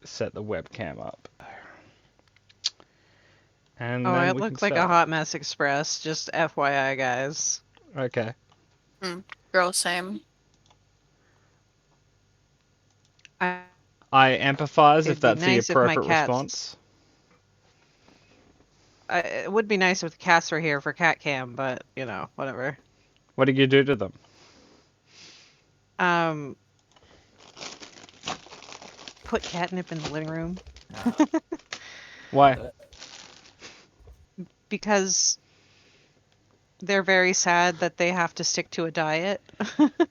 set the webcam up. And Oh, then it we can looked like a start. hot mess express. Just FYI, guys. Okay. Girl, same. I I empathize if It'd be that's the nice if my appropriate cats. response. It would be nice if the cats were here for cat cam, but you know, whatever. What did you do to them? Put catnip in the living room Why? because they're very sad that they have to stick to a diet.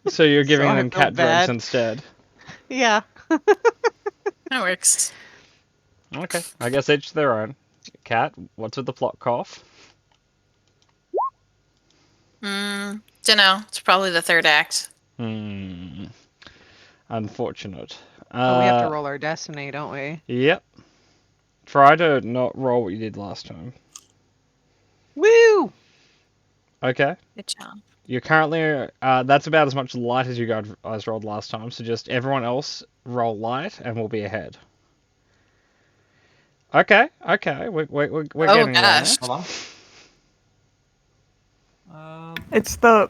So you're giving So I them feel cat drugs bad. instead. Yeah. That works. Okay. I guess each their own. Cat, what's with the plot cough? Dunno. It's probably the third act. Unfortunate. Oh, we have to roll our destiny, don't we? Yep. Try to not roll what you did last time. Woo! Good Okay. job. You're currently, that's about as much light as you guys rolled last time, so just everyone else roll light and we'll be ahead. Okay, we're getting gosh. there. Hold on. It's the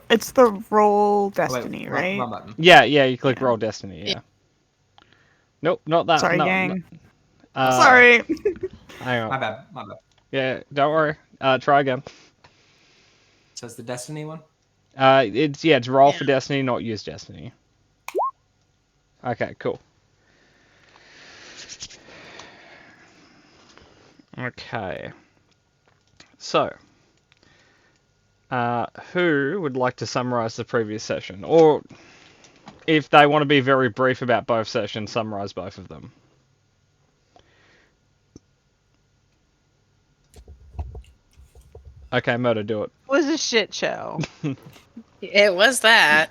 roll destiny, right? Wrong button. Yeah, you click Yeah. roll destiny, yeah. Nope, not that. Sorry, no, gang. no. Sorry. Hang on. My bad. Yeah, don't worry. Try again. So it's the Destiny one? It's roll Yeah. for destiny, not use destiny. Okay, cool. Okay. So, who would like to summarize the previous session? Or, if they want to be very brief about both sessions, summarize both of them. Okay, Murder, do it. It was a shit show. It was that.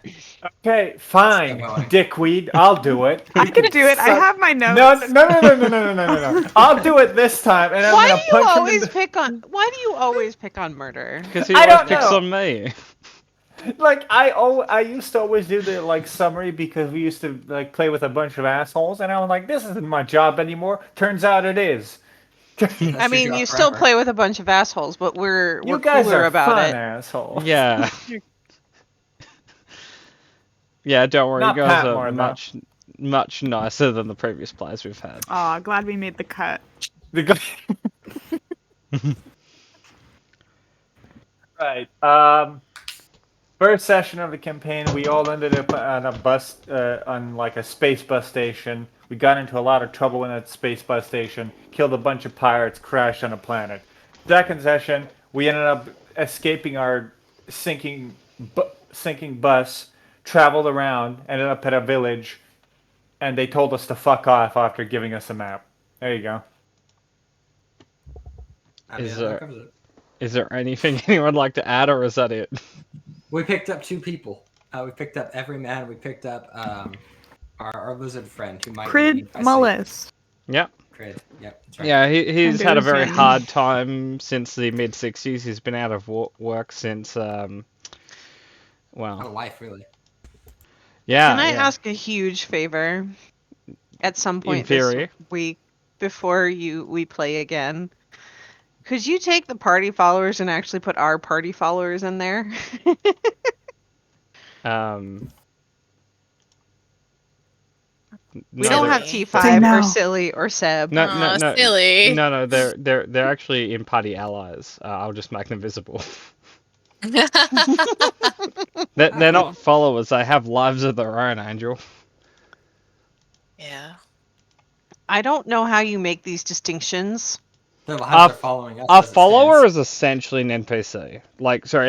Okay, fine, Keep going. dickweed. I'll do it. I can do it. I Suck- have my notes. No. I'll do it this time, and I'm Why gonna do you punch him in always the... pick on? Why do you always pick on murder? Because he I always don't picks know. on me. Like I used to always do the like summary because we used to like play with a bunch of assholes, and I was like, this isn't my job anymore. Turns out it is. I mean, you still play with a bunch of assholes, but we're You guys cooler are about fun it. assholes. Yeah. Yeah, don't worry, Not you guys Patmore, are though. much nicer than the previous players we've had. Aw, glad we made the cut. The guy- Right. First session of the campaign, we all ended up on a bus, on like a space bus station. We got into a lot of trouble in that space bus station, killed a bunch of pirates, crashed on a planet. Second session, we ended up escaping our sinking bus, traveled around, ended up at a village, and they told us to fuck off after giving us a map. There you go. Is there anything anyone would like to add, or is that it? We picked up 2 people. We picked up every man. We picked up our lizard friend who might Crid Mullis. Yep. Crid. Yep. That's right. Yeah, he's had a very Illusion. hard time since the mid-60s. He's been out of work since, Out well, of life, really. yeah. Can I yeah. ask a huge favor? At some point theory. this week, before we play again, could you take the party followers and actually put our party followers in there? We don't have Silly. Say T5 no. or Silly or Seb. No, Aw, no, silly. No, they're actually in party allies. I'll just make them visible. They're not followers. They have lives of their own, Angel. Yeah. I don't know how you make these distinctions. Their lives A- are following us. A as it follower stands. is essentially an NPC.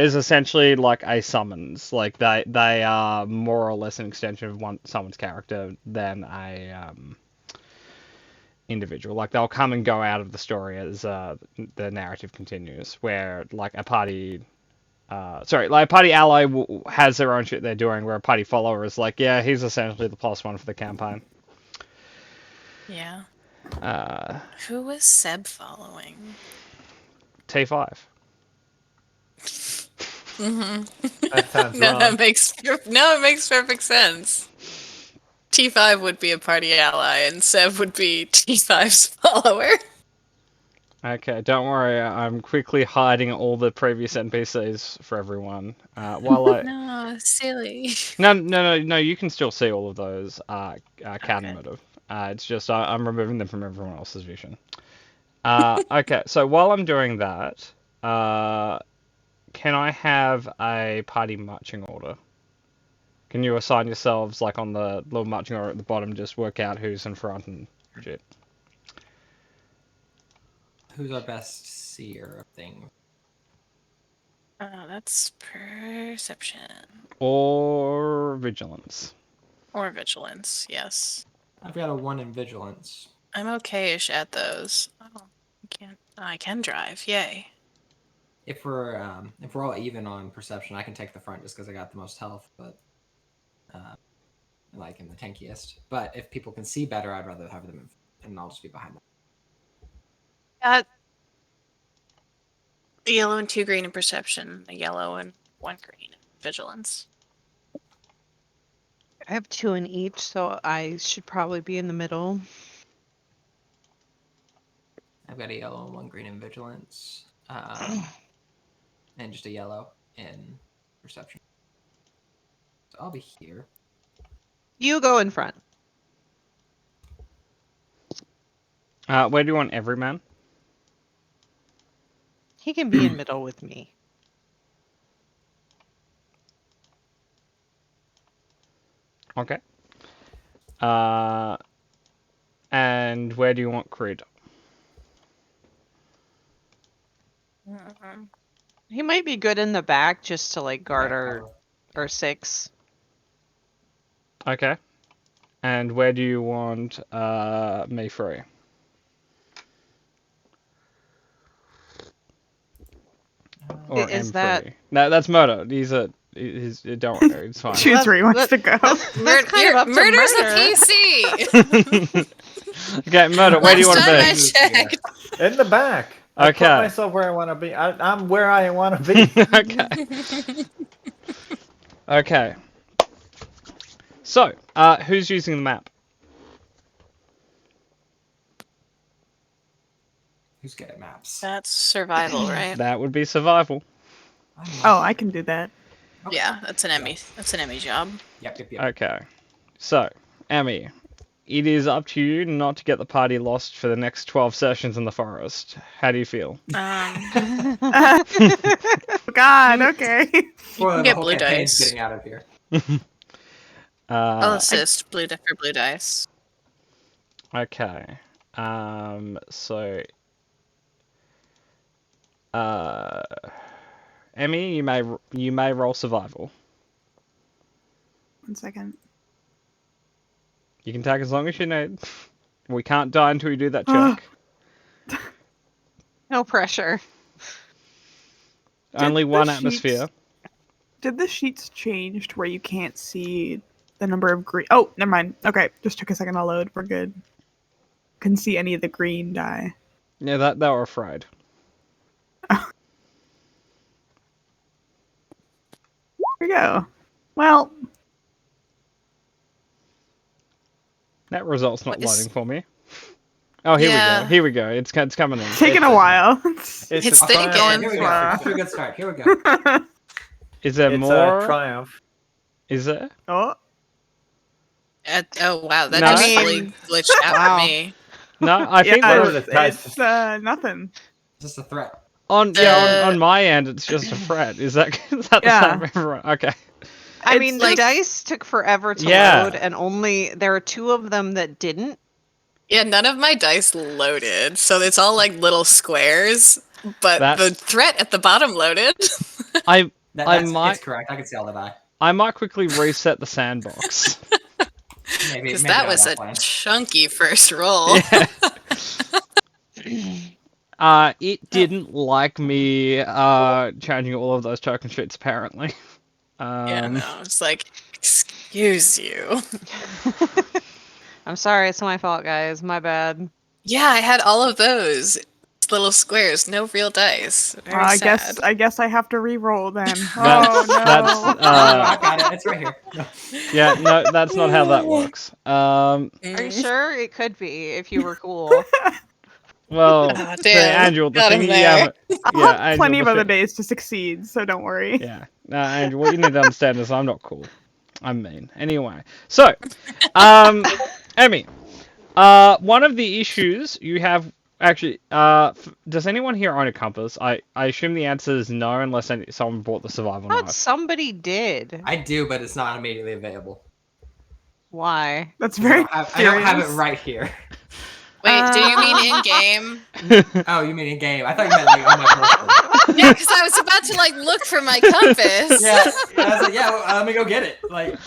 Is essentially like a summons. Like they are more or less an extension of someone's character than a individual. Like they'll come and go out of the story as the narrative continues. Where like a party, a party ally has their own shit they're doing. Where a party follower is like, yeah, he's essentially the +1 for the campaign. Yeah. Who was Seb following? T5. Mm-hmm. That sounds No, wrong. it makes perfect sense. T5 would be a party ally, and Seb would be T5's follower. Okay, don't worry. I'm quickly hiding all the previous NPCs for everyone. While I No, silly. no, you can still see all of those cat Okay. motive. It's just I'm removing them from everyone else's vision. Okay, so while I'm doing that, can I have a party marching order? Can you assign yourselves like on the little marching order at the bottom? Just work out who's in front and shit. Who's our best seer of things? That's perception. Or vigilance. Or vigilance, yes. I've got a 1 in vigilance. I'm okay-ish at those. Oh, I can drive, yay. If we're all even on perception, I can take the front just because I got the most health, but like I'm the tankiest. But if people can see better, I'd rather have them, and I'll just be behind them. A yellow and 2 green in perception, a yellow and 1 green in vigilance. I have 2 in each, so I should probably be in the middle. I've got a yellow and 1 green in vigilance, and just a yellow in perception. So I'll be here. You go in front. Where do you want everyman? He can be in middle with me. Okay. And where do you want Creed? He might be good in the back just to like guard Yeah, our 6. Okay. And where do you want me free? Or Is M that- free? No, that's Murdo. He's don't worry, it's fine. Choose where he wants to go. That's kind of up to Murder's Murder. a PC! Okay, Murdo, where do you want Last time I to checked. In the back. I Okay. put myself where I want to be. I'm where I want to be. be? Okay. Okay. So, who's using the map? Who's good at maps? That's survival, right? That would be survival. Oh, I can do that. Okay. Yeah, that's an Emmy. That's an Emmy job. Yep. Okay. So, Emmy, it is up to you not to get the party lost for the next 12 sessions in the forest. How do you feel? God, okay. Spoiler, get the whole blue campaign's dice. getting out of here. I'll assist for blue dice. Okay. So, Emmy, you may roll survival. 1 second. You can take as long as you need. We can't die until you do that check. No pressure. Only Did one the atmosphere. sheets- Did the sheets change to where you can't see the number of green? Oh, never mind. Okay, just took a second to load. We're good. Couldn't see any of the green die. Yeah, that they were afraid. Here we go. Well, That result's not What is- loading for me. Oh, here we Yeah. go. Here we go. It's coming in. taking a while. It's Okay, thinking. here we go. Wow. Here we go. Start. Here we go. Is there It's more? a triumph. Is there? Oh, Oh wow, that No. just I really mean- glitched out Wow. for me. No, I think yeah, Where that was it? it's nothing. Is this a threat? on my end it's just a threat. Is that the Yeah. same for everyone? Okay. I It's mean, like- the dice took forever to Yeah. load, and there are 2 of them that didn't. Yeah, none of my dice loaded, so it's all like little squares. But That- the threat at the bottom loaded. I That's might- it's correct. I can see all the die. I might quickly reset the sandbox. Maybe Because maybe that not was a plan. chunky first roll. Yeah. It didn't like me changing all of those token sheets apparently. Yeah, no, it's like, excuse you. I'm sorry, it's my fault, guys. My bad. Yeah, I had all of those. little squares, no real dice. Very I sad. guess I have to re-roll then. That's- Oh no. that's, I got it. It's right here. No. Yeah, no, that's not how that works. Are you Mm. sure? It could be if you were cool. Well, Ah, so damn, Angel, the got thing him you there. haven't, I'll yeah, have Angel, plenty the of other thing- days to succeed, so don't worry. Yeah, Angel, what you need to understand is I'm not cool. I'm mean. Anyway, so, Emmy, one of the issues you have actually, does anyone here own a compass? I assume the answer is no, unless someone bought the survival I thought knife. somebody did. I do, but it's not immediately available. Why? That's I very don't have, I don't have it curious. right here. Wait, do you mean in game? Oh, you mean in game? I thought you meant like on my person. Yeah, because I was about to like look for my compass. Yeah, I was like, yeah, well, let me go get it. Like,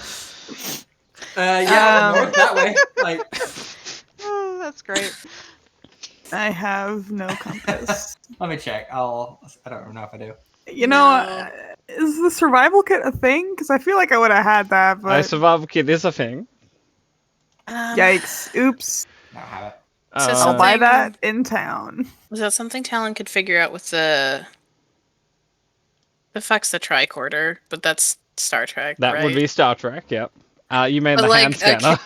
yeah, north that way. Like, Oh, that's great. I have no compass. let me check. I don't know if I do. You know, is the survival kit a thing? Because I feel like I would have had that, A but survival kit is a thing. yikes! Oops. I don't have it. So I'll something- buy that in town. Was that something Talon could figure out with the fuck's the tricorder? But that's Star Trek, That right? would be Star Trek. Yep. You mean But, the like, hand scanner?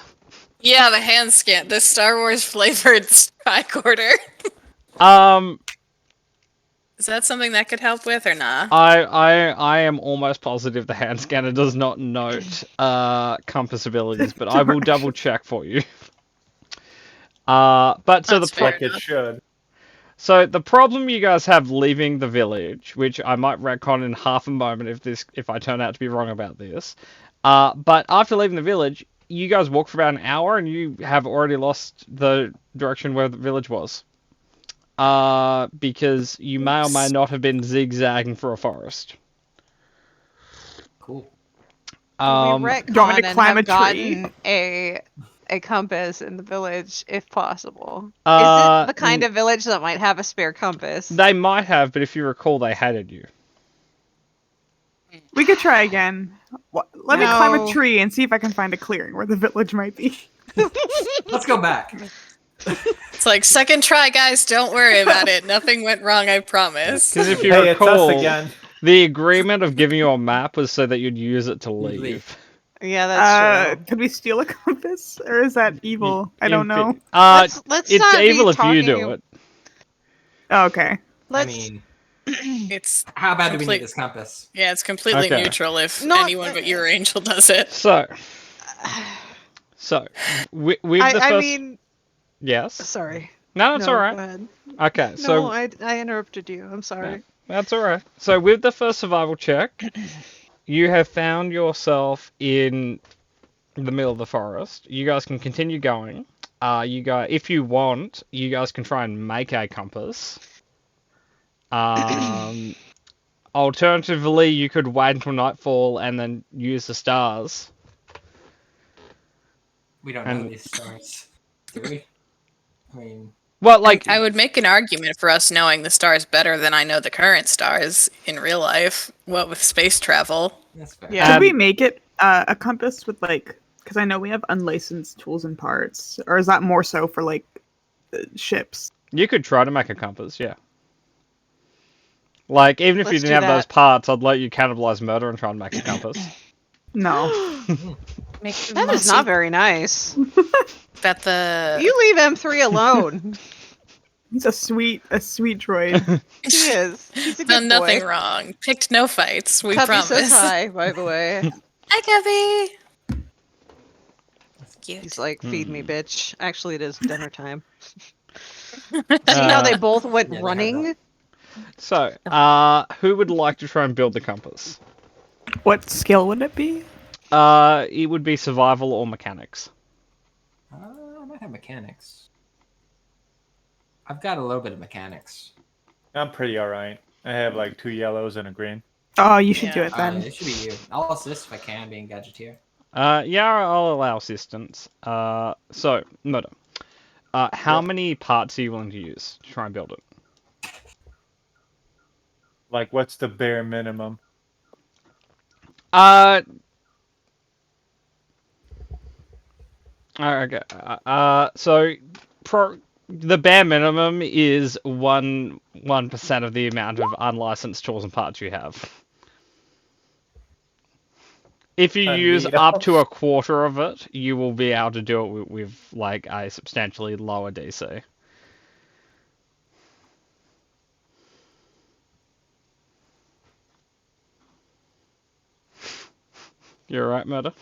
Yeah, the hand scan, the Star Wars flavored tricorder. Is that something that could help with or not? I am almost positive the hand scanner does not note compass abilities, but I will double check for you. But so That's the fair. Like it should. so the problem you guys have leaving the village, which I might retcon in half a moment if I turn out to be wrong about this. But after leaving the village, you guys walk for about an hour and you have already lost the direction where the village was. Because you may or may not have been zigzagging for a forest. Cool. We do you want me retcon to and climb have a tree? gotten a compass in the village if possible. Is Uh, it the kind of village that might have a spare compass? They might have, but if you recall, they hated you. We could try again. Let me climb No. a tree and see if I can find a clearing where the village might be. Let's go back. It's like second try, guys. Don't worry about it. Nothing went wrong. I promise. Because if you Hey, it's recall, us again. the agreement of giving you a map was so that you'd use it to leave. Leave. Yeah, that's true. Could we steal a compass, or is that evil? I don't know. Let's It's not be evil if you do talking- it. Oh, okay. Let's I mean, It's how bad do we Complete- need this compass? yeah, it's completely Okay. neutral if Not- anyone but you or Angel does it. So, with the first, I mean, yes. sorry. No, it's No, all go right. ahead. Okay, No, so I interrupted you. I'm sorry. that's all right. So with the first survival check, you have found yourself in the middle of the forest. You guys can continue going. If you want, you guys can try and make a compass. Alternatively, you could wait until nightfall and then use the stars. We don't And- know these stars. Do we? I mean, Well, like, I would make an argument for us knowing the stars better than I know the current stars in real life. What with space travel? that's fair. Yeah. Could Um, we make it a compass with like? Because I know we have unlicensed tools and parts, or is that more so for like ships? you could try to make a compass, yeah. Like, even if you Let's didn't do have those that. parts, I'd let you cannibalize murder and try and make a compass. No. That is not very nice. Bet the You leave M3 alone. He's a sweet droid. He is. He's a done good nothing boy. wrong. Picked no fights. We Cubby promise. says hi, by the way. Hi, Cubby. That's cute. He's like, feed me, Hmm. bitch. Actually, it is dinner time. See how they both went Yeah, they have running? So, who would like to try and build the compass? What skill would it be? It would be survival or mechanics. I might have mechanics. I've got a little bit of mechanics. I'm pretty alright. I have like 2 yellows and a green. Oh, you should do Yeah. it then. It should be you. I'll assist if I can, being gadgeteer. Yeah, I'll allow assistance. So, Murder. How many parts are you willing to use to try and build it? Like, what's the bare minimum? Okay. So, The bare minimum is 1% of the amount of unlicensed tools and parts you have. If you A use needle. up to a quarter of it, you will be able to do it with like a substantially lower DC. You're right, Murder.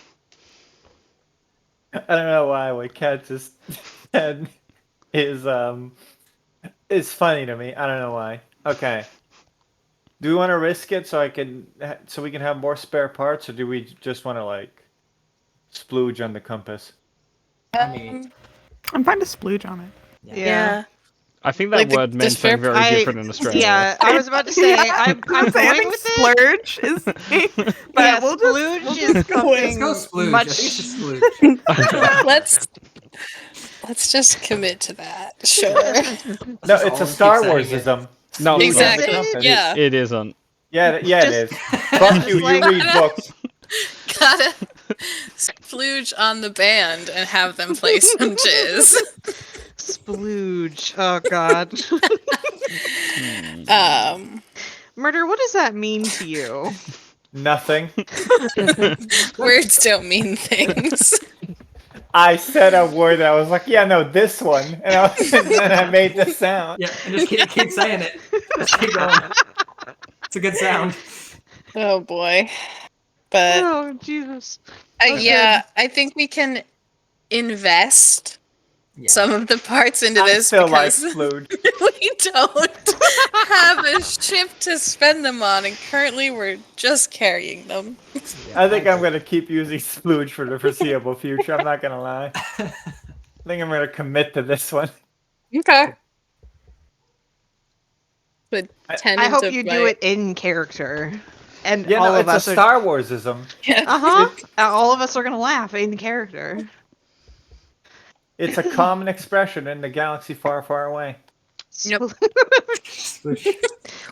I don't know why what Kat just said is funny to me. I don't know why. Okay. Do we want to risk it so so we can have more spare parts, or do we just want to like splooge on the compass? I mean, Um, I'm fine to splooge on it. yeah. I think that Like the- word the meant spare something very different in Australia. Yeah, I was about to say I'm I going think with it. splurge is. But Yeah, we'll splooge just is let's go something splooge. much. I think it's just splooge. Let's just commit to that. Sure. No, Just it's a all Star keep saying it. Warsism. No, Splooge it's not. on the Exactly. compass. Yeah. It isn't. Yeah, it is. Fuck Just you. like- You read books. Gotta splooge on the band and have them play some jizz. Splooge. Oh God. Murder. What does that mean to you? Nothing. Words don't mean things. I said a word. I was like, yeah, no, this one, and then I made the sound. Yeah, and just keep saying it. Just keep going. It's a good sound. Oh boy. But Oh Jesus. yeah, I think we can invest Yeah. some of the parts into I this still like because splooge. we don't have a ship to spend them on, and currently we're just carrying them. I think I'm gonna keep using splooge for the foreseeable future. I'm not gonna lie. I think I'm gonna commit to this one. Okay. But I hope you do it in character, and Yeah, all no, of it's us a are. Star Warsism. All of us are gonna laugh in character. It's a common expression in the galaxy far, far away. Nope.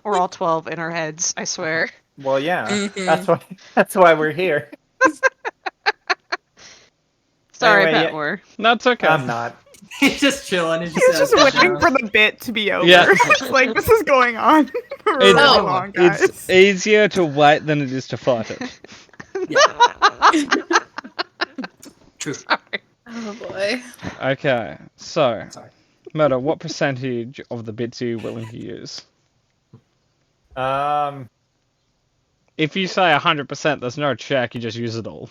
We're all 12 in our heads. I swear. Well, yeah, Mhm. that's why we're here. Sorry, Anyway, yeah. Petmore. That's okay. I'm not. He's just chilling. He's He's just waiting for the bit to be over. Yeah. It's like this is going on for It's- really Oh, long, guys. It's easier to wait than it is to fight it. True. Oh boy. Okay, so, Sorry. Murder, what percentage of the bits are you willing to use? If you say 100%, there's no check, you just use it all.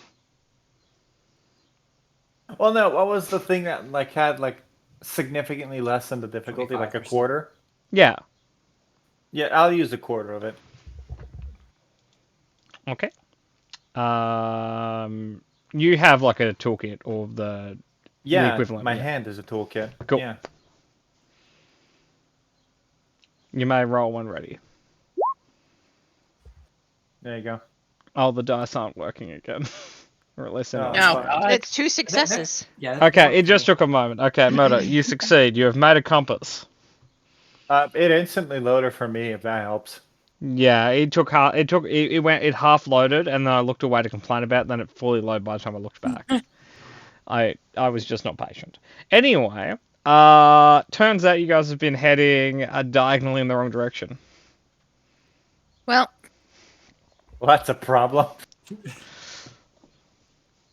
Well, no. What was the thing that like had like significantly less than the difficulty, like a 25%. quarter? Yeah, Yeah, I'll use a quarter of it. okay. You have like a toolkit or the Yeah, equivalent, my yeah. hand is a toolkit. Cool. Yeah. You may roll when ready. There you go. Oh, the dice aren't working again. Or at least they're not. Oh, fine. God. It's 2 successes. Yeah. Okay, it just took a moment. Okay, Murder, you succeed. You have made a compass. It instantly loaded for me, if that helps. Yeah, it half loaded, and then I looked away to complain about it, then it fully loaded by the time I looked back. I was just not patient. Anyway, turns out you guys have been heading diagonally in the wrong direction. Well, Well, that's a problem.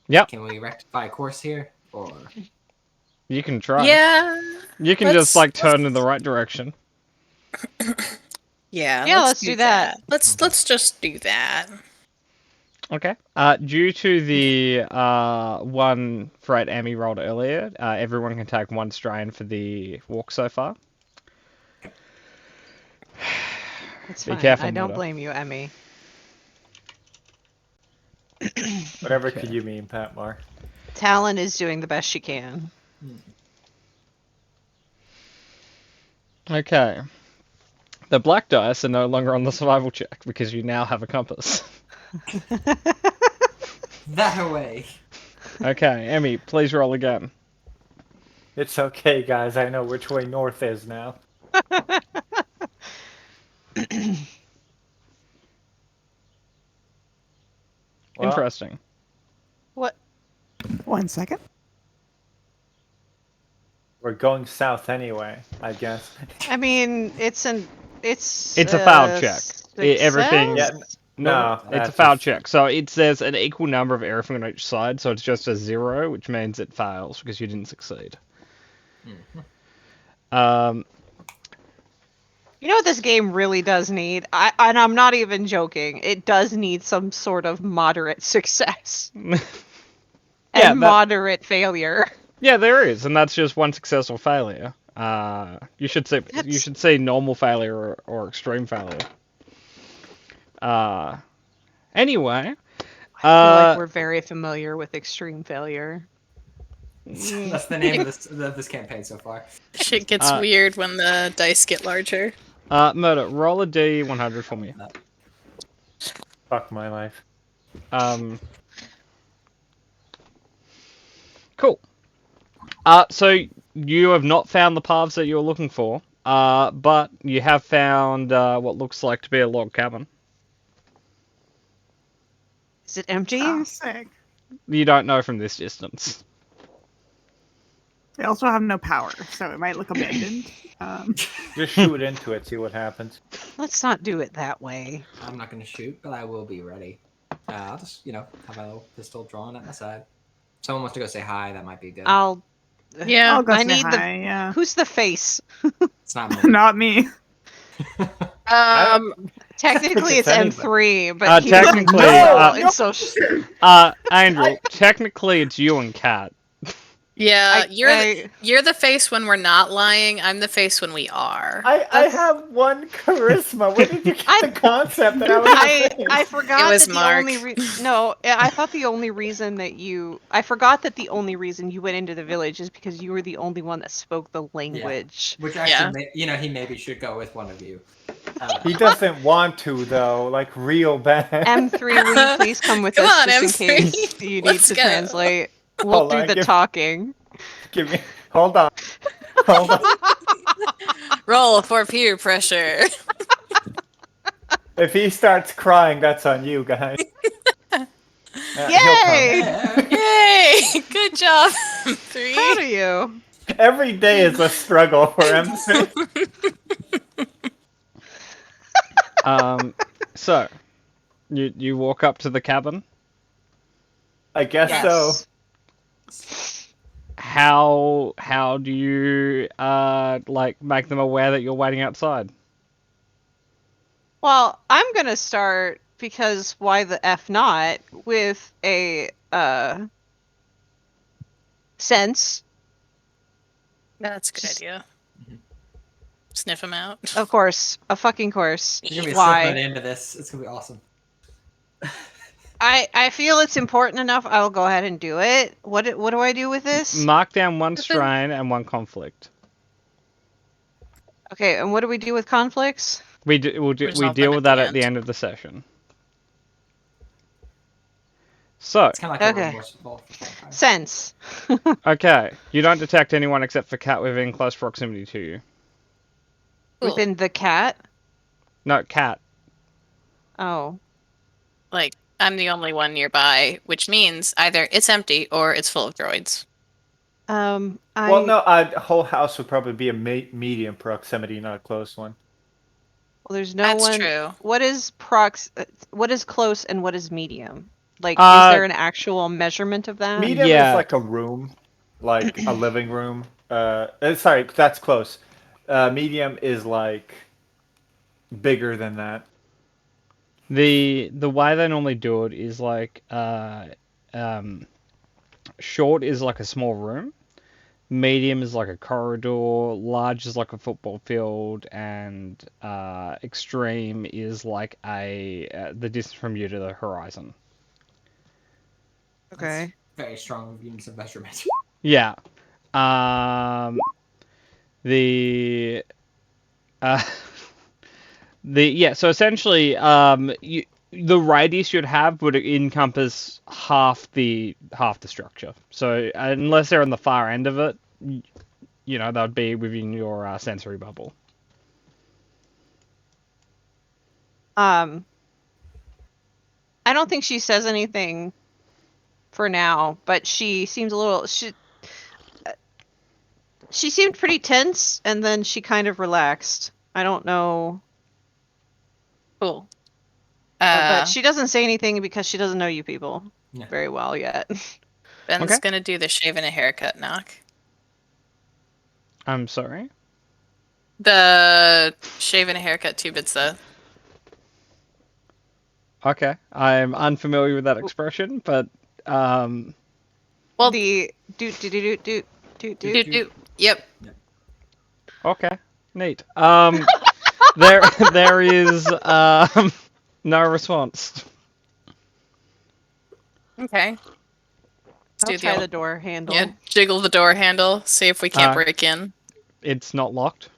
Yep, Can we rectify course here, or you can try. yeah. You can let's- just like turn in the right direction. Yeah, Yeah, let's do that. Let's just do that. Okay. Due to the one freight Amy rolled earlier, everyone can take 1 strain for the walk so far. It's Be fine. careful, I don't Murder. blame you, Emmy. Whatever Okay. could you mean, Patmar? Talon is doing the best she can. Okay. The black dice are no longer on the survival check because you now have a compass. that away? Okay, Emmy, please roll again. It's okay, guys. I know which way north is now. Well, Interesting. What? 1 second. We're going south anyway, I guess. I mean, it's a foul check. Everything- success? Yeah, no, it's a that's foul just- check. So there's an equal number of everything on each side, so it's just a 0, which means it fails because you didn't succeed. Um, You know what this game really does need? And I'm not even joking. It does need some sort of moderate success yeah, and moderate failure. yeah, there is, and that's just one successful failure. You should say normal failure or extreme failure. Anyway, I feel like we're very familiar with extreme failure. That's the name of this campaign so far. Shit gets weird when the dice get larger. Murder, roll a D100 for me. Fuck my life. Cool. So you have not found the paths that you're looking for, but you have found what looks like to be a log cabin. Is it empty? Oh, sick. You don't know from this distance. They also have no power, so it might look abandoned. Just shoot into it, see what happens. Let's not do it that way. I'm not gonna shoot, but I will be ready. I'll just, have my little pistol drawn at my side. If someone wants to go say hi, that might be good. I'll Yeah. I'll go I say need the- hi, yeah. Who's the face? It's not me. Not me. Technically it's anybody. M3, but he Technically, and so Andrew, technically it's you and Kat. Yeah, I- you're the face when we're not lying. I'm the face when we are. I have 1 charisma. Where did you get I- the concept that I was I forgot was that Mark. the only no, I thought the only reason that I forgot that the only reason you went into the village is because you were the only one that spoke the language. Which actually, he maybe should go with one of you. He doesn't want to though, like real bad. M3, will you please come with Come us on, just in M3. case you need Let's to go. translate? We'll Hold do on, the give- talking. Give me. Hold on. Hold on. Roll for peer pressure. If he starts crying, that's on you guys. He'll come. Yay! Yay! Good job, M3. Proud of you. Every day is a struggle for M3. So you walk up to the cabin. I guess so. Yes. How do you make them aware that you're waiting outside? Well, I'm gonna start because why the F not with a sense, That's a good idea. Sniff him out. of course, a fucking course. There's gonna be a Why? slip into this. It's gonna be awesome. I feel it's important enough. I'll go ahead and do it. What do I do with this? Mark down 1 strain and 1 conflict. Okay, and what do we do with conflicts? We Resolve them deal at with that the at the end. end of the session. So, It's kind of like Okay. a remorseful vampire. Sense. okay, you don't detect anyone except for Cat within close proximity to you. Cool. Within the cat. No, Cat. Oh. Like, I'm the only one nearby, which means either it's empty or it's full of droids. Well, no, a whole house would probably be a medium proximity, not a close one. Well, there's no That's one. true. What is what is close and what is medium? Like, Uh, is there an actual measurement of that? Medium Yeah. is like a room, like a living room. Sorry, that's close. Medium is like bigger than that. The way they normally do it is short is like a small room, medium is like a corridor, large is like a football field, and extreme is like the distance from you to the horizon. Okay. Very strong units of measurement. Yeah. The so essentially the radius you'd have would encompass half the structure. So unless they're on the far end of it, that would be within your sensory bubble. I don't think she says anything for now, but she seems a little. She seemed pretty tense, and then she kind of relaxed. I don't know, Cool. but she doesn't say anything because she doesn't know you people Yeah. very well yet. Ben's Okay. gonna do the shave and a haircut knock. I'm sorry. The shave and a haircut 2 bits though. Okay, I'm unfamiliar with that expression, but Well- The do. Do. Yep. okay, neat. There is no response. Okay. Let's I'll do try the the door handle. Yeah, jiggle the door handle, see if we can't Uh, break in. It's not locked.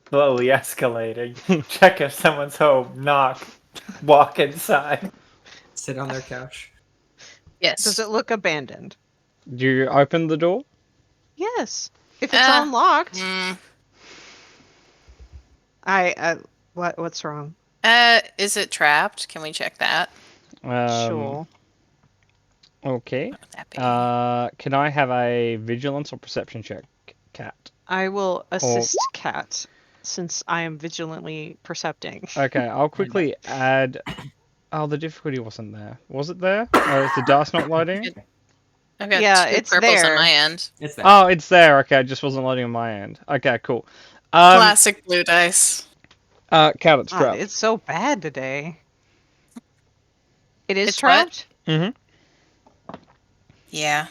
Slowly escalating. Check if someone's home. Knock. Walk inside. Sit on their couch. Yes. Does it look abandoned? Do you open the door? Yes. If it's Uh, unlocked, Mm. what's wrong? Is it trapped? Can we check that? Sure. Okay. What would that be? Can I have a vigilance or perception check, Cat? I will assist Cat since I am vigilantly percepting. Okay, I'll quickly add. Oh, the difficulty wasn't there. Was it there? Oh, is the dice not loading? I've got yeah, 2 it's purples there. on my end. It's that. Oh, it's there. Okay, it just wasn't loading on my end. Okay, cool. Classic blue dice. Cat, it's God, trapped. it's so bad today. It is It's what? trapped? Mm-hmm. Yeah.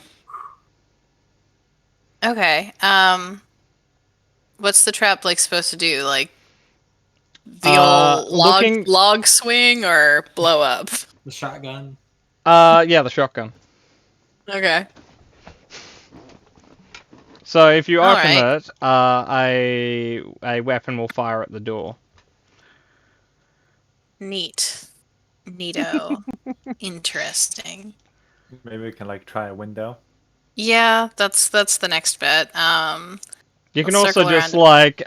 Okay. What's the trap like supposed to do? Like the old looking- log swing or blow up? The shotgun. Yeah, the shotgun. Okay. So if you All open right. it, a weapon will fire at the door. Neat. Neato. Interesting. Maybe we can like try a window. Yeah, that's the next bet. You can I'll also circle just around. like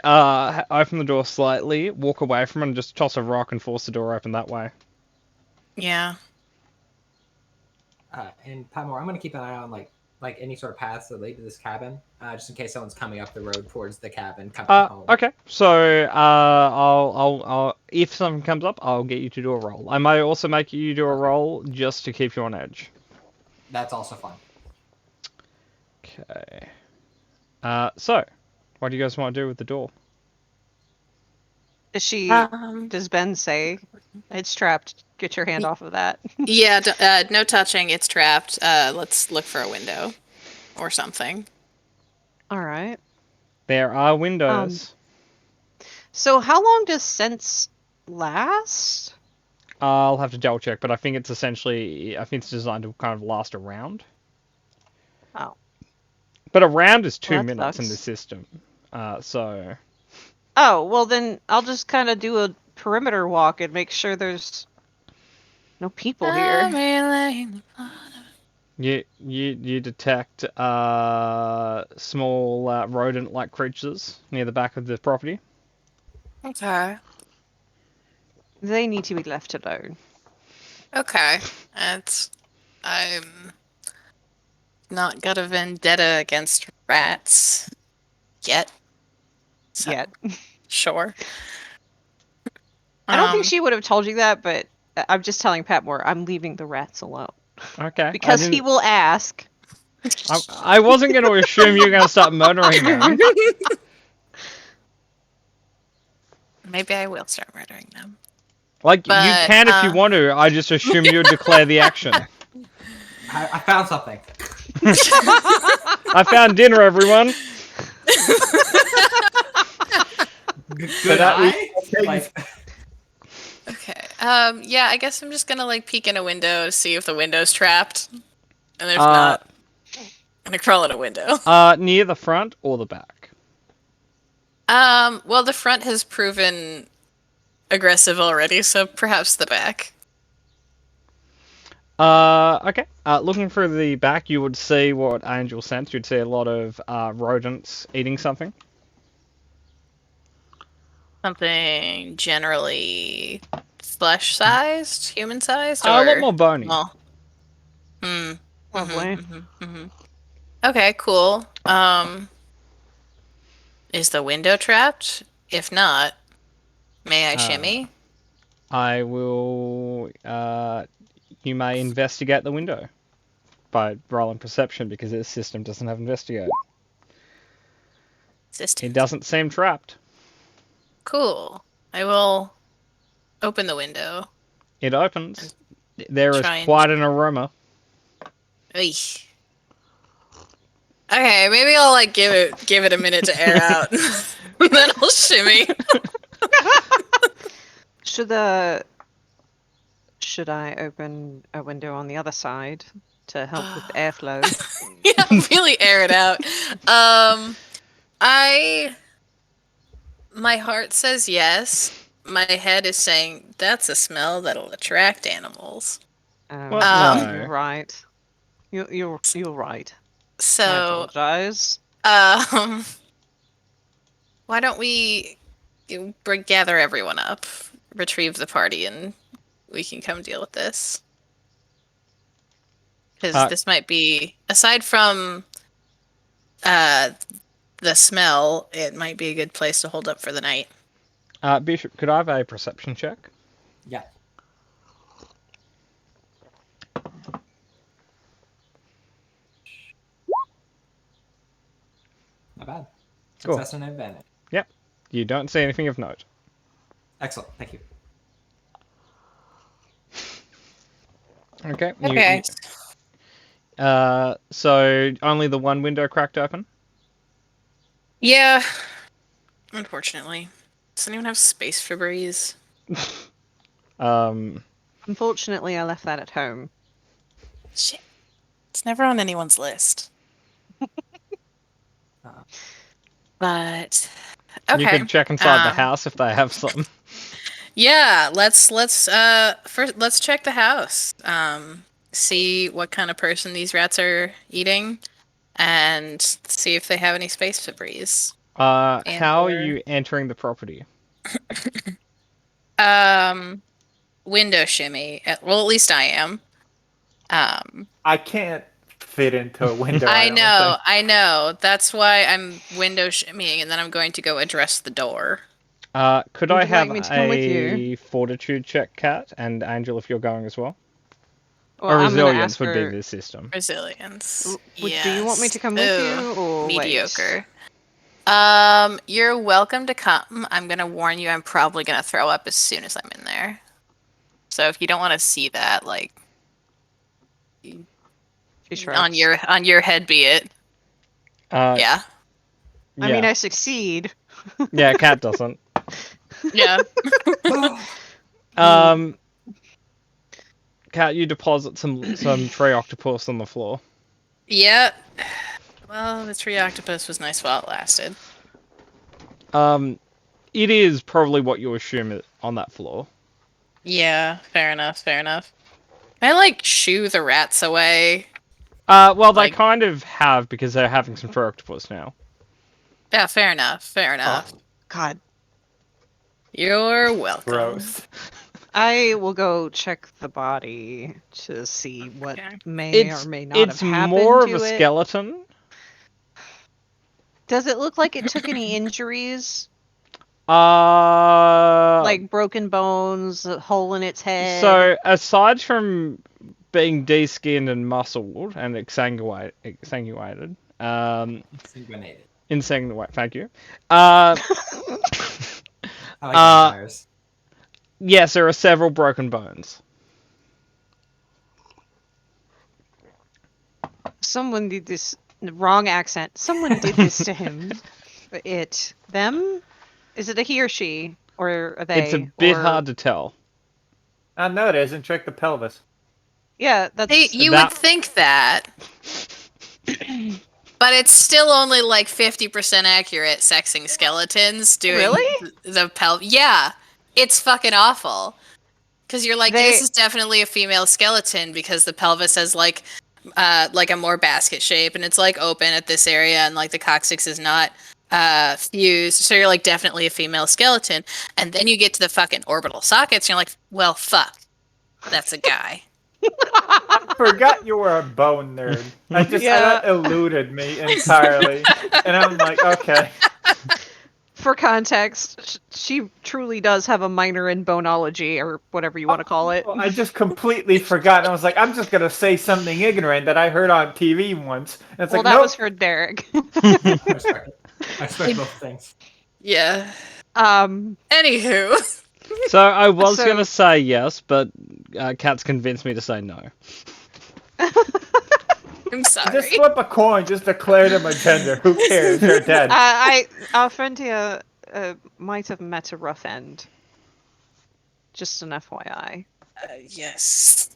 open the door slightly, walk away from it, and just toss a rock and force the door open that way. Yeah. And Patmore, I'm gonna keep an eye on like any sort of paths that lead to this cabin, just in case someone's coming up the road towards the cabin coming home. Okay. So I'll if something comes up, I'll get you to do a roll. I may also make you do a roll just to keep you on edge. That's also fun. Okay. So what do you guys want to do with the door? Is she? Um, Does Ben say it's trapped? Get your hand off of that. yeah, no touching. It's trapped. Let's look for a window or something. All right. There are windows. So how long does sense last? I'll have to double check, but I think it's designed to kind of last a round. Oh. But a round is 2 Well, that minutes in sucks. the system. So Oh, well then I'll just kind of do a perimeter walk and make sure there's no people here. you detect small rodent-like creatures near the back of the property. Okay. They need to be left alone. Okay. I'm not got a vendetta against rats yet. So, Yet. Sure. I don't think Um, she would have told you that, but I'm just telling Patmore I'm leaving the rats alone. Okay. Because he will ask. I wasn't going to assume you were going to start murdering them. Maybe I will start murdering them. Like, you But, can if you want to. I just assume you would declare the action. I found something. I found dinner, everyone. Good that eye? Like, Okay. Yeah, I guess I'm just gonna like peek in a window to see if the window's trapped. And there's not. I'm gonna crawl in a window. Near the front or the back? Well, the front has proven aggressive already, so perhaps the back. Okay. Looking through the back, you would see what Angel sensed. You'd see a lot of rodents eating something. Something generally flesh-sized, human-sized, A or lot more bony. small? Hmm. Lovely. Okay, cool. Is the window trapped? If not, may I shimmy? I will. You may investigate the window by rolling perception because this system doesn't have investigate. System. It doesn't seem trapped. Cool. I will open the window. It opens. There is Try and- quite an aroma. Eesh. Okay, maybe I'll like give it a minute to air out, and then I'll shimmy. Should I open a window on the other side to help with airflow? Yeah, really air it out. My heart says yes. My head is saying that's a smell that'll attract animals. Well, no. You're right. You're right. I So, apologize. why don't we gather everyone up, retrieve the party, and we can come deal with this? Because this might be, aside from the smell, it might be a good place to hold up for the night. Bishop, could I have a perception check? Yeah. Not bad. Cool. Success and advantage. Yep. You don't see anything of note. Excellent. Thank you. Okay. Okay. So only the one window cracked open? Yeah. Unfortunately. Does anyone have space Febreze? Unfortunately, I left that at home. Shit. It's never on anyone's list. But okay. You could check inside the house if they have some. Yeah, let's first let's check the house. See what kind of person these rats are eating, and see if they have any space Febreze. How are you entering the property? Window shimmy. Well, at least I am. I can't fit into a window. I don't know, think. I know. That's why I'm window shimmying, and then I'm going to go address the door. Could Would I you have like me to come with a you? fortitude check, Kat, and Angel if you're going as well? Well, Or I'm gonna resilience ask would her- be the system. Resilience. Do you want me to come with Ooh, you or wait? mediocre. You're welcome to come. I'm gonna warn you, I'm probably gonna throw up as soon as I'm in there. So if you don't want to see that, like, She shrugs. on your head be it. Yeah. I mean, I succeed. Yeah, Kat doesn't. Yeah. Kat, you deposit some tree octopus on the floor. Yeah. Well, the tree octopus was nice while it lasted. It is probably what you assume on that floor. Yeah, fair enough, fair enough. Can I, like, shoo the rats away? Well, they Like- kind of have because they're having some tree octopus now. Yeah, fair enough, fair enough. God, You're welcome. Gross. I will go check the body to see what Okay. may or may not It's have happened more of to a it. skeleton. Does it look like it took any injuries? Like, Like broken bones, a hole in its head? so aside from being de-skinned and muscled and exsanguinated, Sanguinated. insanguinate, thank you. I like vampires. Yes, there are several broken bones. Someone did this. Wrong accent. Someone did this to him. It. Them? Is it a he or she? Or are they? It's a bit or... hard to tell. No, it isn't. Check the pelvis. Yeah, that's. You That- would think that. But it's still only like 50% accurate sexing skeletons doing Really? the Yeah, it's fucking awful. Because you're like, They- this is definitely a female skeleton because the pelvis has like a more basket shape and it's like open at this area and like the coccyx is not fused. So you're like definitely a female skeleton. And then you get to the fucking orbital sockets and you're like, well, fuck, that's a guy. Forgot you were a bone nerd. Yeah. That eluded me entirely, and I'm like, okay. for context, she truly does have a minor in bonology, or whatever you want to call it. Well, I just completely forgot. I was like, I'm just gonna say something ignorant that I heard on TV once. And it's Well, like, that nope. was for Derek. I respect it. I expect both things. Yeah. Um, Anywho. So I was So- gonna say yes, but Kat's convinced me to say no. I'm sorry. Just flip a coin. Just declare them a gender. Who cares? They're dead. Alfrentia might have met a rough end. Just an FYI. Yes.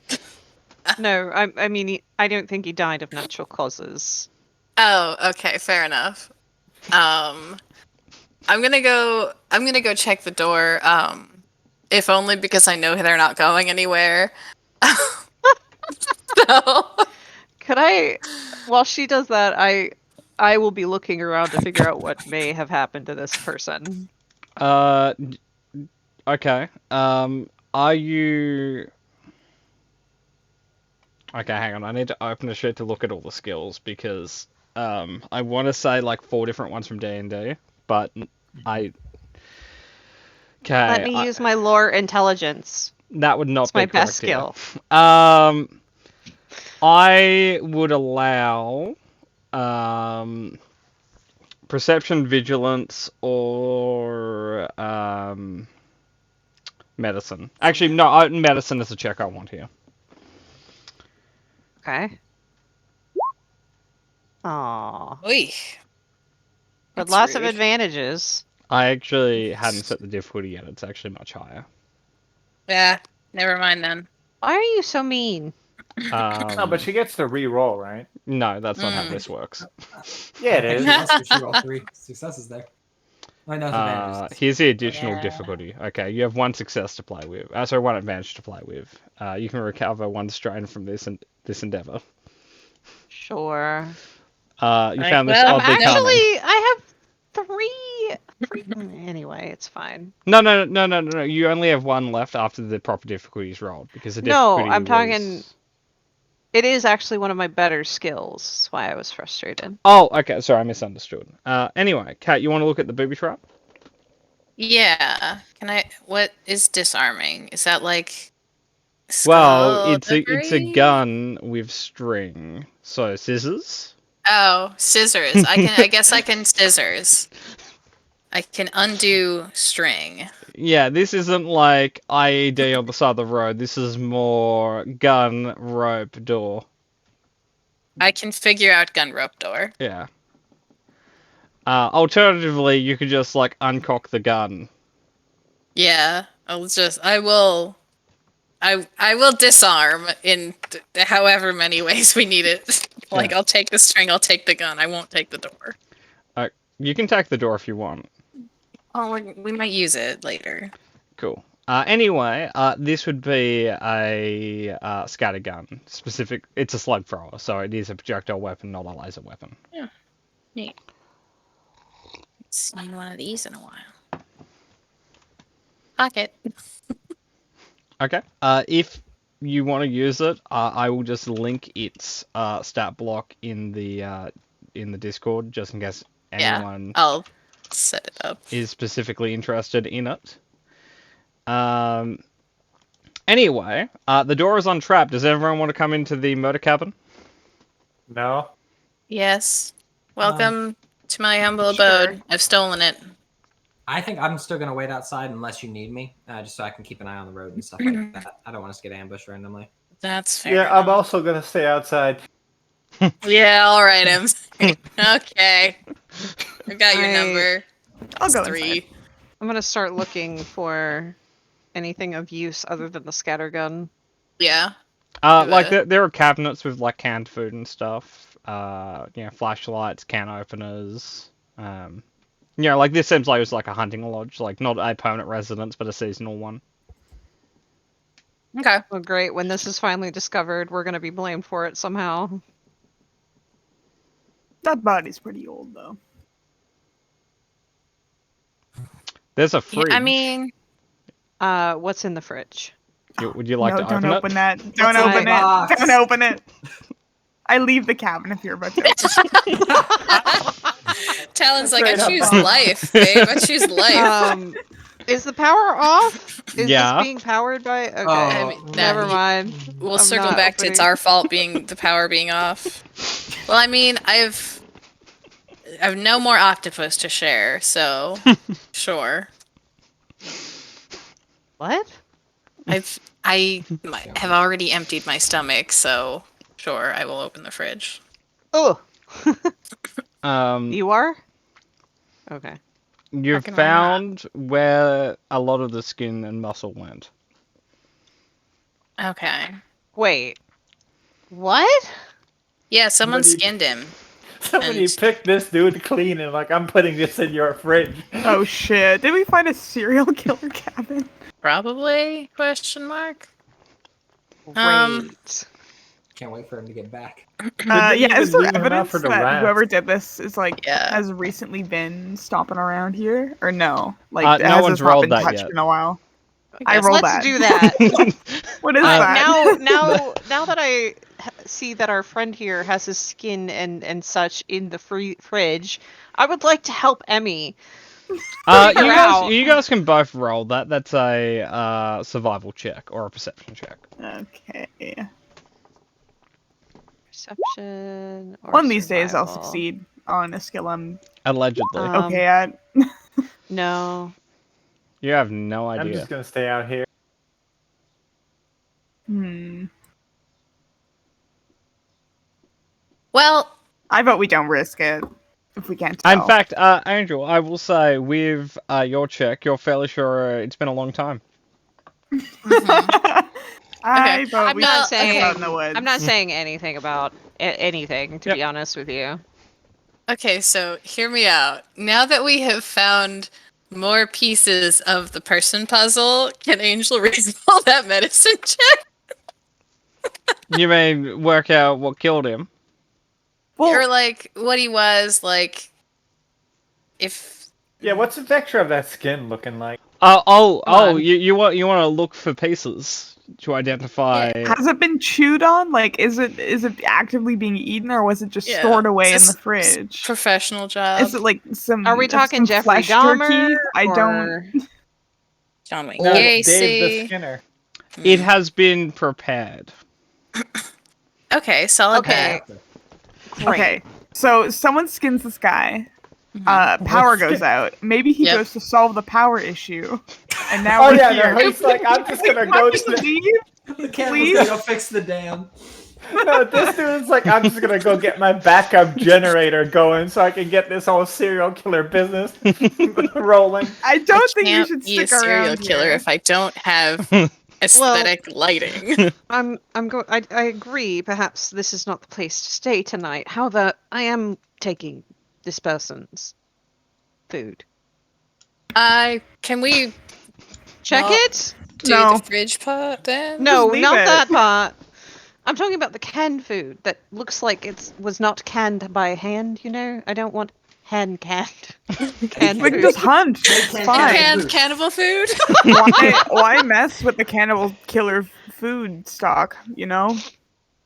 No, I mean, I don't think he died of natural causes. Oh, okay, fair enough. I'm gonna go check the door. If only because I know they're not going anywhere. So Could I, while she does that, I will be looking around to figure out what may have happened to this person. Okay. Are you? Okay, hang on. I need to open a sheet to look at all the skills because I want to say like 4 different ones from D&D, but I. Okay. Let me use my lore intelligence. That would not It's be my best correct here. skill. I would allow perception, vigilance, or medicine. Actually, no, medicine is a check I want here. Okay. Aww. Oy. But That's lots of rude. advantages. I actually hadn't set the difficulty yet. It's actually much higher. Yeah, never mind then. Why are you so mean? No, but she gets to re-roll, right? No, that's not how Mm. this works. Yeah, it is. She rolled 3 successes there. I know advantages. Here's the additional Yeah. difficulty. Okay, you have 1 success to play with. Sorry, 1 advantage to play with. You can recover 1 strain from this endeavor. Sure. You Right, found this well, oddly calming. Actually, I have 3. Anyway, it's fine. No. You only have 1 left after the proper difficulty is rolled because the No, difficulty I'm talking- was- It is actually one of my better skills. That's why I was frustrated. Oh, okay. Sorry, I misunderstood. Anyway, Kat, you want to look at the booby trap? Yeah. Can I? What is disarming? Is that like? Well, it's a skullduggery? gun with string. So scissors. Oh, scissors. I guess I can scissors. I can undo string. Yeah, this isn't like IED on the side of the road. This is more gun, rope, door. I can figure out gun rope door. Yeah. Alternatively, you could just like uncock the gun. Yeah. I will disarm in however many ways we need it. Like, Yeah. I'll take the string, I'll take the gun, I won't take the door. You can take the door if you want. Oh, we might use it later. Cool. Anyway, this would be a scatter gun. It's a slug thrower, so it is a projectile weapon, not a laser weapon. Neat. Seen one of these in a while. Pocket. Okay. If you want to use it, I will just link its stat block in the Discord, just in case anyone I'll set it up. is specifically interested in it. Anyway, the door is untrapped. Does everyone want to come into the motor cabin? No. Yes. Welcome to my humble sure. abode. I've stolen it. I think I'm still gonna wait outside unless you need me, just so I can keep an eye on the road and stuff like that. I don't want us to get ambushed randomly. That's fair. Yeah, I'm enough. also gonna stay outside. Yeah, alright, okay. I got your I- number. I'll It's go 3. inside. I'm gonna start looking for anything of use other than the scattergun. Yeah. Like Okay. there are cabinets with like canned food and stuff. Flashlights, can openers. Like this seems like it's like a hunting lodge, like not a permanent residence, but a seasonal one. Okay. Oh, great. When this is finally discovered, we're gonna be blamed for it somehow. That body's pretty old though. There's a Yeah, fridge. I mean, What's in the fridge? Would you like no, to don't open open it? that. Don't What's in open the it. box? Don't open it. I leave the cabin if you're about to open it. Talon's like, I Straight up choose bomb. life, babe. I choose life. Is the power off? Is Yeah. this being powered by? Okay, I mean, never nah, mind. We'll I'm circle not back to it's opening- our fault being the power being off. Well, I mean, I've no more octopus to share, so sure. What? I have already emptied my stomach, so sure, I will open the fridge. Oh, Um, you are. Okay. you've fucking why not? found where a lot of the skin and muscle went. Okay. Wait. What? Yeah, someone Somebody- skinned him. Somebody And- picked this dude clean and like, I'm putting this in your fridge. Oh shit! Did we find a serial killer cabin? Probably? Question mark. Great. Can't wait for him to get back. they Yeah, is even there leave him out evidence for the that rats? whoever did this is like Yeah. has recently been stomping around here, or no? Like, No has one's this not rolled been that touched yet. in a while? I guess rolled Let's that. do that. What is Uh, that? now that I see that our friend here has his skin and such in the fridge, I would like to help Emmy. You Figure out. guys can both roll that. That's a survival check or a perception check. Okay. Perception. Or One of these days I'll survival. succeed on a skill I'm Allegedly. okay at. No. You have no I'm idea. just gonna stay out here. Well, I vote we don't risk it if we can't tell. In fact, Angel, I will say with your check, you're fairly sure it's been a long time. I Okay. vote I'm we not just saying- out in the woods. I'm not saying anything about anything, to Yep. be honest with you. okay, so hear me out. Now that we have found more pieces of the person puzzle, can Angel reroll that medicine check? You mean work out what killed him? Or like what he was, like if Yeah, what's the texture of that skin looking like? on. You want to look for pieces to identify. Has it been chewed on? Like, is it actively being eaten, or was it just Yeah, stored away in it's the fridge? professional job. Is it like some? Are we talking some Jeffrey flesh Dahmer? jerky? I don't. or- John Wayne No, Gacy. Dave the Skinner. It has been prepared. Okay, solid Okay. bet. Great. Okay, so someone skins this guy. Power goes out. Maybe he Yep. goes to solve the power issue, and now Oh we're yeah, here. no, he's like, I'm just gonna go to the... Leave? The camera's Please? gonna go fix the dam. No, this dude's like, I'm just gonna go get my backup generator going so I can get this whole serial killer business rolling. I don't think you Can't should be a stick serial around killer here. if I don't have aesthetic lighting. I agree. Perhaps this is not the place to stay tonight. However, I am taking this person's food. Can we Check Well- it? do No. the fridge pot then? No, leave not it. that part. I'm talking about the canned food that looks like it was not canned by hand. You know, I don't want hand canned canned We can food. just hunt. It's Make fine. Canned cannibal food? Why mess with the cannibal killer food stock? You know.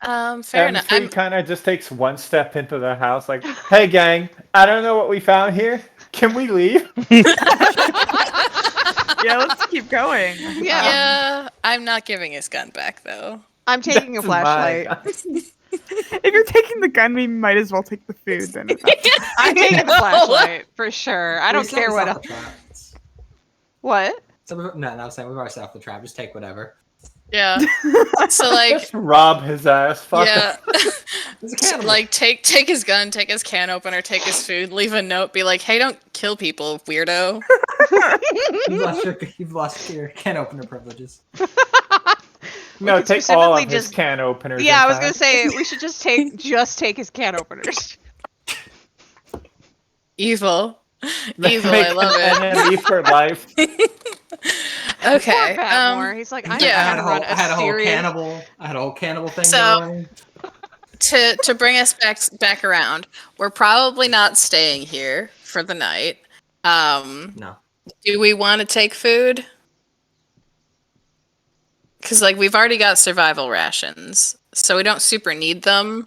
Fair enough. He kind of just takes one step into the house, like, "Hey, gang, I don't know what we found here. Can we leave?" Yeah, let's keep going. Yeah, I'm not giving his gun back though. I'm taking a That's my flashlight. guy. If you're taking the gun, we might as well take the food then. I'm taking the flashlight for sure. I don't We care what set else. the traps. What? So no, I was saying we've already set up the trap. Just take whatever. Yeah. So like, Just rob his ass. Fuck yeah, There's a cannibal. like take his gun, take his can opener, take his food, leave a note, be like, "Hey, don't kill people, weirdo." You've lost your can opener privileges. No, could take all specifically of his just- can openers. Yeah, I in was gonna fact. say we should just take his can openers. Evil, Make evil. I love an it. enemy for life. Okay. Poor Patmore. He's like, I'm yeah. I had gonna run I had a a whole serious. cannibal. I had a whole cannibal thing So- going. To bring us back around, we're probably not staying here for the night. No. Do we want to take food? Because like we've already got survival rations, so we don't super need them.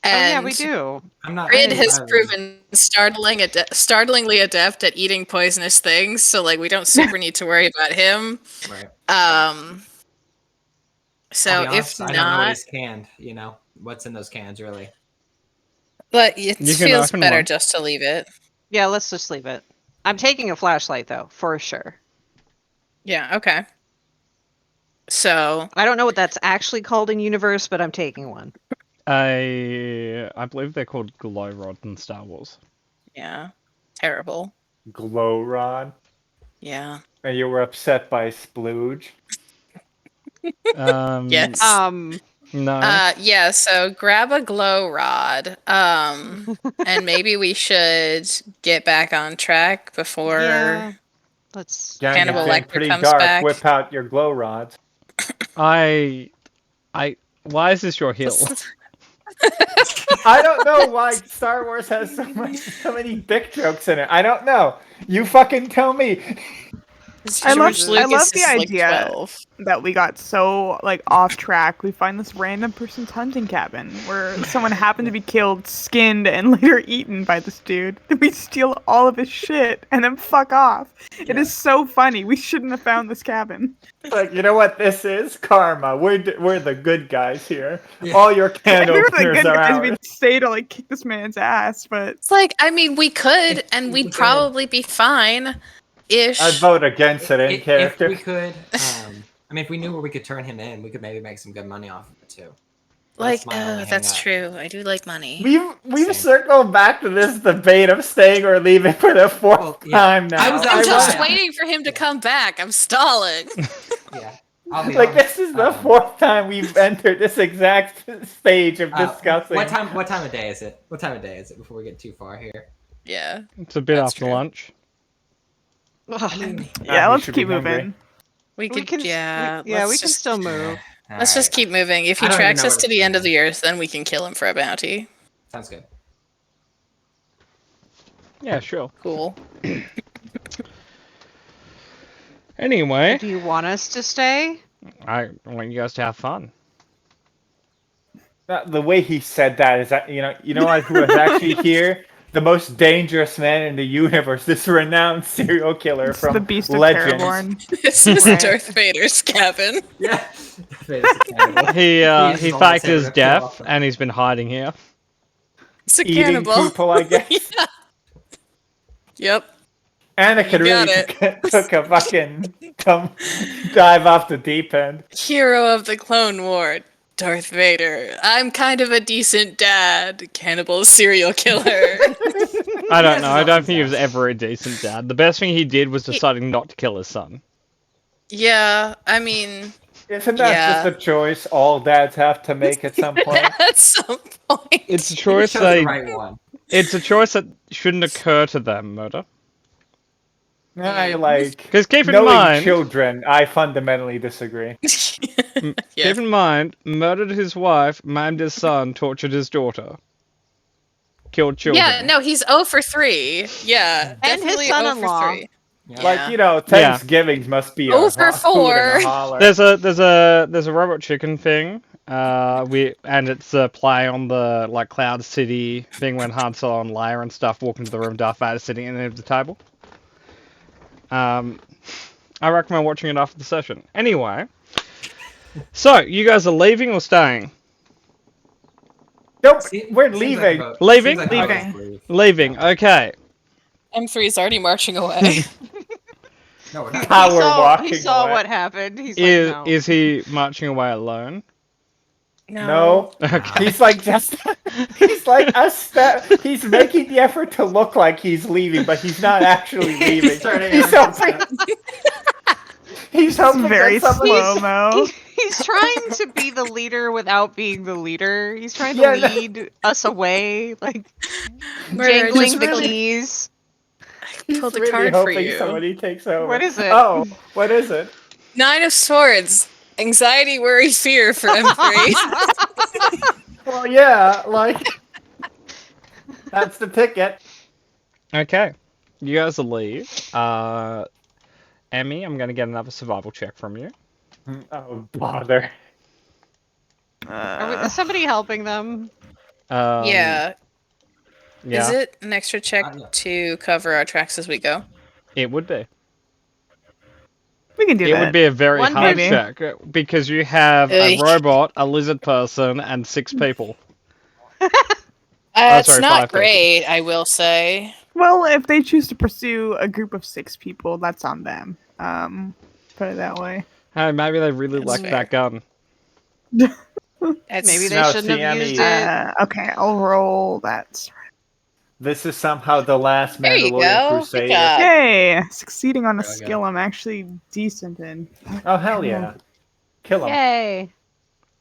And we do. I'm not. Grid has entirely- proven startlingly adept at eating poisonous things, so like we don't super need to worry about him. Right. So I'll be honest, if I don't know what not, he's canned. You know what's in those cans, really. but it You can feels open better one. just to leave it. Yeah, let's just leave it. I'm taking a flashlight though, for sure. Yeah. Okay. So I don't know what that's actually called in universe, but I'm taking one. I believe they're called glow rods in Star Wars. yeah, terrible. Glow rod. Yeah. And you were upset by Splooge. Yes. No. Yeah, so grab a glow rod. And maybe we should get back on track before Yeah. Let's. Yeah, Hannibal it's getting Lecter pretty comes dark. back. Whip out your glow rods. Why is this your hill? I don't know why Star Wars has so many dick jokes in it. I don't know. You fucking tell me. I love George Lucas the is, like, idea 12. that we got so like off track. We find this random person's hunting cabin where someone happened to be killed, skinned, and later eaten by this dude. Then we steal all of his shit and then fuck off. It is so funny. We shouldn't have found this cabin. Like, you know what this is? Karma. We're the good guys here. Yeah. All your can We were the openers good are guys. ours. We'd stay to like kick this man's ass, but It's like, I mean, we could, and we we'd could. probably be fine. Ish. I'd vote against it in If character. we could, I mean, if we knew where we could turn him in, we could maybe make some good money off of it too. Like, my only that's hang-up. true. I do like money. We've Same. circled back to this debate of staying or leaving for the fourth Well, yeah. time now. I was- I'm I just was- waiting for him to come back. I'm stalling. Yeah. I'll be Like, honest, this is the fourth time we've entered this exact stage of discussing. What time of day is it? What time of day is it before we get too far here? Yeah. It's a bit That's after true. lunch. yeah, you let's should be keep hungry. moving. We could, can. yeah. We can just- still move. Let's just keep moving. If he I don't even tracks know us what to it's the end of doing. the earth, then we can kill him for a bounty. Sounds good. Yeah, sure. Cool. Anyway, Do you want us to stay? I want you guys to have fun. The way he said that is that you know like, who was actually here? The most dangerous man in the universe, this renowned serial killer It's from the beast of Legends. Terraborn. This is Right. Darth Vader's cabin. Yeah. Vader's a cannibal. He He's he the faked lightsaber his to kill death off them. and he's been hiding here. It's a Eating cannibal. people, I guess. Yep. Anakin You got really took a fucking dive off the deep end. Hero of the Clone War, Darth Vader. I'm kind of a decent dad. Cannibal serial killer. I don't Yes, know. I it's don't awesome think he was dad. ever a decent dad. The best thing he did was deciding not to kill his son. yeah, I mean, Isn't that Yeah. just a choice all dads have to make at some point? at some point. It's a He choice chose they. the right one. It's a choice that shouldn't occur to them, Murder. I like Because keep in knowing mind, children. I fundamentally disagree. Yeah. keep in mind, murdered his wife, maimed his son, tortured his daughter, killed children. Yeah, no, he's 0 for 3. Yeah, And his definitely 0 for son-in-law. 3. Yeah. Like Thanksgivings must be a Over hoot and a 4. holler. There's a robot chicken thing. And it's a play on the like Cloud City thing when Han Solo and Leia and stuff walk into the room, Darth Vader sitting in at the table. I recommend watching it after the session. Anyway, so you guys are leaving or staying? Nope, See- we're seems leaving. like Leaving? seems like Leaving. both leave. Leaving. Okay. M3 is already marching away. No, we're not. How he we're saw, walking he saw away. what happened. He's Is like, no. is he marching away alone? No. Okay. He's like he's like he's making the effort to look like he's leaving, but he's not actually leaving. He's turning He's around. hoping, he's hoping It's very that someone, slow mo. He's trying to be the leader without being the leader. He's trying to Yeah, no. lead us away, like Murder, I jangling just the really- keys. he's pulled a really card for hoping you. somebody takes over. What is it? Oh, what is it? 9 of Swords. Anxiety, worry, fear for M3. Well, yeah, like that's the ticket. Okay. You guys will leave. Emmy, I'm gonna get another survival check from you. Oh bother! Is somebody helping them? Yeah. Yeah, Is it an extra check Yeah. to cover our tracks as we go? it would be. We can do It that. would be a very One hard maybe. check because you have a Ugh. robot, a lizard person, and 6 people. It's sorry, 5 not people. great, I will say. Well, if they choose to pursue a group of 6 people, that's on them. Put it that way. Hey, maybe they really That's like fair. that gun. It's, Maybe they No, shouldn't see, have Emmy, used it. Okay, I'll roll that. This is somehow the last There you Mandalorian go. Good Crusade. job. Yay! Succeeding on a There we go. skill I'm actually decent in. Oh hell yeah! Kill him. Yay.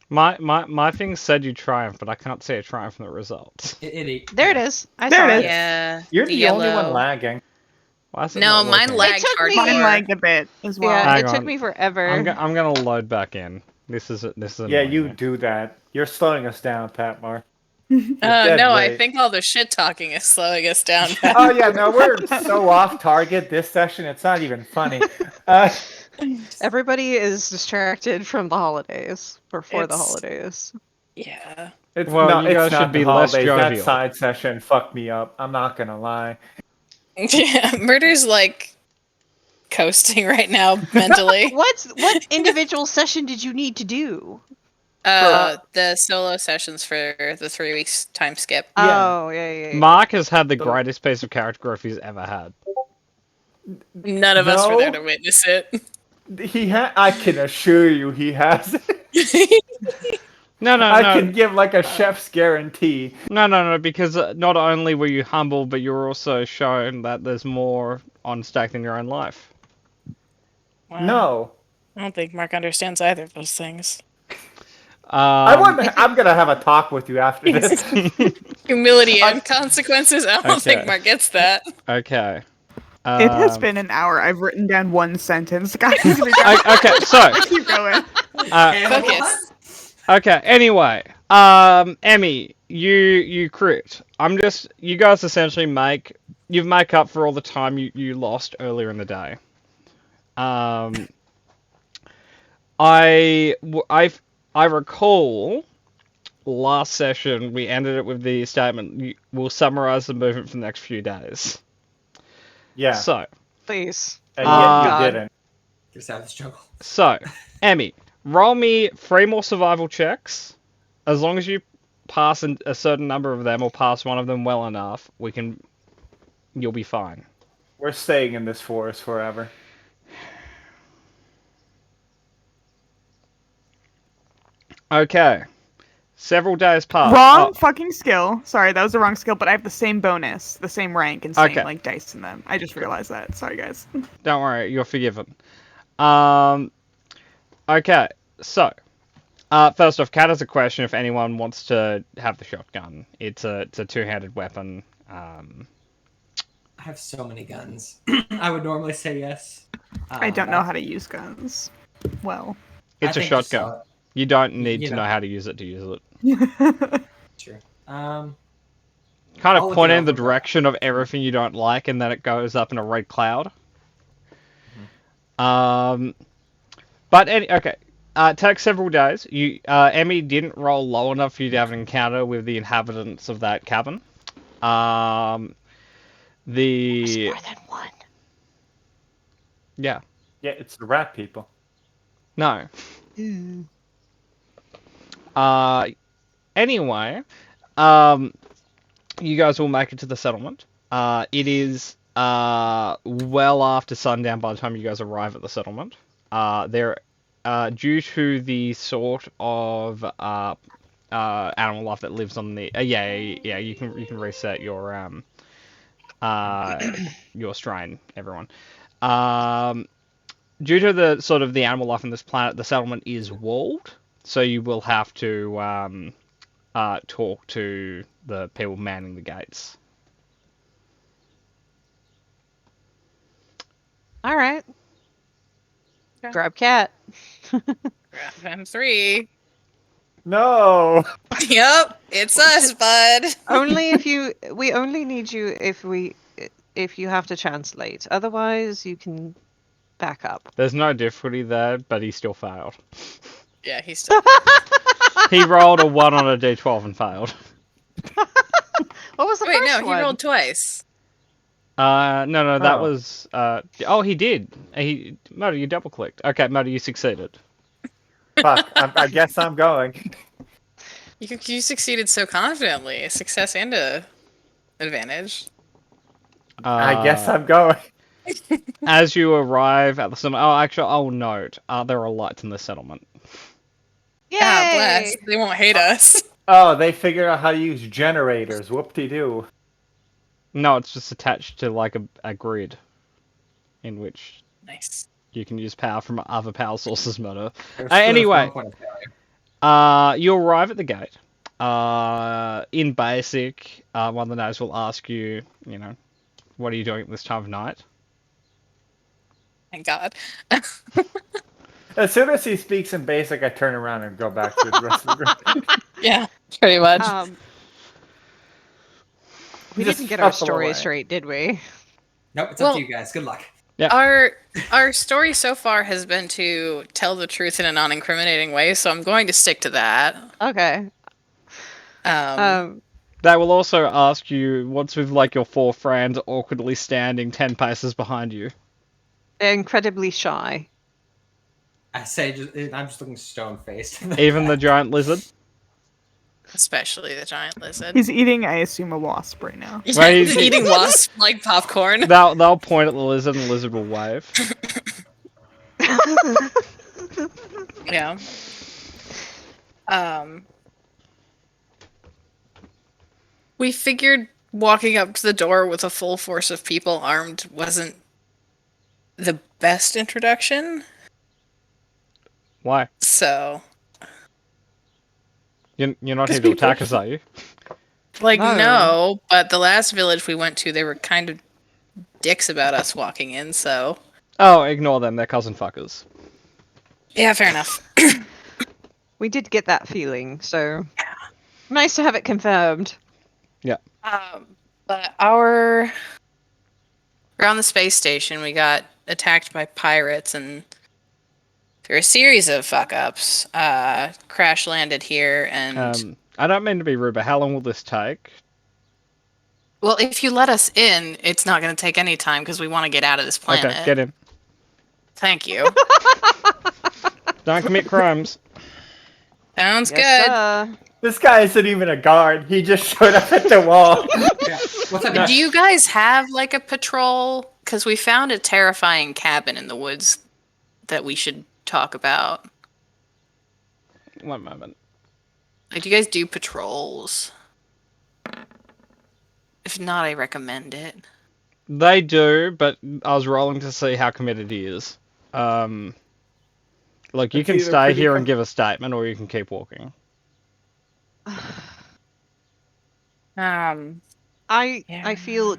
My thing said you triumph, but I can't see a triumph in the results. There it is. I There saw it it. is. Yeah. You're the only one yellow. lagging. Why is it No, not mine working? lagged took me- hardcore. Mine lagged a bit as well. Yeah, Hang it took on. me forever. I'm gonna load back in. This is Yeah, annoying you me. do that. You're slowing us down, Patmar. No, I right. think all the shit talking is slowing us down. Oh yeah, no, we're so off target this session. It's not even funny. Everybody is distracted from the holidays or for the It's- holidays. Yeah. It's Well, no, you it's guys not should the be less holidays. That jovial. side session fucked me up. I'm not gonna lie. Yeah, Murder's like coasting right now mentally. What individual session did you need to do? The solo sessions for the 3 weeks time skip. Yeah. Oh, yeah. Mark has had the greatest piece of character growth he's ever had. None of us were No. there to witness it. I can assure you, he has. No, I can give like a chef's guarantee. no, because not only were you humble, but you were also shown that there's more on stake than your own life. Wow. No, I don't think Mark understands either of those things. I'm gonna have a talk with you after this. Humility and consequences. I don't Okay. think Mark gets that. Okay. It has been an hour. I've written down one sentence, guys. We Okay, so keep going. Focus. okay. Anyway, Emmy, you crit. You guys essentially make up for all the time you lost earlier in the day. I recall last session we ended it with the statement, we'll summarize the movement for the next few days. Yeah, So, Please. and yet God. you didn't. Just have the struggle. Emmy, roll me 3 more survival checks. As long as you pass a certain number of them or pass one of them well enough, you'll be fine. We're staying in this forest forever. Okay. Several days pass. Wrong Oh, fucking skill. Sorry, that was the wrong skill, but I have the same bonus, the same rank, and same Okay. like dice in them. I just realized that. Sorry, guys. don't worry, you're forgiven. Okay, so first off, Kat has a question if anyone wants to have the shotgun. It's a two-handed weapon. I have so many guns. I would normally say yes. I don't know how to use guns. Well, It's a think just shotgun. You don't need you to know. know how to use it to use it. True. Kind I'll of look point it in the over. direction of everything you don't like, and then it goes up in a red cloud. Okay. It takes several days. Emmy didn't roll low enough for you to have an encounter with the inhabitants of that cabin. There's more than one. Yeah. Yeah, it's the rat people. No. Anyway, you guys will make it to the settlement. It is well after sundown by the time you guys arrive at the settlement. Due to the sort of animal life that lives on the yeah, you can reset your strain, everyone. Due to the sort of the animal life on this planet, the settlement is walled, so you will have to talk to the people manning the gates. All right. Grab cat. Grab M3. No. Yep, it's us, bud. We only need you if you have to translate. Otherwise, you can back up. There's no difficulty there, but he still failed. Yeah, he's still. He rolled a 1 on a d12 and failed. What was the Wait, first no, one? he rolled twice. No, that Oh. was oh, he did. Motor, you double clicked. Okay, Motor, you succeeded. Fuck, I guess I'm going. You succeeded so confidently. A success and a advantage. I guess Uh, I'm going. As you arrive at the settlement, I'll note, there are lights in the settlement. Yay! Ah, bless. They won't hate us. Oh, they figured out how to use generators. Whoop-de-doo. No, it's just attached to like a grid, in which Nice. you can use power from other power sources. Motor. There's Anyway. one point of failure. You arrive at the gate. In basic, one of the knights will ask you, what are you doing at this time of night? Thank God. As soon as he speaks in basic, I turn around and go back to the rest of the group. Yeah, pretty much. We Just didn't get our shuffle story away. straight, did we? Nope, it's Well- up to you guys. Good luck. Our story so far has been to tell the truth in a non-incriminating way, so I'm going to stick to that. Okay. Um, They will also ask you what's with like your four friends awkwardly standing 10 paces behind you. They're incredibly shy. I say, I'm just looking stone faced. Even the giant lizard. especially the giant lizard. He's eating, I assume, a wasp right now. Well, He's he's- eating wasp like popcorn. They'll point at the lizard and the lizard will wave. Yeah. We figured walking up to the door with a full force of people armed wasn't the best introduction. Why? So, You're not here Just to attack us, are you? like, No. no, but the last village we went to, they were kind of dicks about us walking in, so. Oh, ignore them. They're cousin fuckers. Yeah, fair enough. We did get that feeling, so nice to have it confirmed. But around the space station, we got attacked by pirates, and through a series of fuck ups, crash landed here. And I don't mean to be rude, but how long will this take? well, if you let us in, it's not going to take any time because we want to get out of this planet. Okay, get in. Thank you. Don't commit crimes. Sounds Yes, good. sir. This guy isn't even a guard. He just showed up at the wall. Yeah. What's up? Do you guys have like a patrol? Because we found a terrifying cabin in the woods that we should talk about. One moment. Like, do you guys do patrols? If not, I recommend it. They do, but I was rolling to see how committed he is. Look, you It's can either stay pretty here and give a statement, or you can keep walking. I feel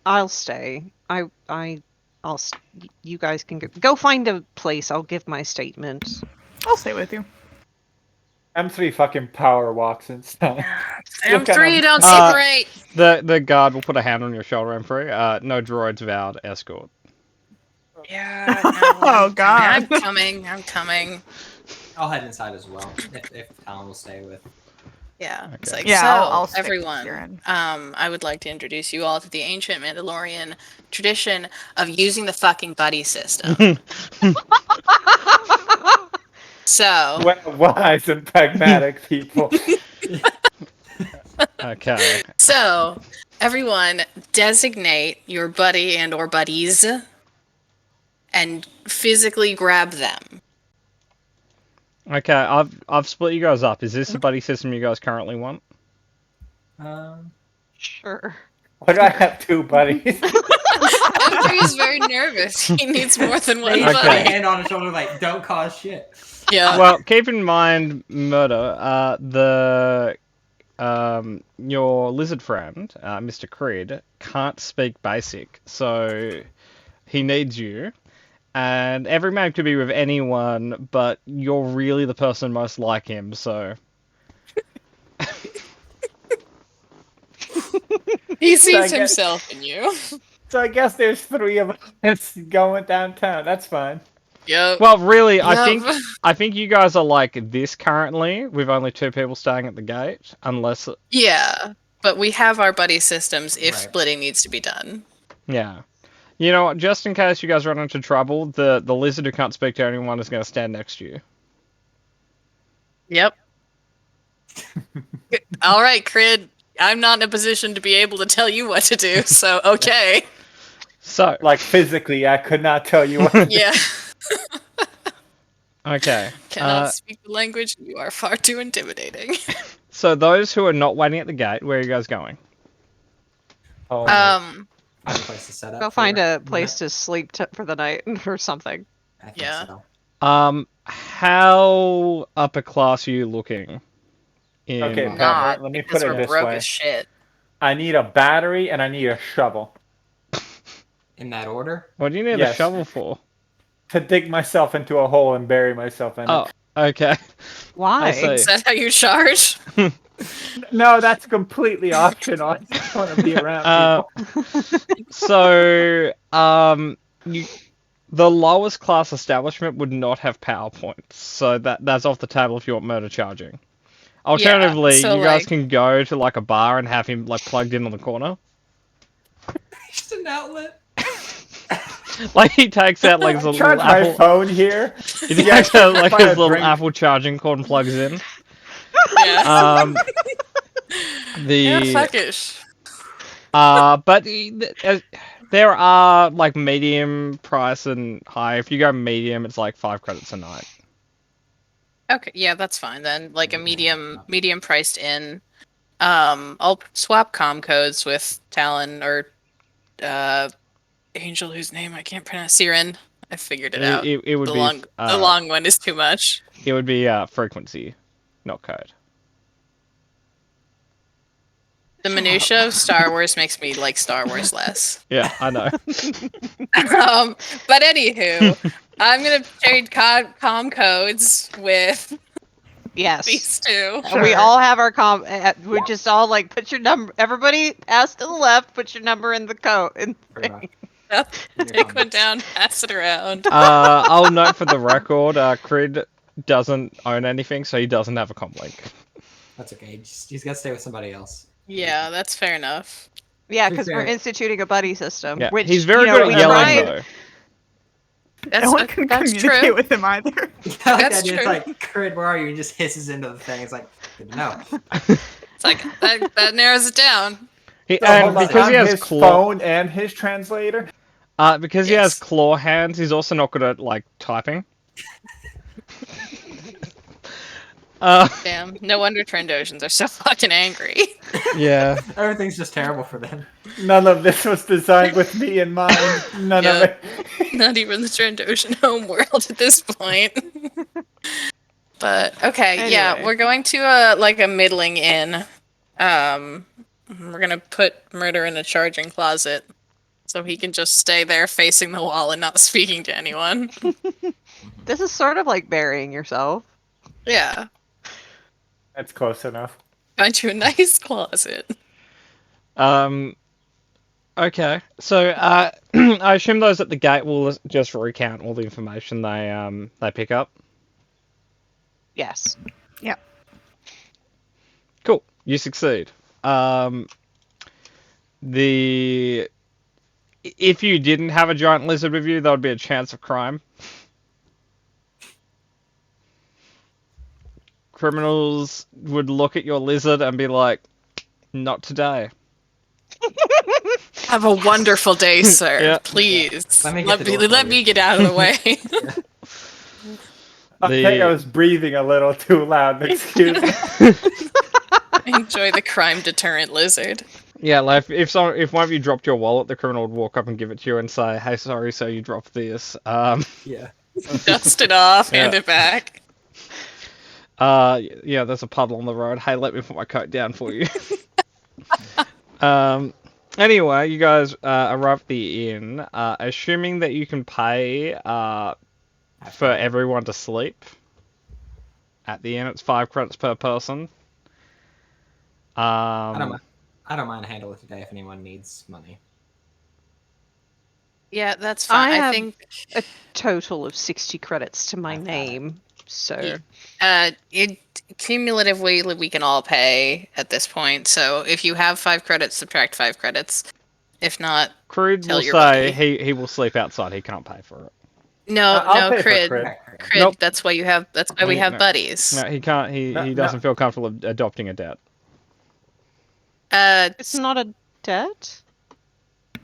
I'll stay. You guys can go find a place. I'll give my statement. I'll stay with you. M3 fucking power walks inside. M3, don't Uh, separate! The guard will put a hand on your shoulder, M3. No droids vowed escort. Yeah, Oh, God. I'm coming. I'll head inside as well, if Talon will stay with. Yeah, it's Okay. like, Yeah, so, I'll stick with everyone, Kieran. I would like to introduce you all to the ancient Mandalorian tradition of using the fucking buddy system. So, Wise and pragmatic people. Okay. so everyone designate your buddy and or buddies and physically grab them. Okay, I've split you guys up. Is this the buddy system you guys currently want? Sure. Why do I have two buddies? M3 is very nervous. He needs more than one They Okay. just put a buddy. hand on his shoulder like, don't cause shit. Yeah. Well, keep in mind, Murder, your lizard friend, Mr. Creed, can't speak basic, so he needs you. And every man could be with anyone, but you're really the person most like him, so... He So I sees guess- himself in you. So I guess there's three of us going downtown. That's fine. Yep. Well, really, I Yep. think you guys are like this currently, with only two people staying at the gate, unless... Yeah. But we have our buddy systems if Right. splitting needs to be done. Yeah. You know what? Just in case you guys run into trouble, the lizard who can't speak to anyone is going to stand next to you. Yep. All right, Crid. I'm not in a position to be able to tell you what to do, so okay. So, Like physically, I could not tell you what. Yeah. okay. Cannot speak the language. You are far too intimidating. So those who are not waiting at the gate, where are you guys going? Oh, Um. Find a place to set up. Go find a place to sleep for the night or something. I think Yeah. so. How upper class are you looking? In... Okay, Pat, Not. let me because put it we're this broke way. as shit. I need a battery and I need a shovel In that order? What do you need a Yes. shovel for? to dig myself into a hole and bury myself in Oh, it. okay. Why? I see. Is that how you charge? No, that's completely optional. I just want to be around people. So, the lowest class establishment would not have PowerPoints, so that's off the table if you want murder charging. Alternatively, so, you guys like- can go to like a bar and have him like plugged in on the corner. Just an outlet. Like he takes out like his little Charge my apple. phone here. He takes out like Buy a his little drink. Apple charging cord and plugs in. Yeah. The Yeah, fuckish. but there are like medium price and high. If you go medium, it's like 5 credits a night. Okay, yeah, that's fine then. Like a medium priced inn. I'll swap comm codes with Talon or Angel, whose name I can't pronounce. Siren. I figured it out. It would the be long one is too much. It would be frequency, not code. The minutia of Star Wars makes me like Star Wars less. Yeah, I know. But anywho, I'm gonna trade comm codes with Yes. these two. We all have our we just all like put your number. Everybody pass to the left. Put your number in the code. Pretty much. Yep. Take one down, pass it around. I'll note for the record, Crid doesn't own anything, so he doesn't have a comp link. That's okay. He's got to stay with somebody else. Yeah, that's fair enough. Yeah, To be because we're fair- instituting a buddy system. Yeah, Which he's very you know, good we at yelling tried- though. That's, no one can that's communicate true. with him either. I like That's that idea. true. It's like, Crid, where are you? He just hisses into the thing. It's like, good to know. It's like that narrows it down. He, So and hold on, because he I'm has his claw, phone and his translator. because he has Yes. claw hands, he's also not good at like typing. Damn, no wonder Trandoshans are so fucking angry. Yeah. Everything's just terrible for them. None of this was designed with me in mind. None of Yeah. it. Not even the Trandoshan home world at this point. But okay, yeah, Anyway. we're going to a middling inn. We're gonna put Murder in a charging closet, so he can just stay there facing the wall and not speaking to anyone. This is sort of like burying yourself. Yeah, That's close enough. find you a nice closet. Okay. So I assume those at the gate will just recount all the information they pick up. Yes. Cool. You succeed. If you didn't have a giant lizard with you, there would be a chance of crime. Criminals would look at your lizard and be like, "Not today." Have a wonderful day, sir. Yeah. Please Let me get let the me door for let you. me get out of the way. I think I was breathing a little too loud. Excuse me. Enjoy the crime deterrent lizard. Yeah, like if one of you dropped your wallet, the criminal would walk up and give it to you and say, "Hey, sorry, so you dropped this." Yeah. Dust it off, hand Yeah. it back. Yeah, there's a puddle on the road. Hey, let me put my coat down for you. Anyway, you guys arrive at the inn, assuming that you can pay for everyone to sleep. At the inn, it's 5 credits per person. I don't mind a handle it today if anyone needs money. Yeah, that's fine. I have- think A total of 60 credits to my name. So Cumulatively, we can all pay at this point. So if you have 5 credits, subtract 5 credits. If not, Crude tell will your say buddy. he will sleep outside. He can't pay for it. No, I'll pay for Crid. crit. Crid. Nope. That's why we have No. buddies. No, he can't. He No, doesn't no. feel comfortable adopting a debt. it's not a debt.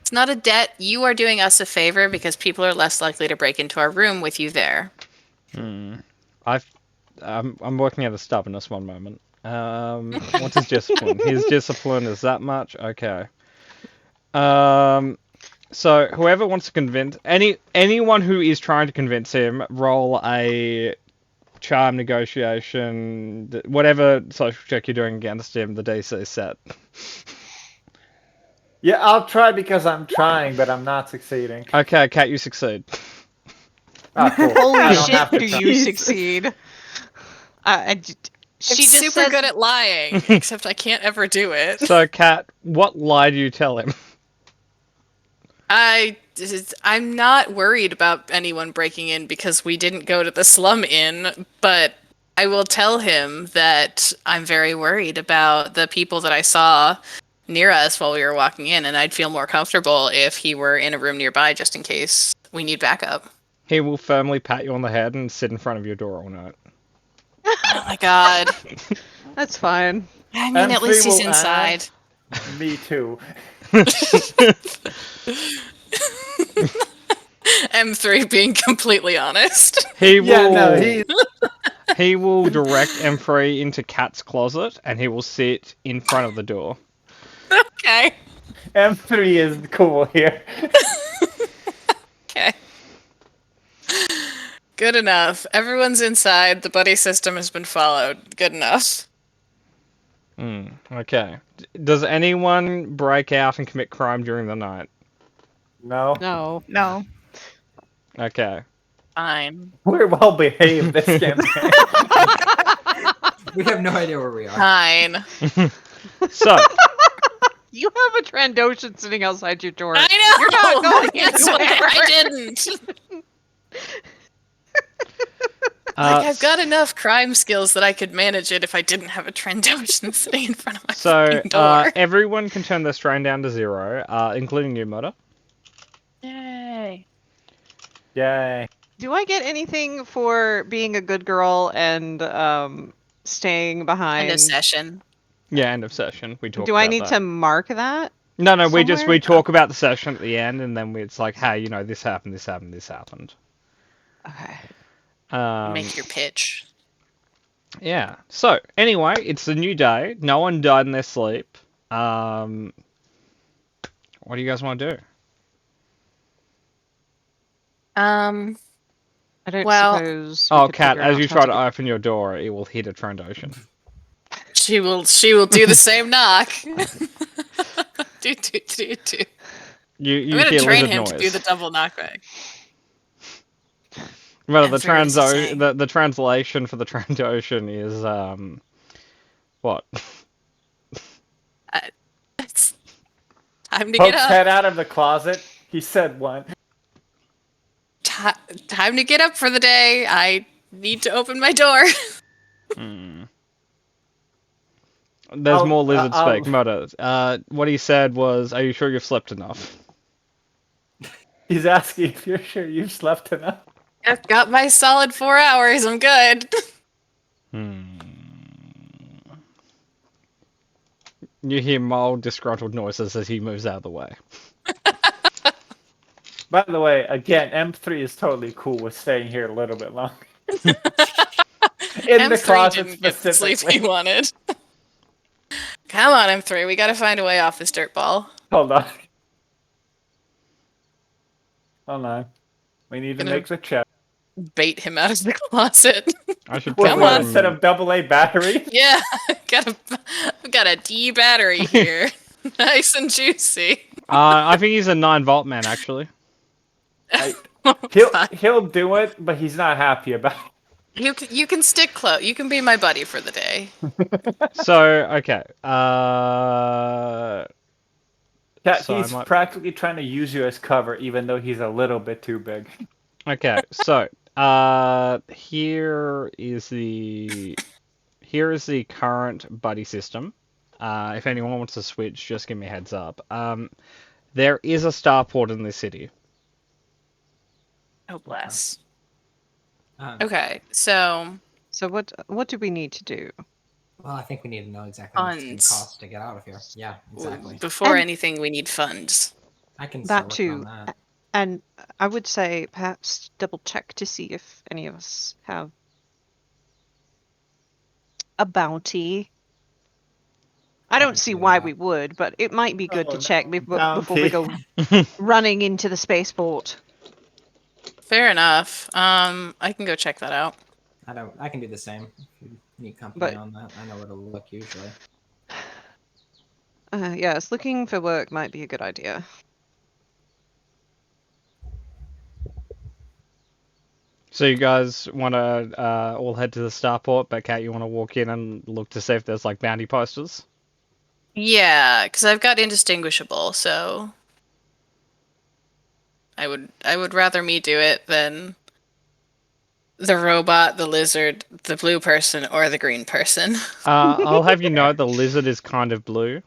It's not a debt. You are doing us a favor because people are less likely to break into our room with you there. I'm working out a stubbornness one moment. What's his discipline? His discipline is that much? Okay. So whoever wants to convince anyone who is trying to convince him, roll a charm negotiation, whatever social check you're doing against him. The DC is set. Yeah, I'll try because I'm trying, but I'm not succeeding. Okay, Kat, you succeed. Ah, cool. I Holy don't shit! have to Do try. you Jesus. succeed? She It's just super says, good at lying, except I can't ever do it. So, Kat, what lie do you tell him? I'm not worried about anyone breaking in because we didn't go to the slum inn, but I will tell him that I'm very worried about the people that I saw near us while we were walking in, and I'd feel more comfortable if he were in a room nearby just in case we need backup. He will firmly pat you on the head and sit in front of your door all night. Oh my god. That's fine. I mean, at M3 least he's will inside. Me too. M3 being completely honest. He will. Yeah, no, he's He will direct M3 into Kat's closet, and he will sit in front of the door. Okay. M3 is cool here. Okay. Good enough. Everyone's inside. The buddy system has been followed. Good enough. Okay. Does anyone break out and commit crime during the night? No, No. No. Okay. Fine. we're well behaved this campaign. We have no idea where we are. Fine. So, You have a Trandoshan sitting outside your door. I know. You're not going That's why anywhere. I didn't. I've got enough crime skills that I could manage it if I didn't have a Trandoshan sitting in front of my fucking door. everyone can turn their strain down to 0, including you, Murder. Yay. Yay. Do I get anything for being a good girl and staying behind? End of session. Yeah, end of session. We talk. Do I about need that. to mark that? No, we somewhere? talk about the session at the end, and then it's like, hey, this happened, this happened, this happened. Okay. Make your pitch. Yeah. So anyway, it's a new day. No one died in their sleep. What do you guys want to do? I don't Well- suppose. we Oh, could Kat, figure as out you how try to to open your door, it will hit a Trandoshan. She will do the same knock. do. You I'm gonna hear train lizard him noise. to do the double knockback. Well, I'm very insane. the translation for the Trandoshan is what? It's time to Pokes get up. head out of the closet. He said one. Time to get up for the day. I need to open my door. There's I'll- more lizard I'll- speak. Murder. What he said was, "Are you sure you've slept enough?" He's asking if you're sure you've slept enough. I've got my solid 4 hours. I'm good. You hear mild, disgruntled noises as he moves out of the way. By the way, again, M3 is totally cool with staying here a little bit longer. In the M3 closet didn't get the sleep he specifically. wanted. Come on, M3. We gotta find a way off this dirt ball. Hold on. Hold on. We need to Gonna- make the check. Bait him out of the closet. I should With Come put on. a set of AA batteries. Yeah, I've got a D battery here. Nice and juicy. I think he's a 9-volt man, actually. He'll do it, but he's not happy about it. You can stick close. You can be my buddy for the day. So, okay. Yeah, So I he's might- practically trying to use you as cover, even though he's a little bit too big. Okay, so here is the current buddy system. If anyone wants to switch, just give me a heads up. There is a starport in this city. Oh bless. Um, Okay, so So what do we need to do? Well, I think we need to know exactly how much it's going to Funds. cost to get out of here. Yeah, exactly. before And- anything, we need funds. I can That start working too. on that. And I would say perhaps double check to see if any of us have a bounty. I don't can see do why that. we would, but it might be good Oh, to check before bounty. we go running into the spaceport. Fair enough. I can go check that out. I can do the same. If you need company But- on that, I know where to look usually. Yes, looking for work might be a good idea. So you guys want to all head to the starport, but Kat, you want to walk in and look to see if there's like bounty posters? Yeah, because I've got indistinguishable, so I would rather me do it than the robot, the lizard, the blue person, or the green person. I'll have you know the lizard is kind of blue.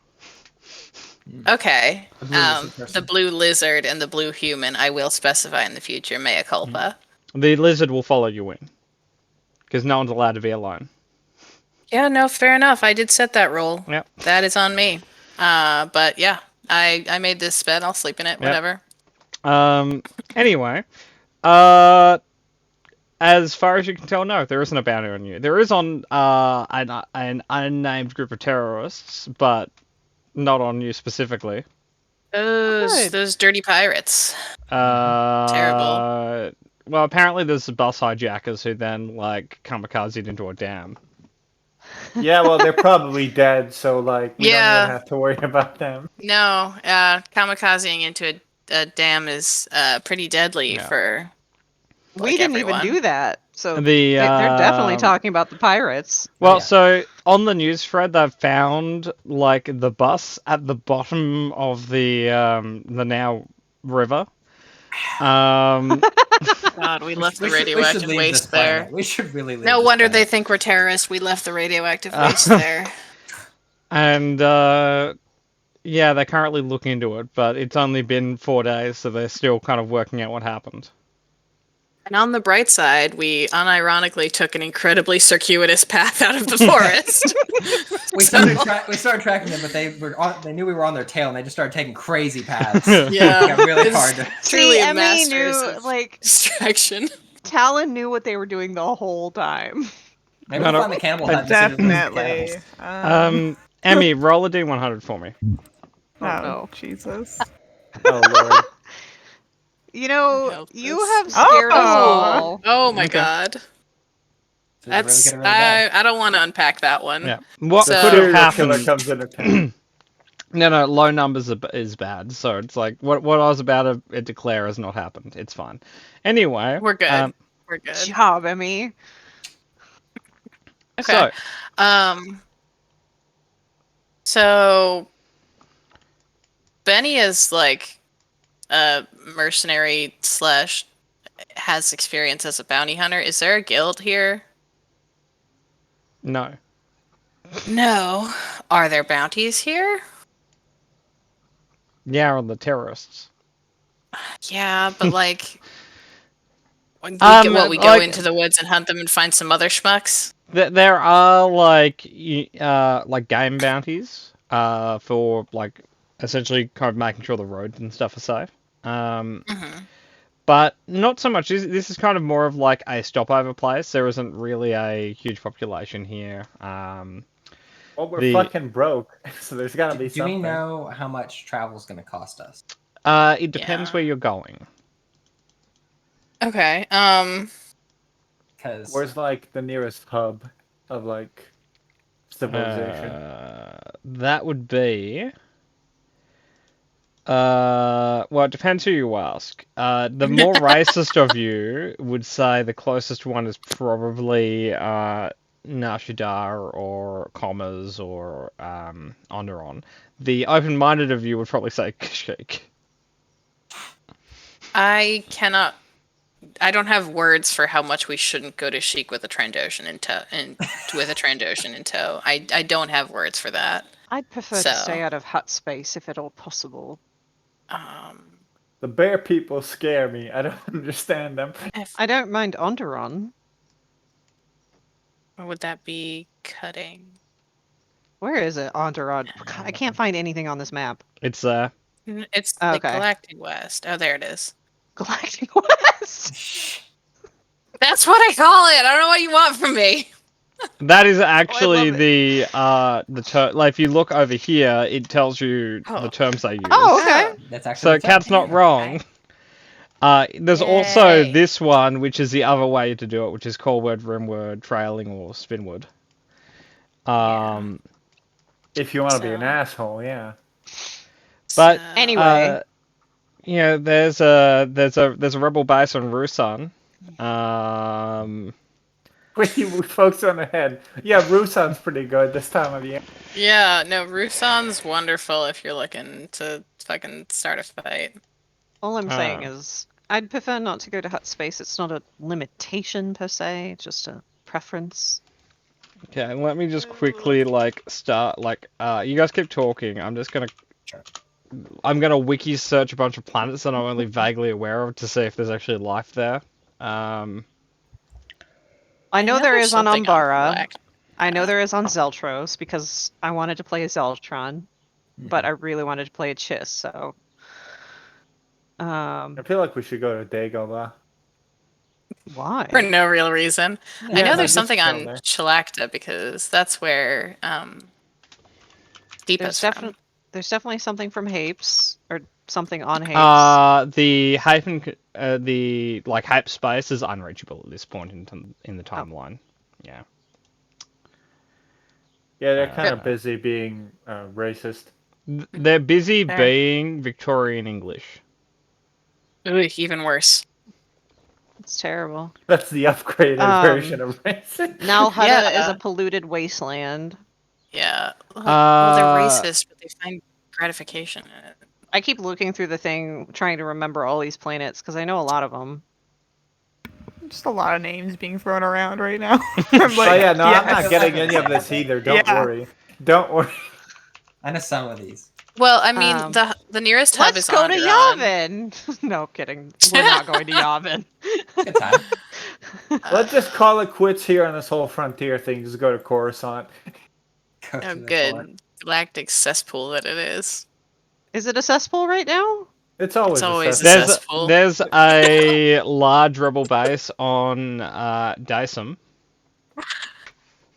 Okay. The blue lizard The person. blue lizard and the blue human I will specify in the future, mea culpa. The lizard will follow you in, because no one's allowed to be alone. Yeah, no, fair enough. I did set that rule. Yep. That is on me. But yeah, I made this bed. I'll sleep in it. Whatever. Anyway, as far as you can tell, no, there isn't a bounty on you. There is on an unnamed group of terrorists, but not on you specifically. Those Good. dirty pirates. Terrible. Well, apparently there's bus hijackers who then like kamikazed into a dam. Yeah, well, they're probably dead, so like we don't Yeah. even have to worry about them. No, kamikazing into a dam is pretty deadly Yeah. for. We like, didn't everyone. even do that, so The they're definitely talking about the pirates. Well, Yeah. so on the news thread, they've found like the bus at the bottom of the now river. God, we left the We should radioactive leave this waste there. planet. We should really leave No this wonder they planet. think we're terrorists. We left the radioactive waste there. And yeah, they're currently looking into it, but it's only been 4 days, so they're still kind of working out what happened. And on the bright side, we unironically took an incredibly circuitous path out of the forest. We started tracking them, but they knew we were on their tail, and they just started taking crazy paths. Yeah, Yeah, really it's hard to- Truly See, a Emmy masters knew, of like, distraction. Talon knew what they were doing the whole time. Maybe No, we'll no, find the cannibal hut. and see if there's Definitely. cannibals. Emmy, roll a D100 for me. Oh, no. Jesus. Oh lord. You know, Help you us. have scared us all. Oh my Okay. god. So they That's really get it really bad. I don't want to unpack that one. Yeah. What So- The could serial have killer happened? comes into town. No, low numbers is bad. So it's like what I was about to declare has not happened. It's fine. Anyway, We're good. um, We're good. Job, Emmy. Okay. So So Benny is like a mercenary / has experience as a bounty hunter. Is there a guild here? no. No. Are there bounties here? Yeah, on the terrorists. Yeah, but like we Um, go like- into the woods and hunt them and find some other schmucks. There are like game bounties for like essentially kind of making sure the roads and stuff are safe. Mm-hmm. But not so much. This is kind of more of like a stopover place. There isn't really a huge population here. Well, we're The- fucking broke, so there's gotta be Do we something. know how much travel's going to cost us? It depends Yeah. where you're going. Okay. Because Where's like the nearest hub of like civilization? That would be. Well, it depends who you ask. The more racist of you would say the closest one is probably Nashidar or Commas or Onderon. The open-minded of you would probably say Kashik. I cannot I don't have words for how much we shouldn't go to Sheik with a Trandoshan in tow. With a Trandoshan in tow, I don't have words for that. I'd prefer to stay So, out of hut space if at all possible. The bear people scare me. I don't understand them. I don't mind Onderon. Or would that be cutting? Where is it, Onderon? God, I can't find anything on this map. It's It's like Okay. Galactic West. Oh, there it is. Galactic West. That's what I call it. I don't know what you want from me. that is actually love the term. Like if you look over here, it tells you Oh. the terms they use. Oh, okay. That's actually So what's Cat's not happening. wrong. There's also Yay. this one, which is the other way to do it, which is callword, rimword, trailing, or spinward. If you want to be an So- asshole, yeah. But So- Anyway. there's a rebel base on Rusan. Wait, you folks on the head. Yeah, Rusan's pretty good this time of year. Yeah, no, Rusan's wonderful if you're looking to fucking start a fight. All I'm saying Ah. is, I'd prefer not to go to hut space. It's not a limitation per se, it's just a preference. Okay, let me just quickly start you guys keep talking. I'm just gonna Sure. I'm gonna wiki search a bunch of planets that I'm only vaguely aware of to see if there's actually life there. I know there there's is on something Umbara. Black. I know there is on Zeltros because I wanted to play a Zeltron, but I really wanted to play a Chiss, so. I feel like we should go to Dagobah. Why? For no real reason. I Yeah, know no, there's just something chill on there. Chilacta because that's where Deepa's from. There's definitely something from Hapes or something on Hapes. The Haven, the Hape space is unreachable at this point in the timeline. Yeah. Yeah, they're kind of busy being racist. They're busy Fair. being Victorian English. Ooh, even worse. It's terrible. That's the upgraded version of racist. Nalhutta is Yeah. a polluted wasteland. Yeah. Well, they're Uh, racist, but they find gratification in it. I keep looking through the thing, trying to remember all these planets because I know a lot of them. Just a lot of names being thrown around right now. I'm like, Oh yeah, no, I'm not yes. getting any of this either. Don't Yeah. worry. Don't worry. I know some of these. Well, I mean, Um, the nearest hub Let's is go to Onderon. Yavin! No, kidding. We're not going to Yavin. Good time. Let's just call it quits here on this whole frontier thing. Just go to Coruscant. Go to Oh, the floor. good. Galactic cesspool that it is. Is it a cesspool right now? It's always, It's always a a cesspool. cesspool. There's a large rebel base on Daisum.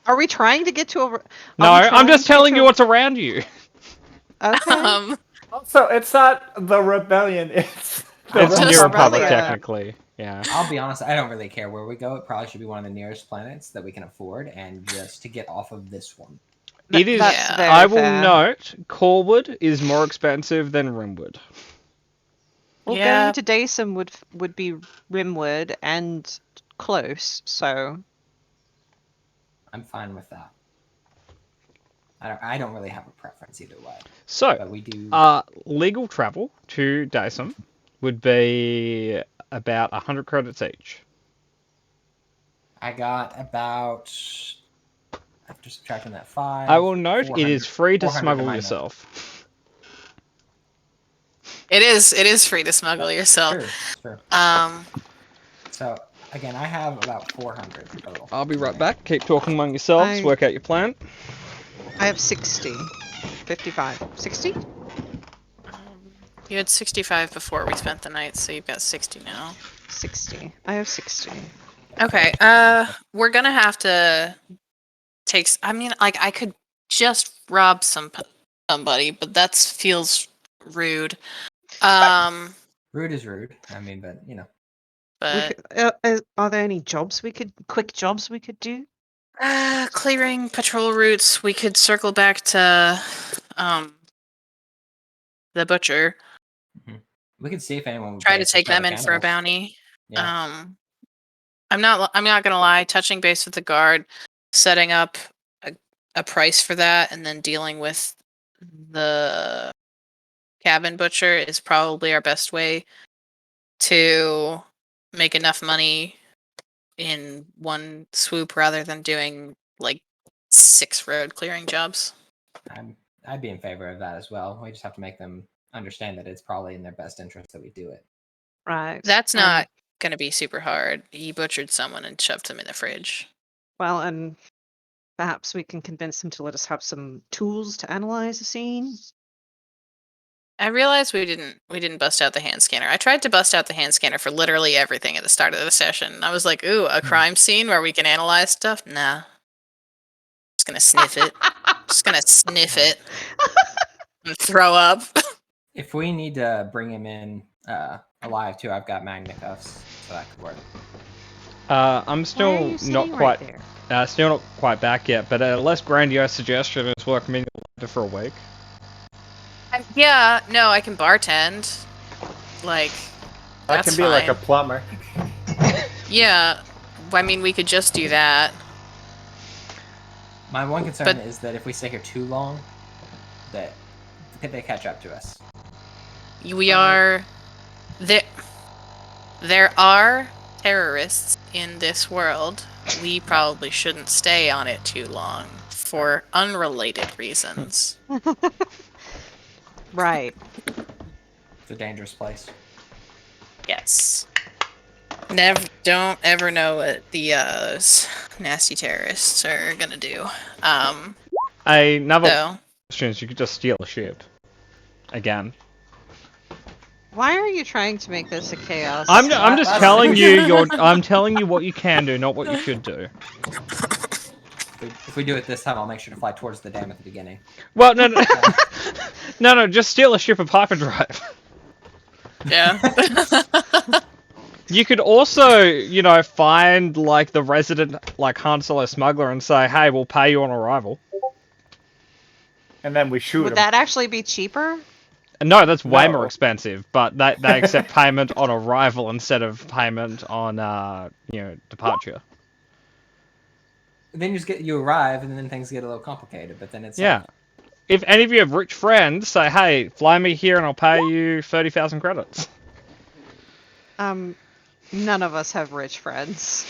Are we trying to get to a? No, I'm just telling you what's around you. Okay. Also, it's not the rebellion. It's the It's Just New Republic, Rebellion. technically. Yeah. I'll be honest, I don't really care where we go. It probably should be one of the nearest planets that we can afford, and just to get off of this one. It is. That's very I will fair. note, Corwood is more expensive than Rimwood. Well, Yeah. going to Daysum would be Rimwood and close, so I'm fine with that. I don't really have a preference either way, So, but we do. legal travel to Daysum would be about 100 credits each. I got about, after subtracting that 5. I will note it is 400 free to 400 smuggle in my note. yourself. It is free to smuggle yourself. Sure. Um, So again, I have about 400 total. I'll be right back. Keep talking among yourselves. I- Work out your plan. I have 60. 55. 60? you had 65 before we spent the night, so you've got 60 now. 60. I have 60. Okay. We're gonna have to take. I mean, like, I could just rob somebody, but that feels rude. Rude is rude. I mean, but you know. But Are there any quick jobs we could do? clearing patrol routes, we could circle back to the butcher. We could see if anyone would Try pay to us take them in sell for a cannibals. bounty. Yeah. I'm not gonna lie. Touching base with the guard, setting up a price for that, and then dealing with the cabin butcher is probably our best way to make enough money in one swoop rather than doing like 6 road clearing jobs. I'd be in favor of that as well. We just have to make them understand that it's probably in their best interest that we do it. Right. That's not going to be super hard. He butchered someone and shoved them in the fridge. Well, and perhaps we can convince them to let us have some tools to analyze the scene. I realized we didn't bust out the hand scanner. I tried to bust out the hand scanner for literally everything at the start of the session. I was like, ooh, a crime scene where we can analyze stuff? Nah. Just gonna sniff it. Just gonna sniff it. And throw up. If we need to bring him in alive too, I've got magna cuffs, so that could work. I'm Why are still you not sitting quite, right there? still not quite back yet. But a less grandiose suggestion is working me for a week. Yeah, no, I can bartend. Like, I that's can be like a fine. plumber. Yeah, I mean, we could just do that. My one concern But- is that if we stay here too long, that they catch up to us. We are... There are terrorists in this world. We probably shouldn't stay on it too long for unrelated reasons. Right. It's a dangerous place. Yes. Don't ever know what the nasty terrorists are gonna do. Another So option is you could just steal a ship. Again. Why are you trying to make this a chaos? I'm just that's- telling you I'm telling you what you can do, not what you should do. If we do it this time, I'll make sure to fly towards the dam at the beginning. Well, no, no, just steal a ship of hyperdrive. yeah. You could also, find like the resident like Han Solo smuggler and say, "Hey, we'll pay you on arrival." And then we shoot Would him. that actually be cheaper? No, that's way No. more expensive, but they accept payment on arrival instead of payment on departure. Then you arrive, and then things get a little complicated. But then it's Yeah. If any of you have rich friends, say, "Hey, fly me here and I'll pay you 30,000 credits." None of us have rich friends.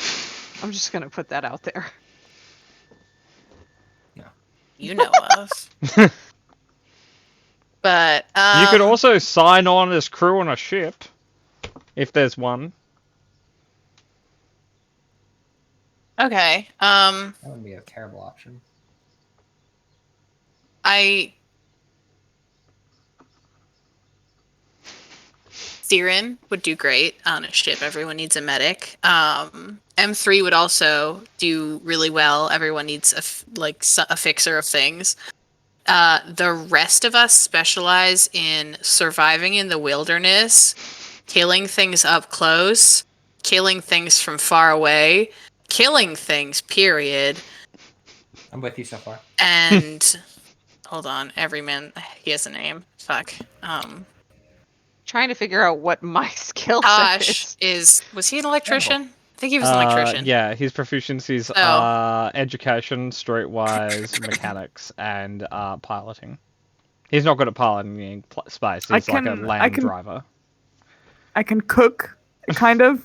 I'm just gonna put that out there. You know of. But You could also sign on as crew on a ship, if there's one. okay. that wouldn't be a terrible option. Siren would do great on a ship. Everyone needs a medic. M3 would also do really well. Everyone needs a fixer of things. The rest of us specialize in surviving in the wilderness, killing things up close, killing things from far away, killing things, period. I'm with you so far. And hold on, everyman, he has a name. Fuck. Trying to figure out what my skill set Tosh is. was he an electrician? I think he was an electrician. Yeah, his proficiencies Oh. are education, streetwise, mechanics, and piloting. He's not good at piloting in space. He's like a land driver. I can cook, kind of.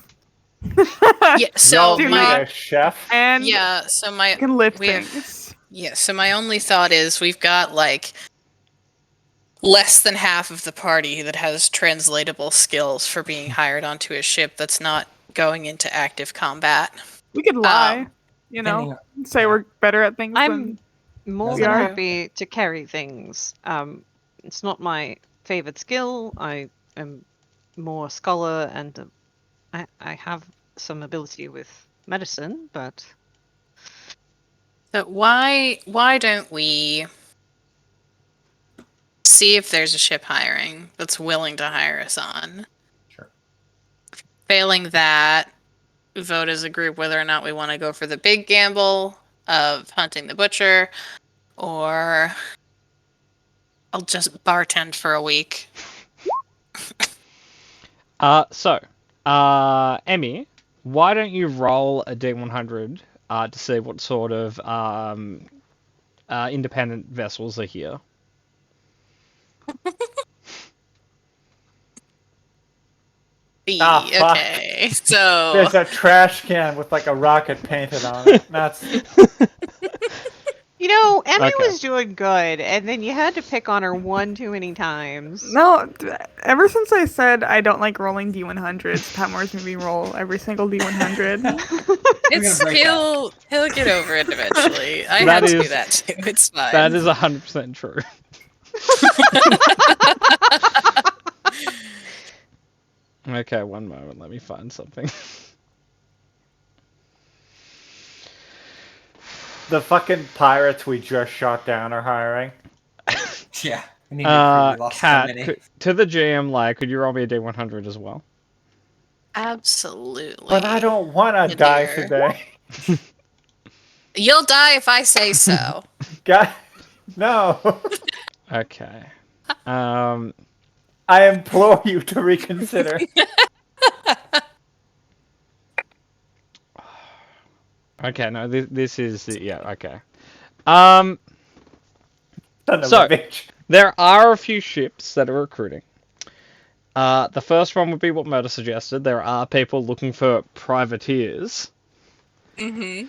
Yeah, so Y'all do need not- a chef. And yeah, so I can lift we have- things. so my only thought is we've got like less than half of the party that has translatable skills for being hired onto a ship that's not going into active combat. We could lie, Um, Depending- say we're better at things I'm than more That's than okay. happy to carry things. It's not my favorite skill. I am more scholar and I have some ability with medicine, but So why don't we see if there's a ship hiring that's willing to hire us on? Sure. Failing that, vote as a group whether or not we want to go for the big gamble of hunting the butcher, or I'll just bartend for a week. Emmy, why don't you roll a D100 to see what sort of independent vessels are here? B. Ah, fuck. Okay, so There's a trash can with like a rocket painted on it. That's You know, Emmy Okay. was doing good, and then you had to pick on her one too many times. No, ever since I said I don't like rolling D100s, Pat Moore's made me roll every single D100. it's break he'll get over it eventually. I That had to do is- that too. It's fine. That is 100% true. Okay, one moment. Let me find something. the fucking pirates we just shot down are hiring. Yeah. We need to prove we lost so Kat, many. to the GM, like, could you roll me a D100 as well? Absolutely. But I don't want to Yeah, die dear. today. You'll die if I say so. God, no. Okay. I implore you to reconsider. Okay, no, this is yeah, okay. Son of So- a bitch. There are a few ships that are recruiting. The first one would be what Murder suggested. There are people looking for privateers. Mm-hmm.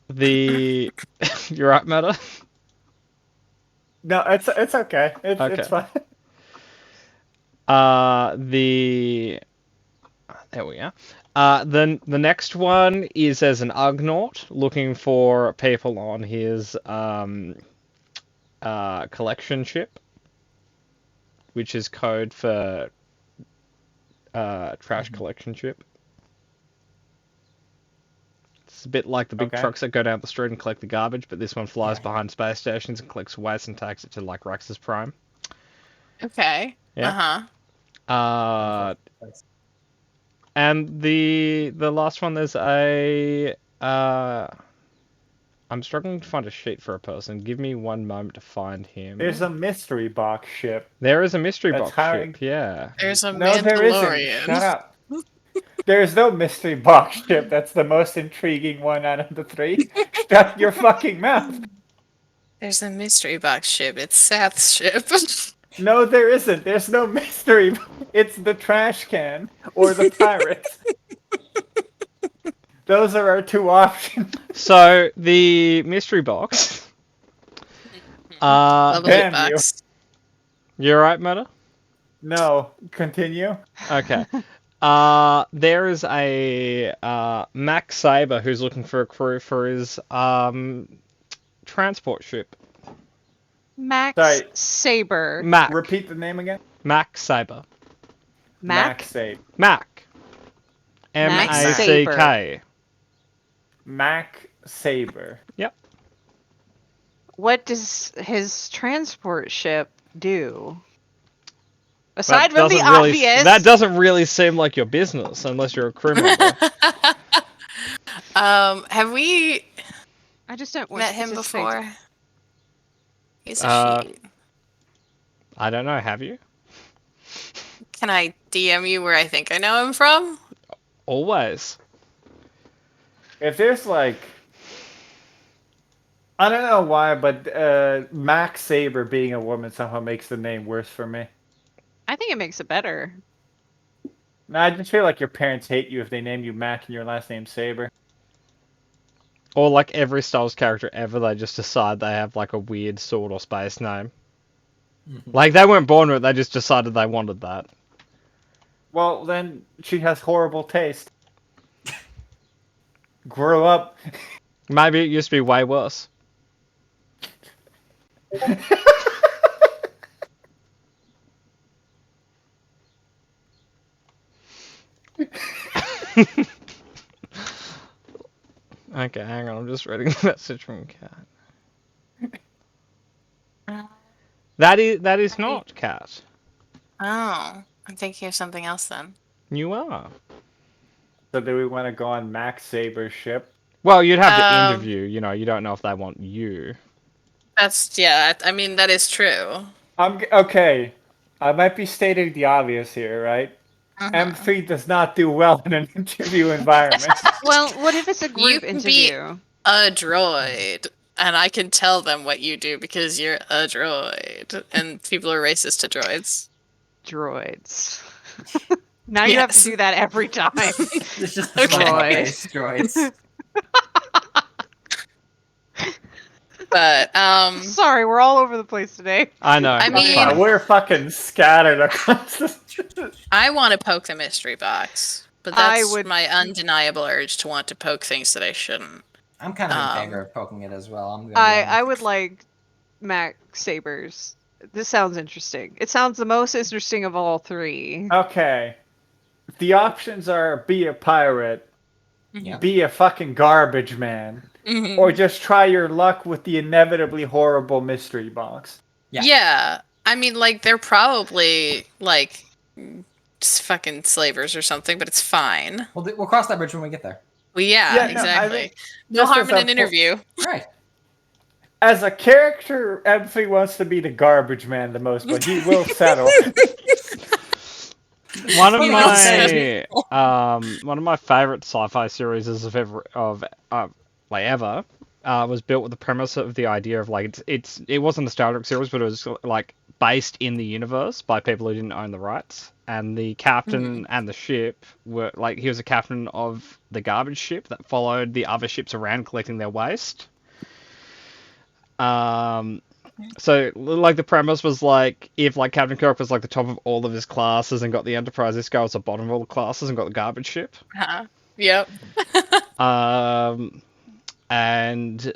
The you're right, Murder. No, it's okay. It's Okay. fine. There we are. Then the next one is as an Ugnaught looking for people on his collection ship, which is code for trash collection ship. It's a bit like the big Okay. trucks that go down the street and collect the garbage, but this one flies behind space stations and collects waste and takes it to like Raxus Prime. Okay. Yeah. Uh-huh. And the last one, there's a I'm struggling to find a sheet for a person. Give me one moment to find him. There's a mystery box ship. There is a mystery That's box hiring- ship, yeah. There's a No, there isn't. Mandalorian. Shut up. There's no mystery box ship. That's the most intriguing one out of the three. Shut your fucking mouth. There's a mystery box ship. It's Seth's ship. No, there isn't. There's no mystery. It's the trash can or the pirates. Those are our two options. So the mystery box. Lovely damn you. box. You're right, Meta? No, continue. Okay. There is a Max Saber who's looking for a crew for his transport ship. Max Sorry. Saber. Mac. Repeat the name again. Mac Saber. Mac? Saber. Mac. Mac MACK. Mac Saber. What does his transport ship do? That Aside from the doesn't really- obvious. That doesn't really seem like your business unless you're a crew member. Have we I just don't want met him to say- before? He's a sheet. I don't know, have you? Can I DM you where I think I know him from? Always. If there's like, I don't know why, but Mac Saber being a woman somehow makes the name worse for me. I think it makes it better. No, I just feel like your parents hate you if they name you Mac and your last name Saber. Or like every Star Wars character ever, they just decide they have like a weird sword or space name. Like they weren't born with it, they just decided they wanted that. Well, then she has horrible taste. Grow up. Maybe it used to be way worse. Okay, hang on, I'm just reading a message from Kat. That is not Kat. Oh, I'm thinking of something else then. You are. So do we want to go on Mac Saber's ship? Well, you'd have to Um, interview, you know, you don't know if they want you. Yeah, I mean, that is true. Okay. I might be stating the obvious here, right? M3 does not do well in an interview environment. Well, what if it's a You group can be- interview? A droid. And I can tell them what you do because you're a droid. And people are racist to droids. droids. Now you have to Yes. do that every time. It's just Okay. droids. Droids. But Sorry, we're all over the place today. I know. I it's mean- fine. We're fucking scattered across the. I want to poke the mystery box, but I that's would- my undeniable urge to want to poke things that I shouldn't. I'm kind of in Um, favor of poking it as well. I'm gonna be I honest. would like Mac Sabers. This sounds interesting. It sounds the most interesting of all three. Okay. The options are be a pirate, Yeah. be a fucking garbage man, Mhm. or just try your luck with the inevitably horrible mystery box. Yeah. Yeah, I mean, like they're probably like just fucking slavers or something, but it's fine. We'll cross that bridge when we get there. Well, yeah, Yeah, no, I exactly. think No just harm as in a an po- interview. Right. As a character, Emphy wants to be the garbage man the most, but he will settle. One of my favorite sci-fi series ever was built with the premise of the idea of like it wasn't a Star Trek series, but it was like based in the universe by people who didn't own the rights, and the captain and the ship were like he was a captain of the garbage ship that followed the other ships around collecting their waste. So, like, the premise was, like, if, like, Captain Kirk was, like, the top of all of his classes and got the Enterprise, this guy was the bottom of all the classes and got the garbage ship. Yep. And,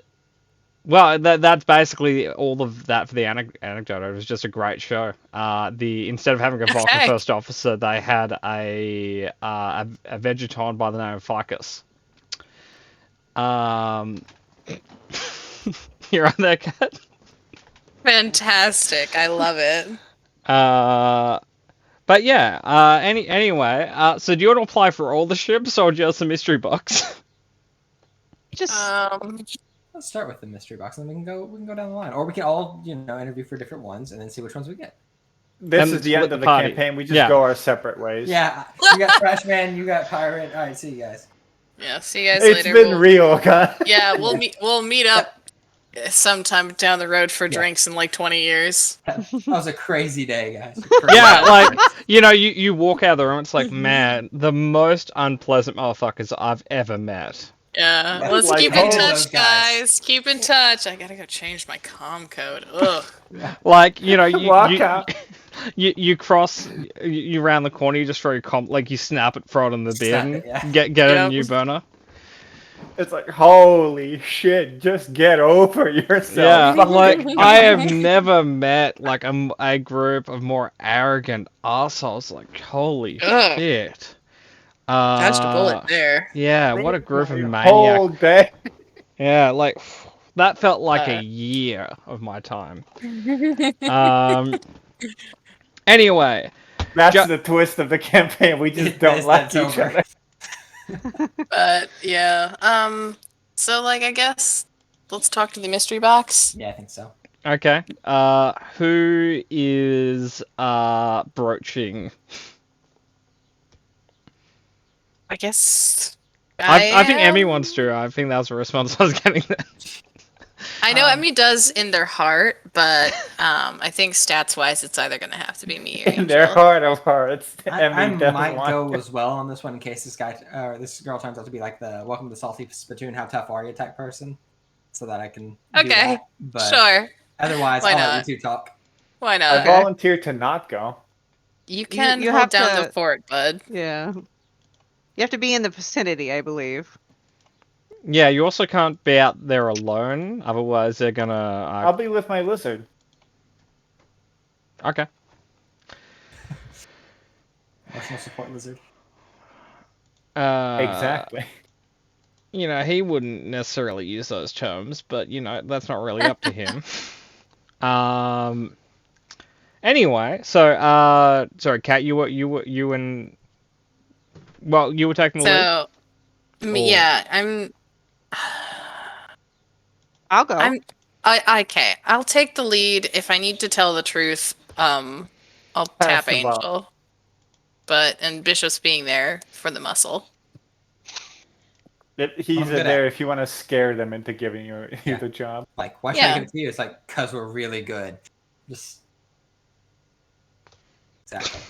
well, that's basically all of that for the anecdote. It was just a great show. Instead of having a Vulcan Okay. first officer, they had a Vegeton by the name of Ficus. You're on there, Kat? Fantastic. I love it. But yeah, anyway, so do you want to apply for all the ships or just the mystery box? Just Let's start with the mystery box, and then we can go down the line, or we can all interview for different ones, and then see which ones we get. This And is the split end the of the party. campaign. We just Yeah. go our separate ways. Yeah, you got Trash Man, you got Pirate. All right, see you guys. Yeah. See you guys It's later. been real, guys. Yeah, we'll meet up sometime down the road for Yeah. drinks in like 20 years. That was a crazy day, guys. Yeah, like, you walk out of the room, it's like, man, the most unpleasant motherfuckers I've ever met. Yeah, Yeah, let's like keep in all those touch, guys. guys. Keep in touch. I gotta go change my comm code. Ugh. Like, Walk out. you cross, you round the corner, you just throw your you snap it, throw it in the Snap bin, it, yeah. get a Yep. new burner. It's like, holy shit, just get over yourself. Yeah, Fucking- like, I have never met, like, a group of more arrogant assholes. Like, holy Ugh. shit. Dodged a bullet there. Yeah, what a group of Your maniacs. whole day. Yeah, like, that felt like Uh. a year of my time. Anyway, That's Ju- the twist of the campaign. We just It don't is, like that's each over. other. But yeah, so like I guess let's talk to the mystery box. Yeah, I think so. okay. Who is broaching? I guess I think Emmy am. wants to. I think that was the response I was getting there. I know Emmy does in their heart, but I think stats wise, it's either gonna have to be me or In their Angel. heart of hearts, I Emmy doesn't might want go to. as well on this one in case this girl turns out to be like the welcome to Salty Spittoon, how tough are you type person, so that I can. Do Okay, that. But Sure, otherwise, Why I'll not? let you two talk. why I not? volunteer to not go. You can you hold have down to- the fort, bud. yeah. You have to be in the vicinity, I believe. Yeah, you also can't be out there alone. Otherwise, they're gonna. I'll be with my lizard. Okay. Emotional support lizard. Exactly. He wouldn't necessarily use those terms, but that's not really up to him. Anyway, so sorry, Kat, you and well, you were taking the lead. So, Or- yeah, I'll go. okay. I'll take the lead if I need to tell the truth. I'll Pass tap the ball. Angel, and Bishop's being there for the muscle. He's I'm good there if you want to scare them into giving you Yeah. the job. Like, why should I Yeah. give it to you? It's like, because we're really good. Just Exactly.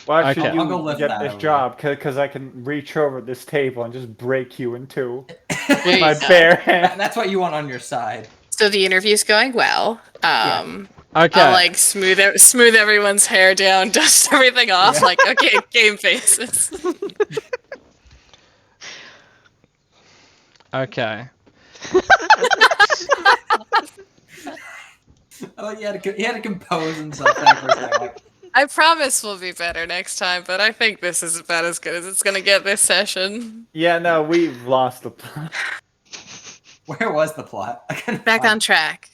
Why Okay. should I'll go you lift get that this over job? Because I can reach over this table and just break you in two. There My you go. bare hand. That's what you want on your side. So the interview's going well. Yeah. Okay. I'll like smooth everyone's hair down, dust everything off. Yeah. Like, okay, game faces. Okay. Oh, he had to compose himself there for a second. I promise we'll be better next time, but I think this is about as good as it's gonna get this session. Yeah, no, we've lost the plot. Where was the plot? I couldn't Back find on it. track.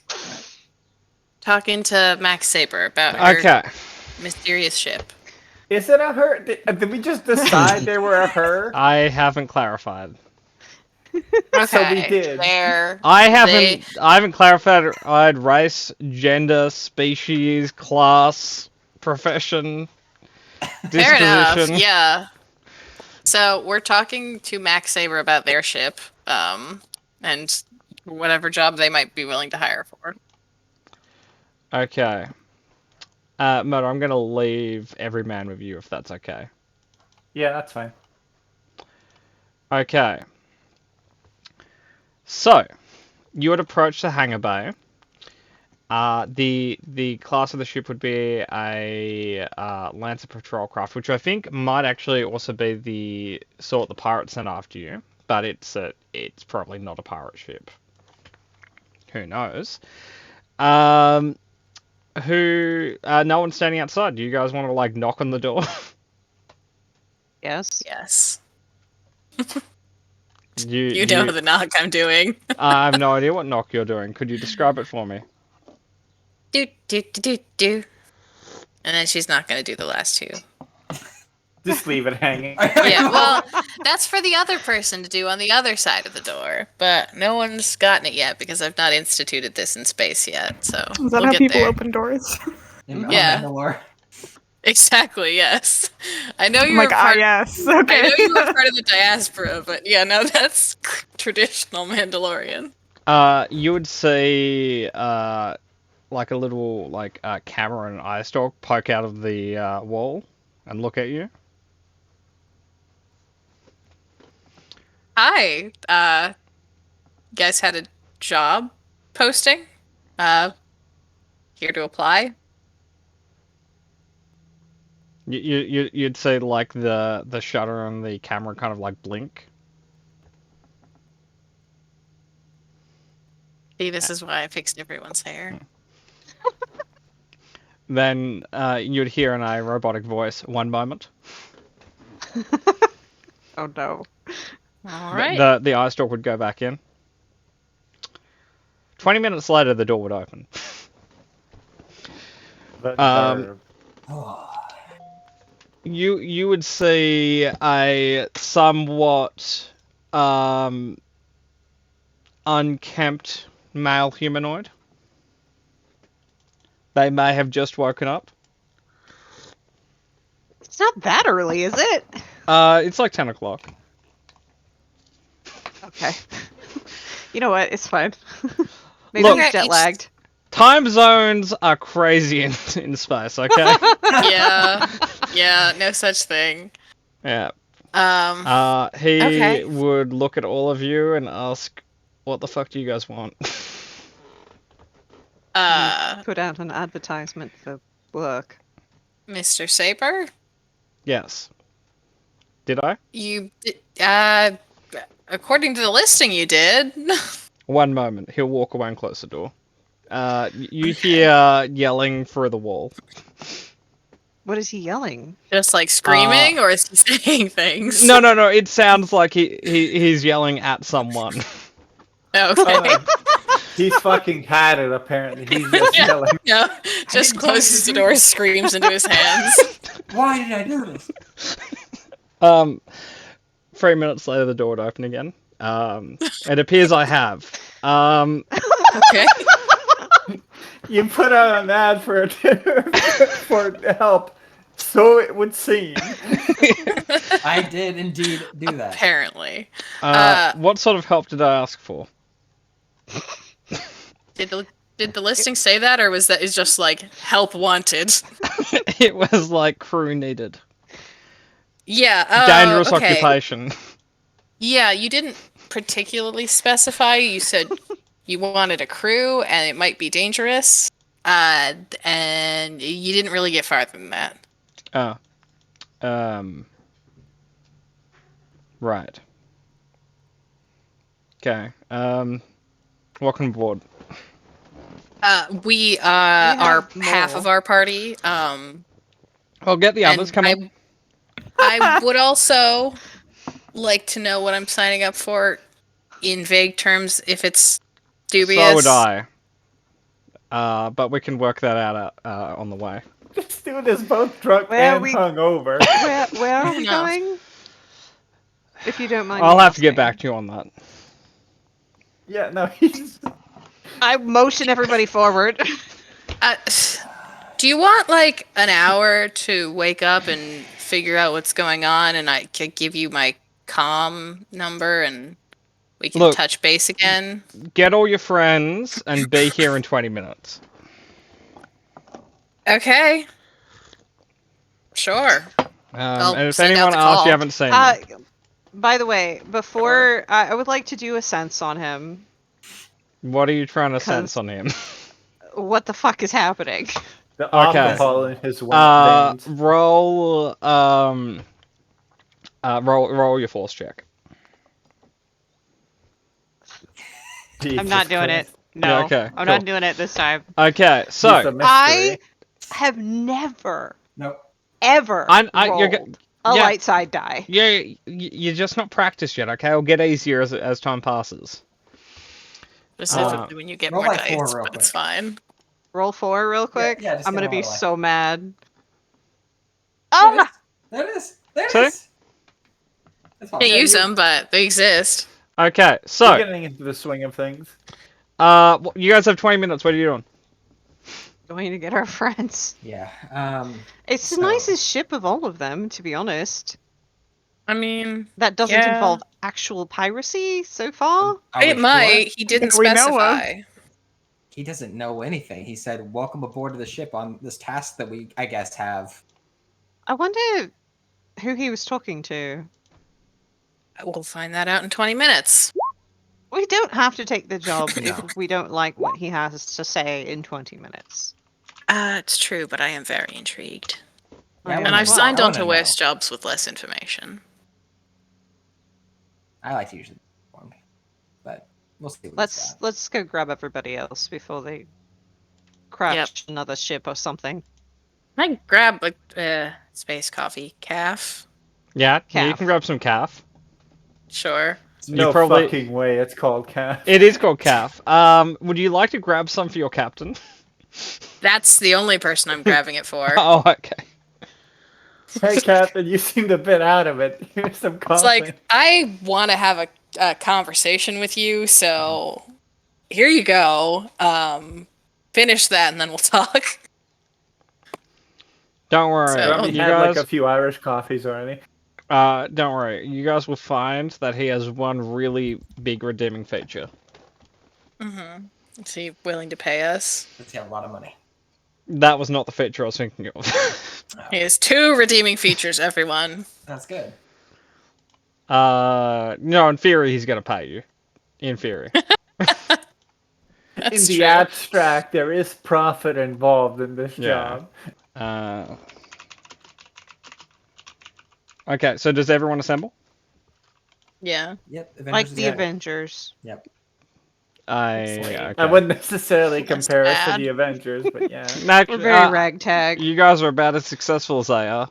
Talking to Max Saber about her Okay. mysterious ship. Is it a her? Did we just decide they were a her? I haven't clarified. Okay, So we did. I haven't clarified race, gender, species, class, profession, Fair enough. disposition. Yeah. So we're talking to Max Saber about their ship, and whatever job they might be willing to hire for. Okay. Moto, I'm gonna leave every man with you if that's okay. Yeah, that's fine. Okay. So, you would approach the hangar bay. The class of the ship would be a Lancer patrol craft, which I think might actually also be the sort the pirates sent after you, but it's probably not a pirate ship. Who knows? No one's standing outside. Do you guys want to like knock on the door? Yes. Yes. you You know the knock I'm doing. I have no idea what knock you're doing. Could you describe it for me? Do, do, do, do, do. And then she's not going to do the last two. Just leave it hanging. Yeah, well, that's for the other person to do on the other side of the door. But no one's gotten it yet because I've not instituted this in space yet. So Is that we'll how get people there. open doors? Yeah. Mandalore. Exactly, yes. I know I'm you're like, part yes, I okay. know you were part of the diaspora, but yeah, no, that's traditional Mandalorian. You would see like a little camera and eye stalk poke out of the wall and look at you. Hi, you guys had a job posting? Here to apply? You'd see like the shutter and the camera kind of like blink. See, this is why I fixed everyone's hair. Then you'd hear in a robotic voice, "One moment." Oh no. All right. The eye stalk would go back in. 20 minutes later, the door would open. The Um, Oh. You would see a somewhat unkempt male humanoid. They may have just woken up. It's not that early, is it? It's like 10 o'clock. Okay. You know what? It's fine. Maybe Look- he's jet lagged. Time zones are crazy in space, okay? Yeah, no such thing. Yeah. Um, He Okay. would look at all of you and ask, "What the fuck do you guys want?" Put out an advertisement for work. Mr. Saber, Yes. Did I? according to the listing, you did. One moment. He'll walk away and close the door. You hear yelling through the wall. What is he yelling? Just like screaming, or is he saying things? No. It sounds like he's yelling at someone. Okay. He's fucking had it, apparently. He's just yelling. No, just closes the door, screams into his hands. Why did I do this? 3 minutes later, the door would open again. It appears I have. Okay. You put out an ad for for help, so it would seem. I did indeed do that. Apparently. What sort of help did I ask for? Did Did the listing say that, or was that is just like help wanted? It was like crew needed. Yeah. Dangerous okay. occupation. Yeah, you didn't particularly specify. You said you wanted a crew, and it might be dangerous. And you didn't really get farther than that. Oh. Right. Okay. Welcome aboard. We have are half more. of our party. I'll get the others. and Come on. I would also like to know what I'm signing up for in vague terms if it's dubious. So would I. But we can work that out on the way. This dude is both drunk Where and we- hungover. Where are we Enough. going? If you don't mind. I'll me have to get asking. back to you on that. Yeah, no, he's. I motion everybody forward. Do you want like an hour to wake up and figure out what's going on, and I could give you my comm number and we can Look. touch base again? Get all your friends and be here in 20 minutes. Okay. Sure. I'll And if send out anyone the asks, call. you haven't seen me. By the way, before I would like to do a sense on him. What are you trying to 'cause- sense on him? What the fuck is happening? The Okay. alcohol in his veins. Roll your force check. I'm not doing it. Jesus No, Yeah, okay, I'm cool. not doing it this time. Okay, Christ. so He's a mystery. I have never, Nope. ever you're rolled a yeah. light side die. you're just not practiced yet. Okay, it'll get easier as time passes. Specifically when you get roll more like 4 dice, real but it's quick. fine. Roll 4 real quick. yeah, just I'm get gonna them be all the way. so mad. There Oh it my! is. There it is. There it See? is. That's fine. Can't use them, but they exist. Okay, We're so getting into the swing of things. you guys have 20 minutes. What are you doing? Going to get our friends. Yeah. It's the So- nicest ship of all of them, to be honest. I mean, That doesn't Yeah. involve actual piracy so far. Are we it sure? might. He didn't That we know of. specify. He doesn't know anything. He said, "Welcome aboard to the ship on this task that we, I guess, have." I wonder who he was talking to. We'll find that out in 20 minutes. We don't have to take the job No. if we don't like what he has to say in 20 minutes. It's true, but I am very intrigued. Yeah, I I am And wanna I've as know. well. signed I on to wanna worse know. jobs with less information. I like to usually inform, but we'll see. What he's got. Let's go grab everybody else before they crash another ship or something. I grab a space coffee calf. Yeah, you Calf. can grab some calf. Sure. No probably- fucking way. It's called calf. It is called calf. Would you like to grab some for your captain? That's the only person I'm grabbing it for. Oh, okay. Hey, Captain, you seemed a bit out of it. Here's some coffee. It's like, I want to have a conversation with you, so here you go. Finish that and then we'll talk. Don't worry, So- I only you had guys. like a few Irish coffees already. Don't worry. You guys will find that he has one really big redeeming feature. Mm-hmm. Is he willing to pay us? Let's get a lot of money. That was not the feature I was thinking of. He has 2 redeeming features, everyone. That's good. No, in theory, he's gonna pay you. In theory. That's In the true. abstract, there is profit involved in this Yeah. job. Okay, so does everyone assemble? Yeah. Yep. Like Avengers the together. Avengers. Yep. Okay. I wouldn't necessarily That's compare us to bad. the Avengers, but yeah. Actually, We're very ragtag. you guys are about as successful as they are.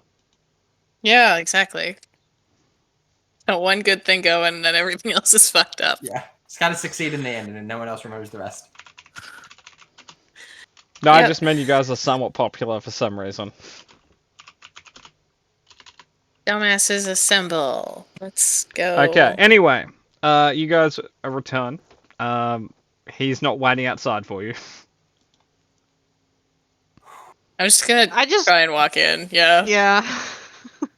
Yeah, exactly. Got one good thing going, and then everything else is fucked up. Yeah. It's got to succeed in the end, and then no one else remembers the rest. No, I Yep. just meant you guys are somewhat popular for some reason. Dumbasses assemble. Let's go. Okay, anyway, you guys return. He's not waiting outside for you. I'm just gonna I just try and walk in. Yeah. yeah.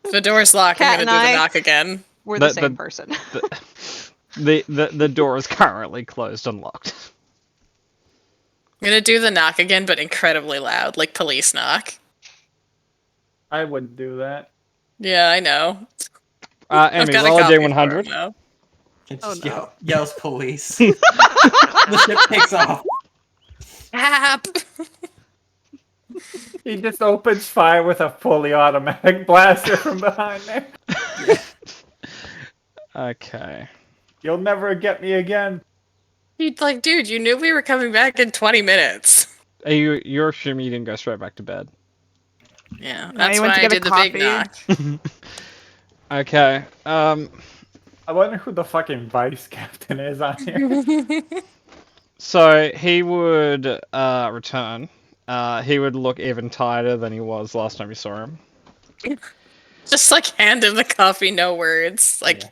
If the door's locked, Cat I'm gonna and do the I- knock again. We're the The- same the- person. The door is currently closed and locked. gonna do the knock again, but incredibly loud, like police knock. I wouldn't do that. Yeah, I know. I've Amy, got a roll a copy for D100. him now. It Oh, just no. yells police. The ship takes off. App. He just opens fire with a fully automatic blaster from behind there. Okay. You'll never get me again. He'd like, dude, you knew we were coming back in 20 minutes. You're assuming you didn't go straight back to bed. Yeah, No, that's you went why to I get a did the big coffee. knock. Okay. I wonder who the fucking vice captain is on here. So he would return. He would look even tighter than he was last time you saw him. Just like hand him the coffee, no words. Like, Yeah.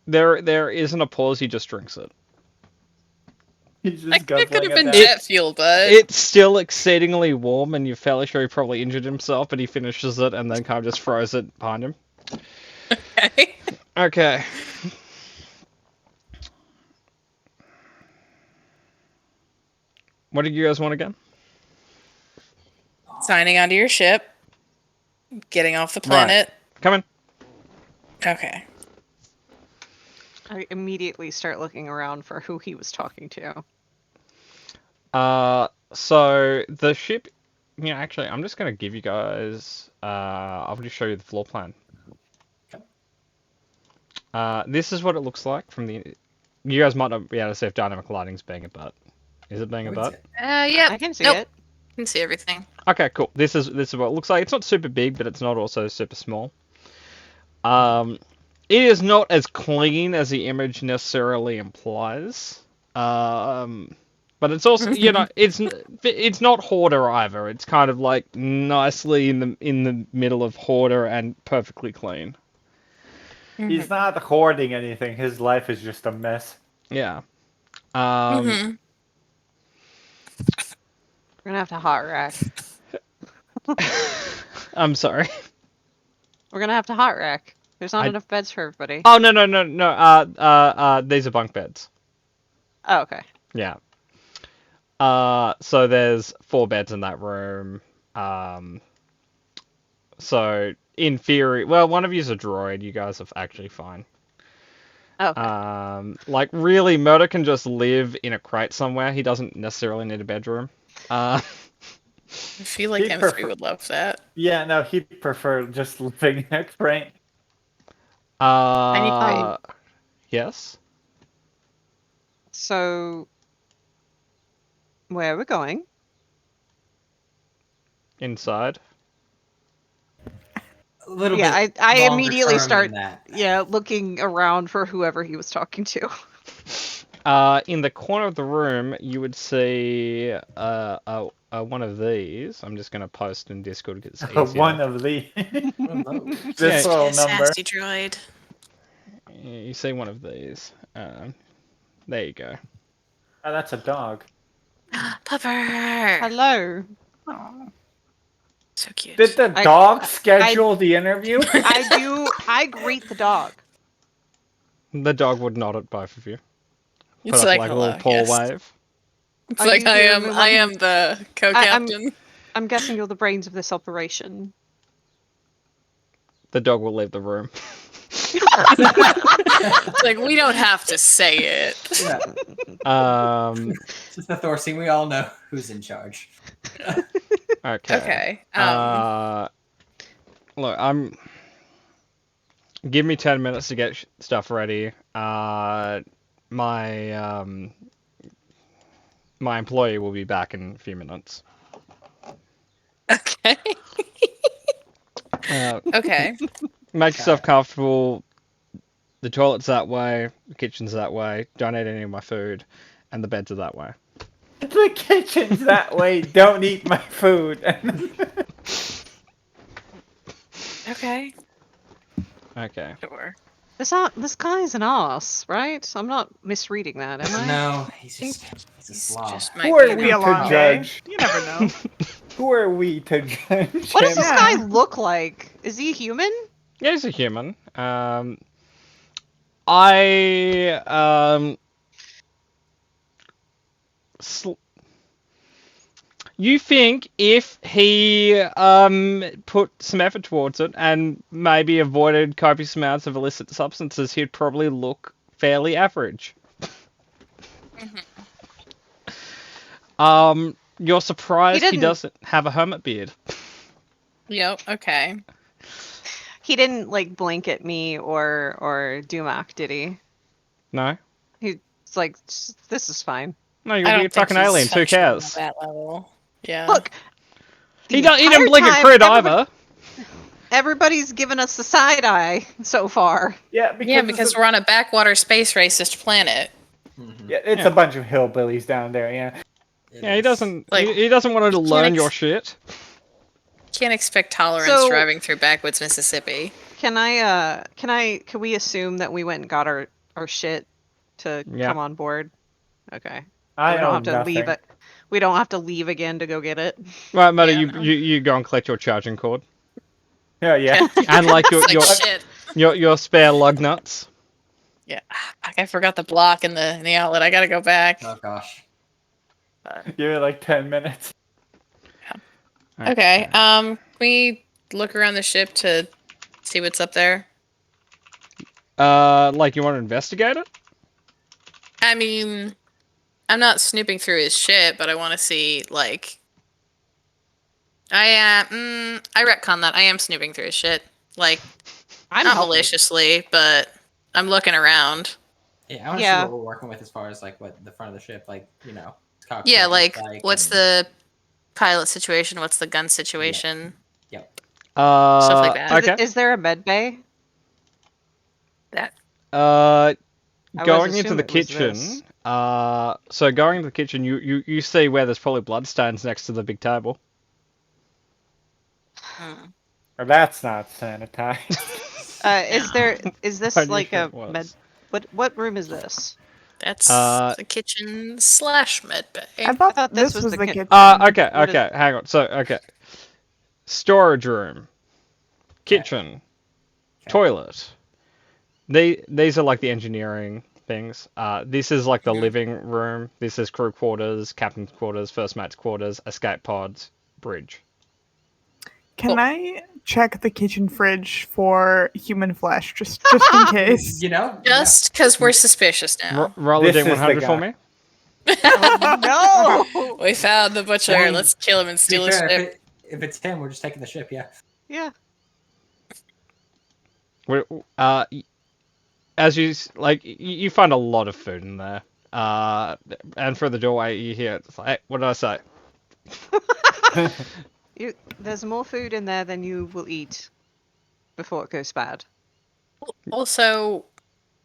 There isn't a pause. He just drinks it. He's just I think it could guzzling have been it down. jet fuel, bud. It's still exceedingly warm, and you're fairly sure he probably injured himself, but he finishes it and then kind of just throws it behind him. Okay. Okay. What did you guys want again? Signing onto your ship. Getting off the planet. Come in. Okay. I immediately start looking around for who he was talking to. So the ship. Yeah, actually, I'm just gonna give you guys. I'll just show you the floor plan. This is what it looks like from the. You guys might not be able to see if dynamic lighting's being a butt. Is it being a butt? Yeah. I can see Nope. it. I can see everything. Okay, cool. This is what it looks like. It's not super big, but it's not also super small. It is not as clean as the image necessarily implies. But it's also, it's not hoarder either. It's kind of like nicely in the middle of hoarder and perfectly clean. He's not hoarding anything. His life is just a mess. Yeah. Mhm. We're gonna have to hot rack. I'm sorry. We're gonna have to hot rack. There's not enough beds for everybody. Oh no. These are bunk beds. Oh, okay. Yeah. So there's 4 beds in that room. So in theory, well, one of you's a droid. You guys are actually fine. Okay. Like really, Murder can just live in a crate somewhere. He doesn't necessarily need a bedroom. I feel like He'd M3 prefer- would love that. Yeah, no, he'd prefer just living in a crate. Yes. So, where are we going? Inside. A little Yeah, bit I longer immediately term start. than that. Yeah, looking around for whoever he was talking to. In the corner of the room, you would see one of these. I'm just gonna post in Discord because it's easier. One of the. no. This Yeah. little number. Sassy droid. You see one of these. There you go. Oh, that's a dog. Pupper. Hello. So cute. Did the dog schedule the interview? I greet the dog. The dog would nod at both of you. Put It's up like, like a hello, little paw yes. wave. It's Are like you I the am. only I one- am the co-captain. I'm guessing you're the brains of this operation. The dog will leave the room. It's like we don't have to say it. Yeah. It's Just the Thor scene. We all know who's in charge. okay. Okay. Look, give me 10 minutes to get stuff ready. My employee will be back in a few minutes. Okay. Okay. Make yourself comfortable. The toilet's that way, the kitchen's that way. Don't eat any of my food, and the beds are that way. The kitchen's that way. Don't eat my food. Okay. Okay. Sure. This guy's an ass, right? I'm not misreading that, am I? No, he's a He's slob. just Who might are be we Be a to long day. judge? You never know. Who are we to judge? What does him? this guy look like? Is he human? Yeah, he's a human. You think if he put some effort towards it and maybe avoided copious amounts of illicit substances, he'd probably look fairly average. You're surprised he didn't- doesn't have a hermit beard. Yep. Okay. He didn't like blink at me or Dumac, did he? No? He's like, this is fine. No, you're I a don't weird think fucking he's alien. Who functional cares? at that level. Yeah. Look, He the didn't entire blink at time, Crit everybody- either. Everybody's given us the side eye so far. Yeah, because, Yeah, because we're on a backwater space racist planet. it's Yeah. a bunch of hillbillies down there. Yeah. Yeah, he doesn't. Like, he doesn't want to can't learn your shit. Can't expect tolerance So- driving through backwoods Mississippi. Can we assume that we went and got our shit to Yeah. come on board? Okay. I we don't own have to nothing. leave it. We don't have to leave again to go get it. Right, Muddy, Yeah, you, no. you go and collect your charging cord Yeah. and like your It's like shit. your spare lug nuts. Yeah, fuck, I forgot the block in the outlet. I gotta go back. Oh gosh. Give it like 10 minutes. Okay. Can we look around the ship to see what's up there? Like you want to investigate it? I mean, I'm not snooping through his shit, but I want to see like. I retcon that. I am snooping through his shit, like I'm not helping. maliciously, but I'm looking around. Yeah, I want to Yeah. see what we're working with as far as like what the front of the ship, like cockpit Yeah, looks like what's and- the pilot situation? What's the gun situation? Stuff like that. Okay. Is there a med bay? That I would Going into assume the it was kitchen. this. So going into the kitchen, you see where there's probably bloodstains next to the big table. Or that's not sanitized. Is this How do you like a think it med? was? What room is this? That's Uh, the kitchen / med bay. I thought, thought this this was was the the kitchen. Okay, What is- okay, hang on. So, okay. Storage room. Kitchen. Okay. Toilet. These are like the engineering things. This is like the living room. This is crew quarters, captain's quarters, first mate's quarters, escape pods, bridge. Can I check the kitchen fridge for human flesh, just in case? Just because we're suspicious now. Roll a This is the D100 for guy. me. No. We found the butcher. I mean, Let's kill him and To be steal his fair, ship. if it's him, we're just taking the ship. Yeah. Yeah. As you find a lot of food in there. And through the doorway you hear it's like, hey, what did I say? There's more food in there than you will eat before it goes bad. Also,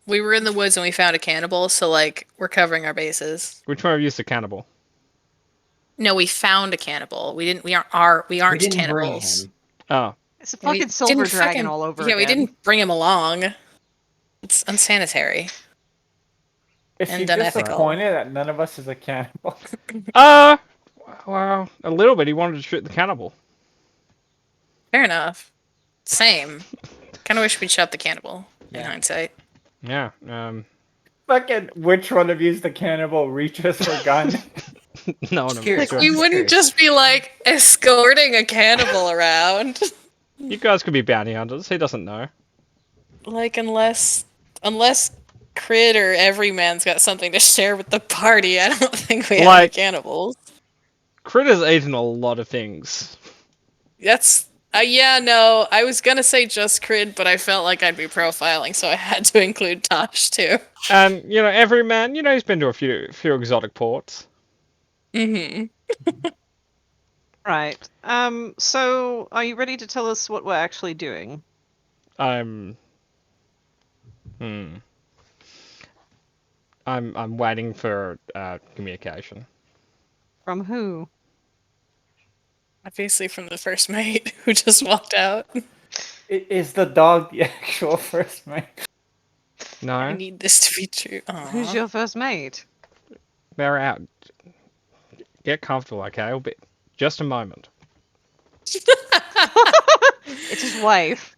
we were in the woods and we found a cannibal, so like we're covering our bases. Which one of you is the cannibal? No, we found a cannibal. We aren't We didn't cannibals. bring him. Oh, It's a Yeah, we fucking silver didn't dragon fucking- all over Yeah, we again. didn't bring him along. It's unsanitary. Is And she unethical. disappointed that none of us is a cannibal? well, a little bit. He wanted to shoot the cannibal. Fair enough. Same. Kind of wish we'd shot the cannibal in Yeah. hindsight. Yeah. Fucking, which one of you is the cannibal? Reaches for gun. No one. Just curious. Sure. We wouldn't just be like escorting a cannibal around. You guys could be bounty hunters. He doesn't know. Like unless Crid or Everyman's got something to share with the party, I don't think we have any Like- cannibals. Crit has eaten a lot of things. That's yeah, no, I was gonna say just Crid, but I felt like I'd be profiling, so I had to include Tosh too. And every man, he's been to a few exotic ports. Mm-hmm. Right. So are you ready to tell us what we're actually doing? I'm waiting for communication. From who? Obviously from the first mate who just walked out. Is the dog the actual first mate? I No, need this to be true. Who's your first mate? they're out. Get comfortable, okay? It'll be just a moment. It's his wife.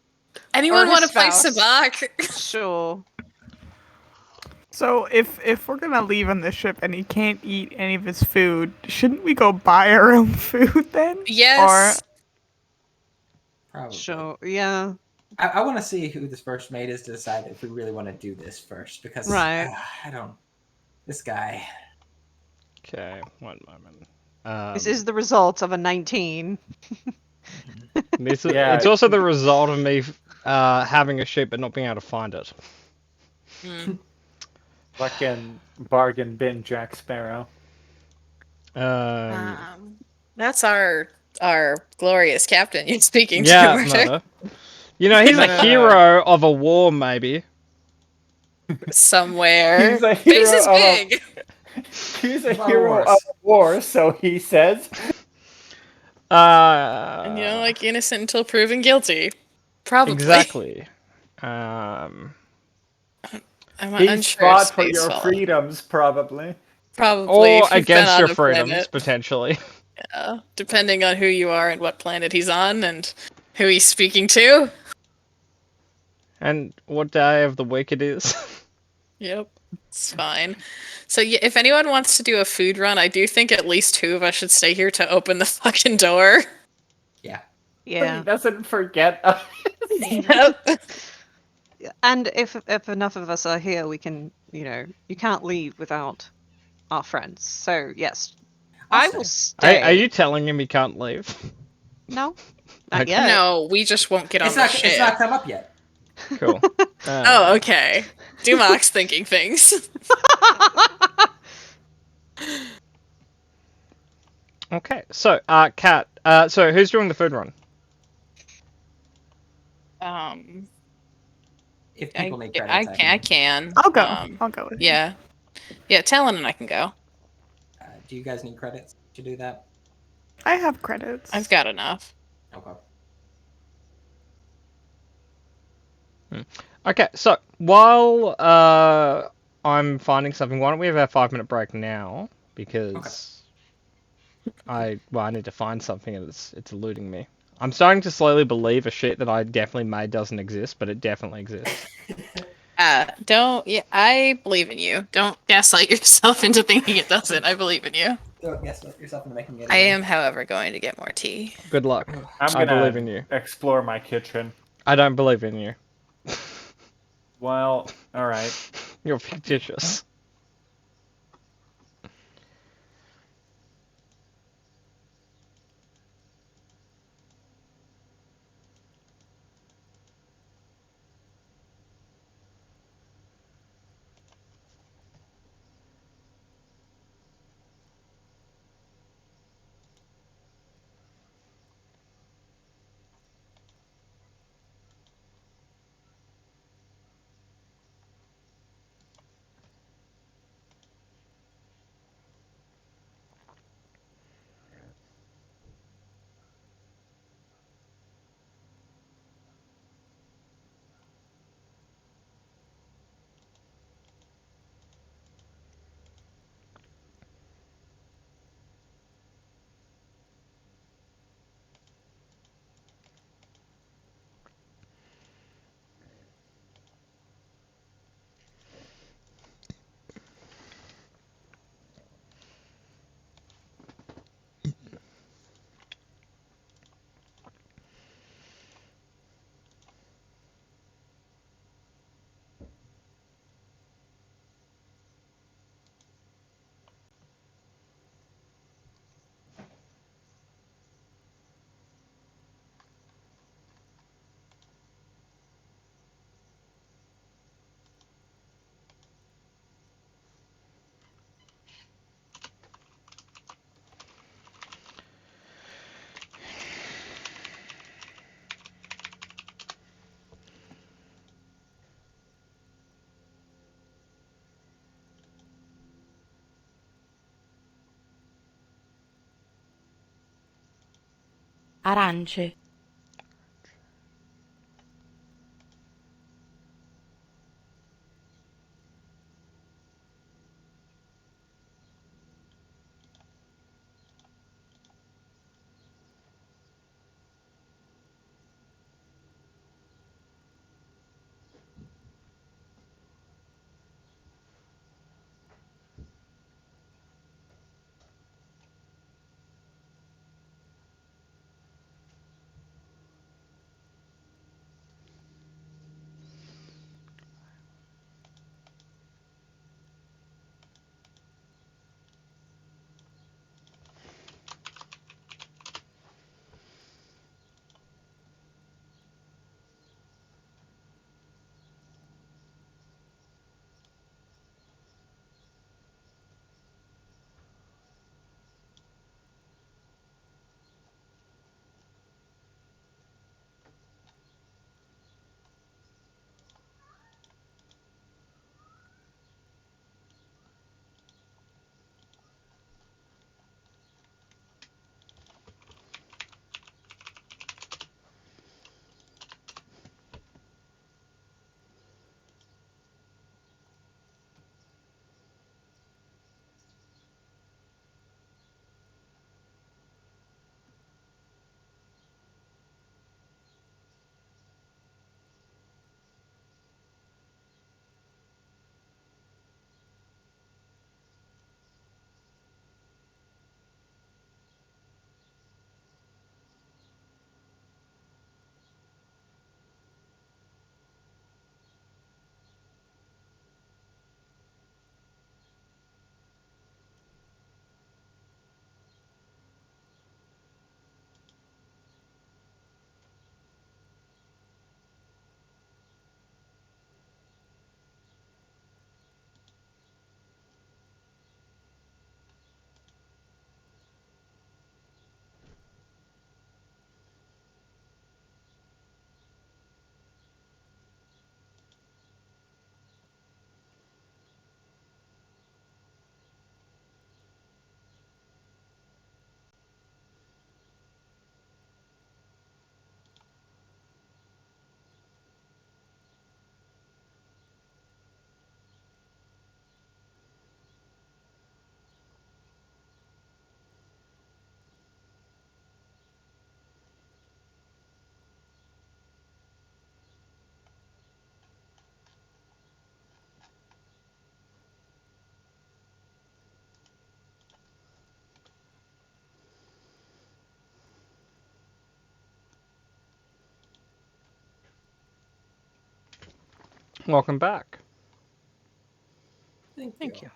Anyone Or want to his play spouse. Sabak? Sure. So if we're gonna leave on this ship and he can't eat any of his food, shouldn't we go buy our own food then? Yes. Probably. Sure. Yeah. I want to see who this first mate is to decide if we really want to do this first, because Right. I don't. This guy. Okay, one moment. This is the result of a 19. Yeah. It's also the result of me having a sheep but not being able to find it. Mm. Fucking bargain bin Jack Sparrow. That's our glorious captain you're speaking yeah, to. Murder. no. You know, he's No, a no, no. hero of a war, maybe. Somewhere. He's a Face hero is of a- big. He's a Star hero Wars. of war, so he says. And you know, like innocent until proven guilty. Probably. Exactly. I'm He's unsure. of fought for your Spacefall. freedoms, probably. Probably. Or if you've been against on your the freedoms, planet. potentially. Yeah, depending on who you are and what planet he's on and who he's speaking to. And what day of the week it is. Yep, it's fine. So yeah, if anyone wants to do a food run, I do think at least 2 of us should stay here to open the fucking door. Yeah. He Yeah. doesn't forget us. Yep. And if enough of us are here, we can, you can't leave without our friends. So yes, I will stay. Are you telling him he can't leave? No, not Okay. yet. No, we just won't get on It's the not. ship. It's not come up yet. Cool. Oh, okay. Dumox thinking things. Okay, so, Kat, so who's doing the food run? If I people need credits, I can. I'll go. I'll go with you. Yeah. Yeah, Talon and I can go. Do you guys need credits to do that? I have credits. I've got enough. Okay. Okay, so, while, I'm finding something, why don't we have our 5-minute break now? Because I need to find something and it's eluding me. I'm starting to slowly believe a shit that I definitely made doesn't exist, but it definitely exists. Don't. Yeah, I believe in you. Don't gaslight yourself into thinking it doesn't. I believe in you. Don't guess yourself into making it. I am, however, going to get more tea. Good luck. I'm I gonna believe in you. explore my kitchen. I don't believe in you. Well, alright. You're fictitious. Arance. Welcome back. Thank you.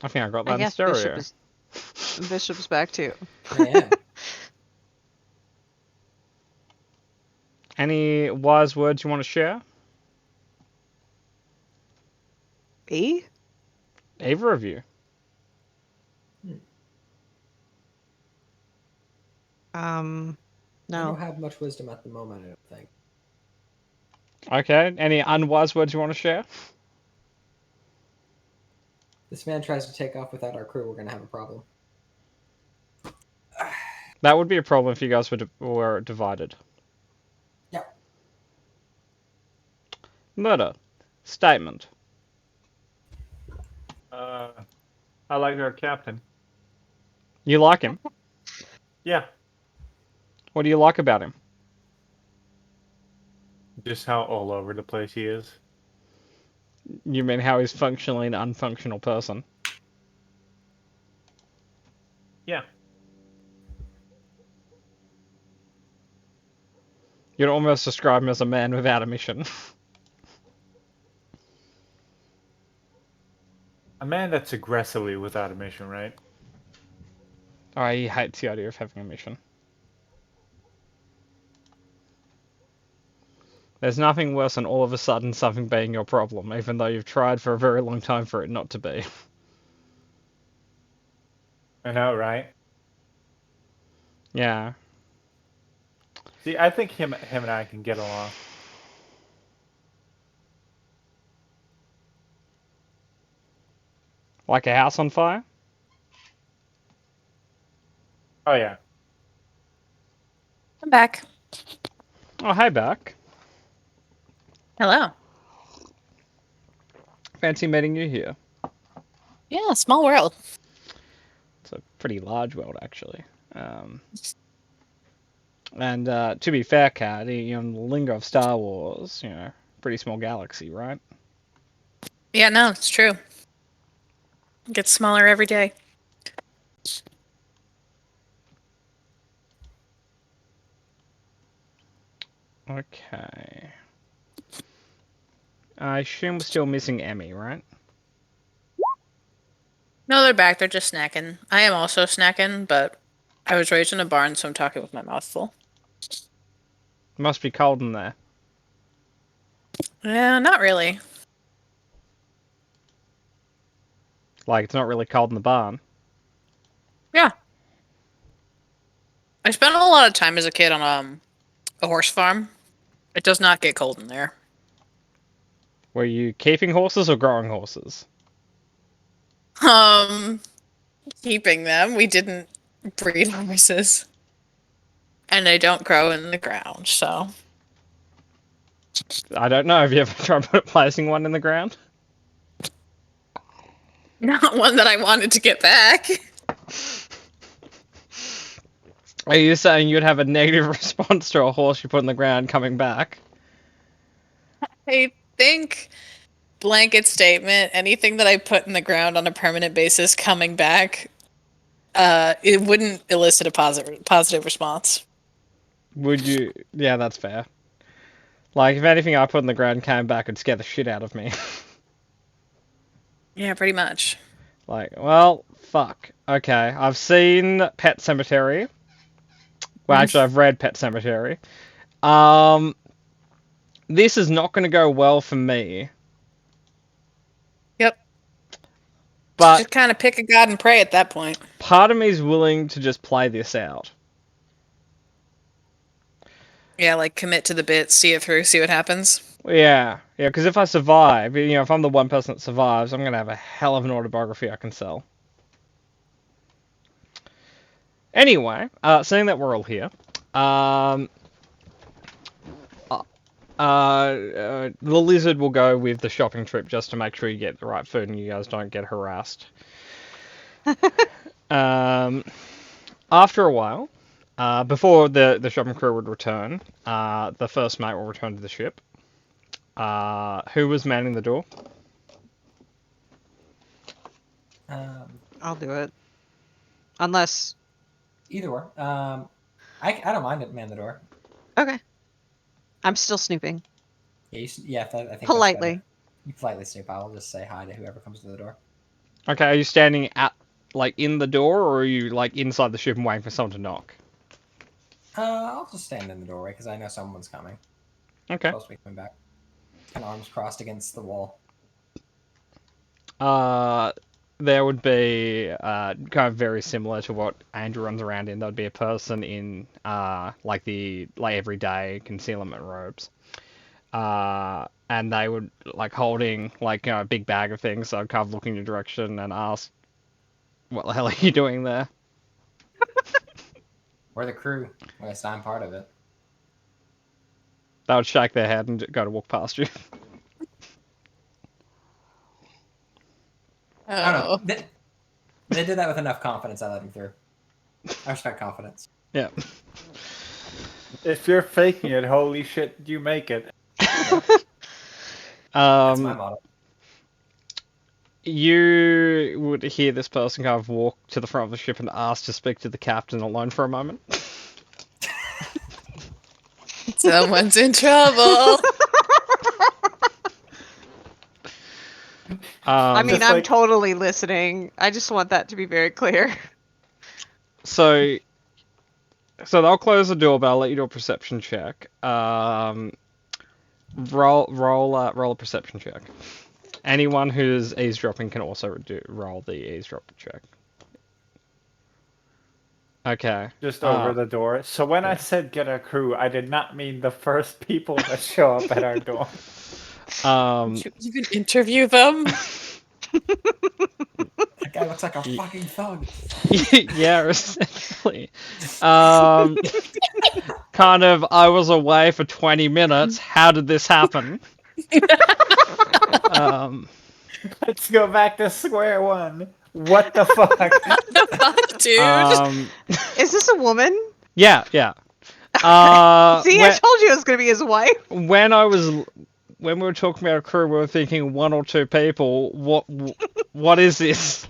I think I got I that in guess Bishop stereo. Bishop's back too. I am. Any wise words you want to share? Me? Either of you. I No. don't have much wisdom at the moment, I don't think. Okay. Any unwise words you want to share? This man tries to take off without our crew, we're gonna have a problem. That would be a problem if you guys were divided. Yeah. Murder. Statement. I like our captain. You like him? Yeah. What do you like about him? Just how all over the place he is. You mean how he's functionally an unfunctional person? Yeah. You'd almost describe him as a man without a mission. A man that's aggressively without a mission, right? Oh, he hates the idea of having a mission. There's nothing worse than all of a sudden something being your problem, even though you've tried for a very long time for it not to be. I know, right? Yeah. See, I think him and I can get along. Like a house on fire? Oh yeah. I'm back. Oh, hey, back. Hello. Fancy meeting you here. Yeah, small world. It's a pretty large world, actually. And to be fair, Kat, in the lingo of Star Wars, pretty small galaxy, right? Yeah, no, it's true. It gets smaller every day. Okay. I assume we're still missing Emmy, right? No, they're back. They're just snacking. I am also snacking, but I was raised in a barn, so I'm talking with my mouth full. Must be cold in there. Yeah, not really. Like, it's not really cold in the barn. Yeah. I spent a lot of time as a kid on a horse farm. It does not get cold in there. Were you keeping horses or growing horses? Keeping them. We didn't breed horses. And they don't grow in the ground, so. I don't know. Have you ever tried placing one in the ground? Not one that I wanted to get back. Are you saying you'd have a negative response to a horse you put in the ground coming back? I think blanket statement, anything that I put in the ground on a permanent basis coming back, it wouldn't elicit a positive response. Would you? Yeah, that's fair. Like, if anything I put in the ground came back, it'd scare the shit out of me. Yeah, pretty much. Like, well, fuck. Okay, I've seen Pet Cemetery. Well, actually, I've read Pet Cemetery. This is not going to go well for me. Yep. But Just kind of pick a god and pray at that point. part of me is willing to just play this out. Yeah, like commit to the bit, see it through, see what happens. Yeah, because if I survive, if I'm the one person that survives, I'm going to have a hell of an autobiography I can sell. Anyway, seeing that we're all here, the lizard will go with the shopping trip just to make sure you get the right food and you guys don't get harassed. After a while, before the shopping crew would return, the first mate will return to the ship. Who was manning the door? I'll do it. Unless. Either or. I don't mind it, man the door. Okay. I'm still snooping. Yeah, I think that's Politely. better. You politely say bye. I'll just say hi to whoever comes to the door. Okay, are you standing at like in the door, or are you like inside the ship and waiting for someone to knock? I'll just stand in the doorway because I know someone's coming. Okay. Supposed to be coming back. And arms crossed against the wall. There would be kind of very similar to what Andrew runs around in. There would be a person in like everyday concealment robes, and they would like holding like a big bag of things. So I'd kind of look in your direction and ask, "What the hell are you doing there?" We're the crew. At least I'm part of it. They would shake their head and go to walk past you. I don't Oh. know. They did that with enough confidence. I let them through. I respect confidence. Yeah. If you're faking it, holy shit, you make it. That's my motto. You would hear this person kind of walk to the front of the ship and ask to speak to the captain alone for a moment. Someone's in trouble. I mean, Just I'm like- totally listening. I just want that to be very clear. So they'll close the door, but I'll let you do a perception check. Roll a perception check. Anyone who's eavesdropping can also roll the eavesdrop check. Okay. Just over the door. So when I said get a crew, I did not mean the first people that show up at our door. You can interview them. That guy looks like a fucking thug. Yeah, essentially. Kind of, I was away for 20 minutes. How did this happen? Let's go back to square one. What the fuck? Fuck, dude. Is this a woman? Yeah. See, I told you it was gonna be his wife. when we were talking about a crew, we were thinking one or two people. What is this?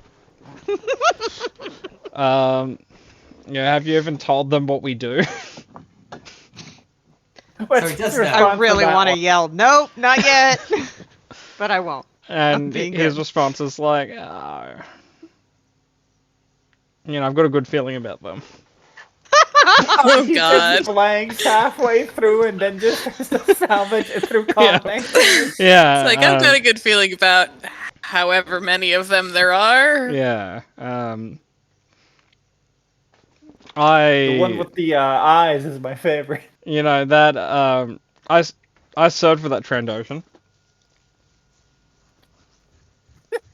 Yeah, have you even told them what we do? What's he does the that. I response really that want to one? yell, nope, not yet. But I won't. And being his good. response is like, oh. I've got a good feeling about them. Oh He god. just blanks halfway through and then just has to salvage it through commenting. Yeah. It's like I've got a good feeling about however many of them there are. Yeah. The one with the eyes is my favorite. That I served for that Trandoshan.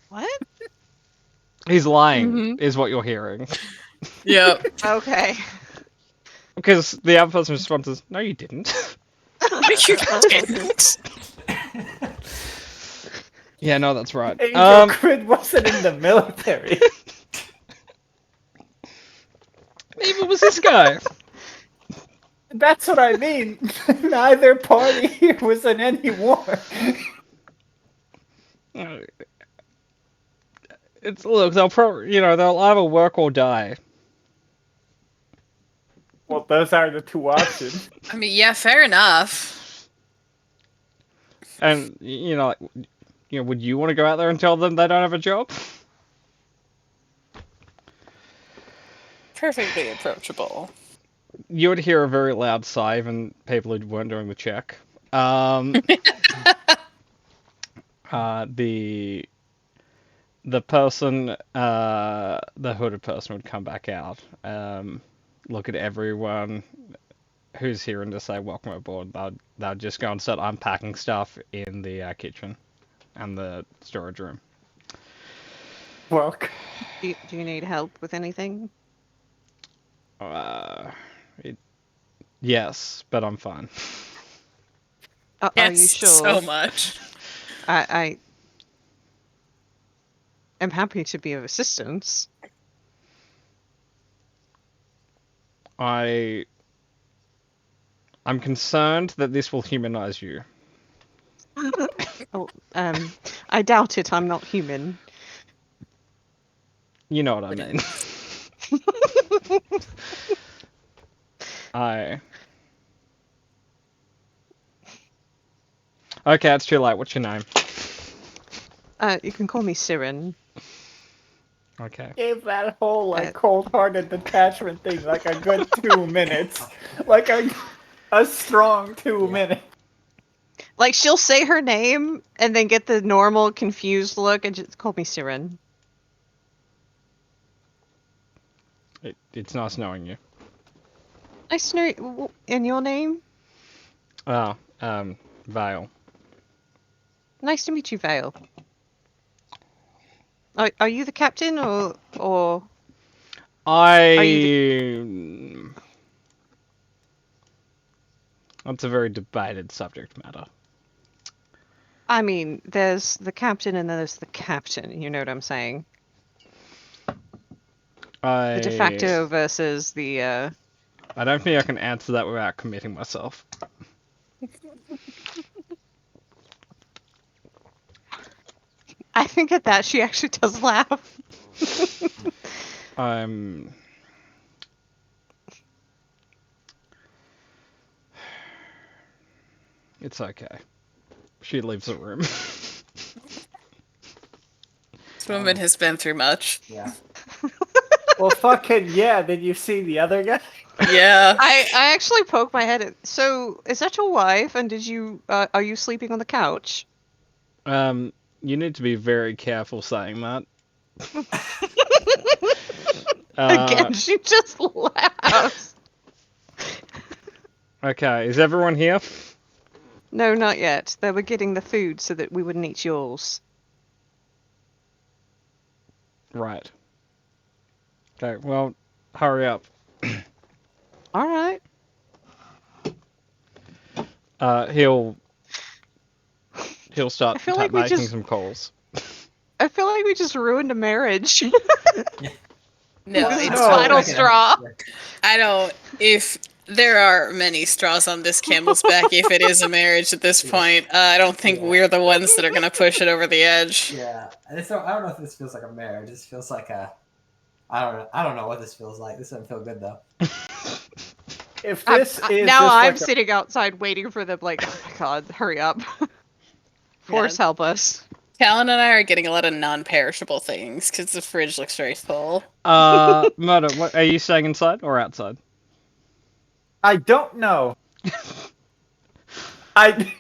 What? He's lying, is what you're hearing. Yep. Okay. Because the other person's response is, no, you didn't. You didn't. Yeah, no, that's right. Angel Grid wasn't in the military. Neither was this guy. That's what I mean. Neither party here was in any war. Look, they'll probably, they'll either work or die. Well, those are the two options. I mean, yeah, fair enough. And, would you want to go out there and tell them they don't have a job? Perfectly approachable. You would hear a very loud sigh, even people who weren't doing the check. The person, the hooded person would come back out, look at everyone who's here and just say, welcome aboard. They'll just go and start unpacking stuff in the kitchen and the storage room. Work. Do you need help with anything? Yes, but I'm fine. Are you Yes, sure? so much. I am happy to be of assistance. I'm concerned that this will humanize you. I doubt it. I'm not human. You know what I mean. Okay, it's too late. What's your name? You can call me Siren. Okay. Gave that whole Uh, cold-hearted detachment thing like a good 2 minutes, like a strong 2 Yeah. minutes. Like she'll say her name and then get the normal confused look and just call me Siren. It's nice knowing you. Nice to know you. And your name? Oh, Vale. Nice to meet you, Vale. Are you the captain or That's a very debated subject matter. I mean, there's the captain and there's the captain. You know what I'm saying? The de facto versus the. I don't think I can answer that without committing myself. I think at that she actually does laugh. It's okay. She leaves the room. This woman has been through much. Yeah. Well, fucking yeah. Did you see the other guy? Yeah. I actually poked my head. So is that your wife? And did you are you sleeping on the couch? You need to be very careful saying that. Again, she just laughs. Okay, is everyone here? No, not yet. They were getting the food so that we wouldn't eat yours. Right. Okay, well, hurry up. All right. He'll start I feel like we making just- some calls. I feel like we just ruined a marriage. No, This is it's the final straw. I don't. If there are many straws on this camel's back, if it is a marriage at this point, I don't think we're the ones that are gonna push it over the edge. Yeah. And so I don't know if this feels like a marriage. This feels like a. I don't know what this feels like. This doesn't feel good though. If this is now just I'm like a- sitting outside waiting for them. Like, oh my god, hurry up! Force, help us. Callan and I are getting a lot of non-perishable things because the fridge looks very full. Murder, what, are you staying inside or outside? I don't know. I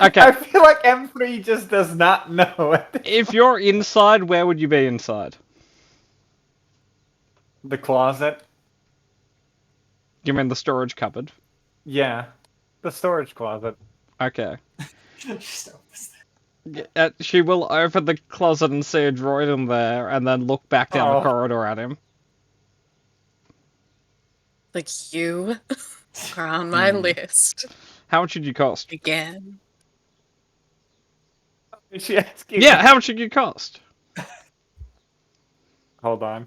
Okay, feel like M3 just does not know. if you're inside, where would you be inside? The closet. You mean the storage cupboard? Yeah, the storage closet. Okay. Just opens She will open the closet and see a droid in there, and then look back down the Oh. corridor at him. Like, you are on my list How much should you cost? again. Is she asking? Yeah, how much should you cost? Hold on.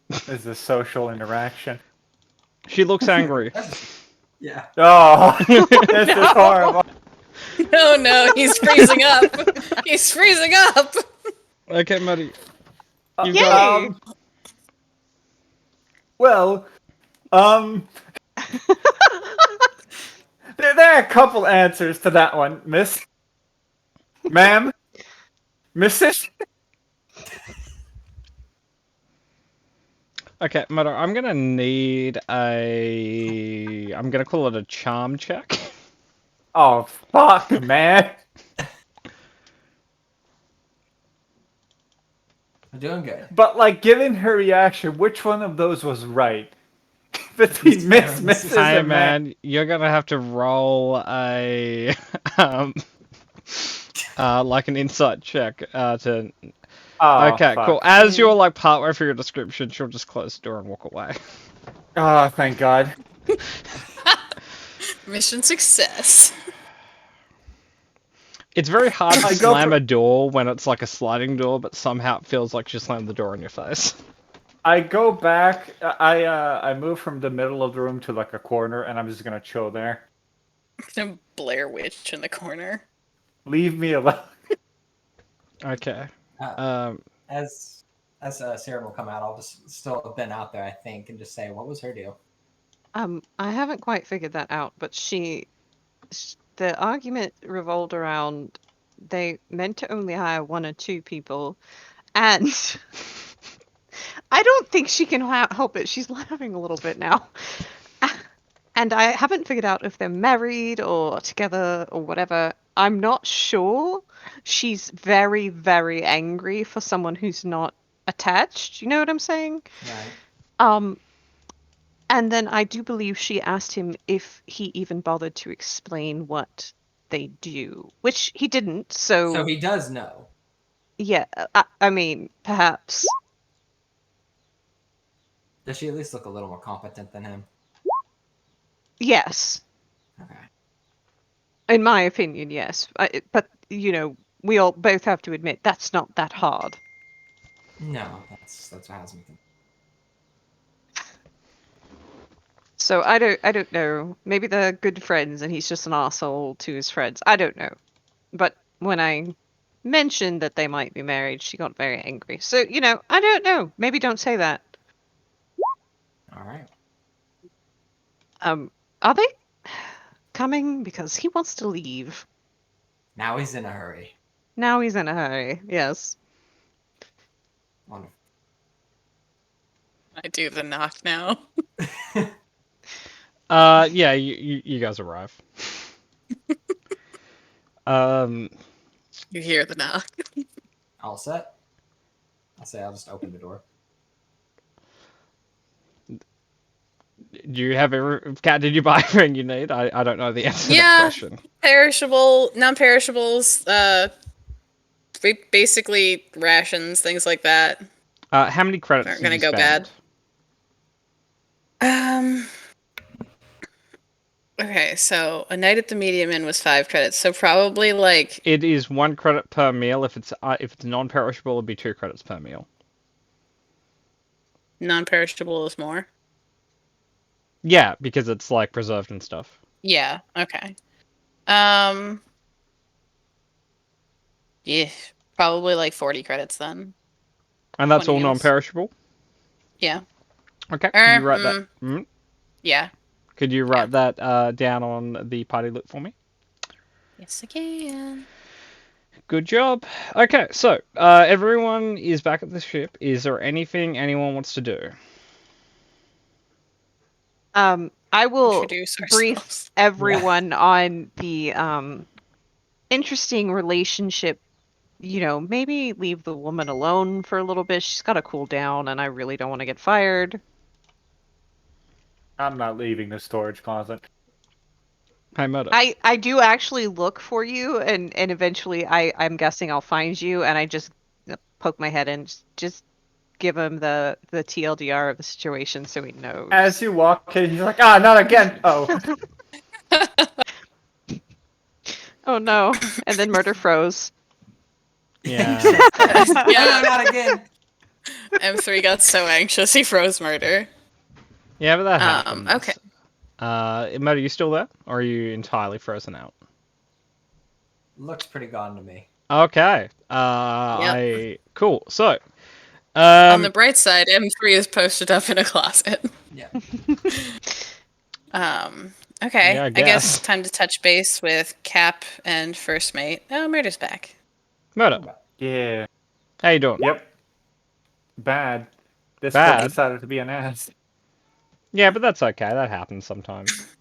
This is a social interaction. She looks angry. Yeah. Oh, this is horrible. No, he's freezing up. He's freezing up. Okay, Muddy. You've Yay! got Well, there are a couple answers to that one, miss. Ma'am? Mrs.? Okay, Muddy, I'm gonna need I'm gonna call it a charm check. Oh, fuck, man. I'm doing good. But, like, given her reaction, which one of those was right? Between Miss, Mrs., Hey, and man. man, you're gonna have to roll a like an insight check to. Oh, Okay, fuck. cool. As you're like partway through your description, she'll just close the door and walk away. Oh, thank God. Mission success. It's very hard to I go slam for- a door when it's like a sliding door, but somehow it feels like she slammed the door in your face. I go back. I move from the middle of the room to like a corner, and I'm just gonna chill there. Some Blair Witch in the corner. Leave me alone. Okay. As Sarah will come out, I'll just still have been out there, I think, and just say, what was her deal? I haven't quite figured that out, but she the argument revolved around they meant to only hire 1 or 2 people, and I don't think she can help it. She's laughing a little bit now. And I haven't figured out if they're married or together or whatever. I'm not sure. She's very, very angry for someone who's not attached. You know what I'm saying? Right. And then I do believe she asked him if he even bothered to explain what they do, which he didn't. So he does know. Yeah, I mean, perhaps. Does she at least look a little more competent than him? Yes, Okay. in my opinion, yes. But you know, we all both have to admit that's not that hard. No, that's what has me thinking. So I don't know. Maybe they're good friends and he's just an asshole to his friends. I don't know. But when I mentioned that they might be married, she got very angry. So, you know, I don't know. Maybe don't say that. All right. Are they coming? Because he wants to leave. Now he's in a hurry. Now he's in a hurry. Yes. Wonderful. I do the knock now. Yeah, you guys arrive. You hear the knock. All set? I'll just open the door. Do you have Kat, did you buy everything you need? I don't know the answer to Yeah. that question. Perishable, non-perishables, basically rations, things like that. How many credits Aren't did gonna you go spend? bad. Okay, so a night at the Medium Inn was 5 credits, so probably like It is 1 credit per meal. If it's non-perishable, it'd be 2 credits per meal. non-perishable is more. Yeah, because it's like preserved and stuff. Yeah, okay. Yeah, probably like 40 credits then. And that's 20 all meals. non-perishable? Yeah. Okay, could you write that? Yeah. Could you write that down on the party loop for me? Yes, I can. Good job. Okay, so everyone is back at the ship. Is there anything anyone wants to do? I will Introduce brief ourselves. everyone on the interesting relationship. You know, maybe leave the woman alone for a little bit. She's got to cool down, and I really don't want to get fired. I'm not leaving the storage closet. Hey, Murder. I do actually look for you, and eventually I'm guessing I'll find you, and I just poke my head in, just give him the TLDR of the situation so he knows. As you walk in, he's like, not again! Oh. Oh no! And then murder froze. Yeah. Yeah. No, not again. M3 got so anxious he froze murder. Yeah, but that happens. Okay. Murder, you still there? Or are you entirely frozen out? Looks pretty gone to me. Okay. Cool. So, On the bright side, M3 is posted up in a closet. Yeah. Okay. Yeah, I I guess guess. time to touch base with Cap and First Mate. Oh, Murder's back. Murder, Yeah. how you doing? Yep. Bad. This Bad? one decided to be an ass. Yeah, but that's okay. That happens sometimes.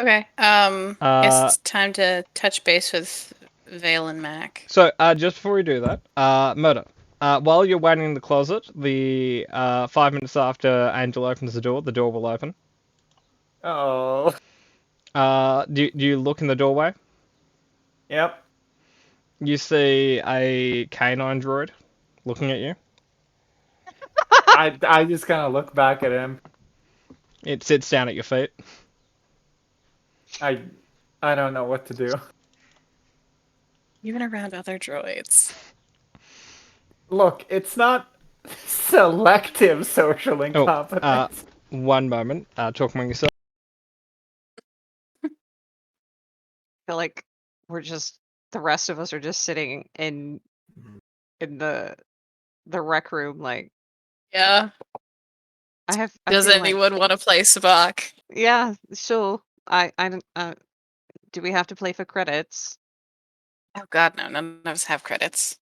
Okay. Guess it's time to touch base with Vale and Mac. So, just before we do that, Murder, while you're waiting in the closet, the 5 minutes after Angel opens the door will open. Oh. Do you look in the doorway? Yep. You see a canine droid looking at you. I just kind of look back at him. It sits down at your feet. I don't know what to do. Even around other droids. Look, it's not selective social incompetence. One moment. Talk among yourself. I feel like the rest of us are just sitting in the rec room, like, Yeah. I Does feel like- anyone want to play Sabak? yeah, sure. I don't. Do we have to play for credits? Oh God, no, none of us have credits.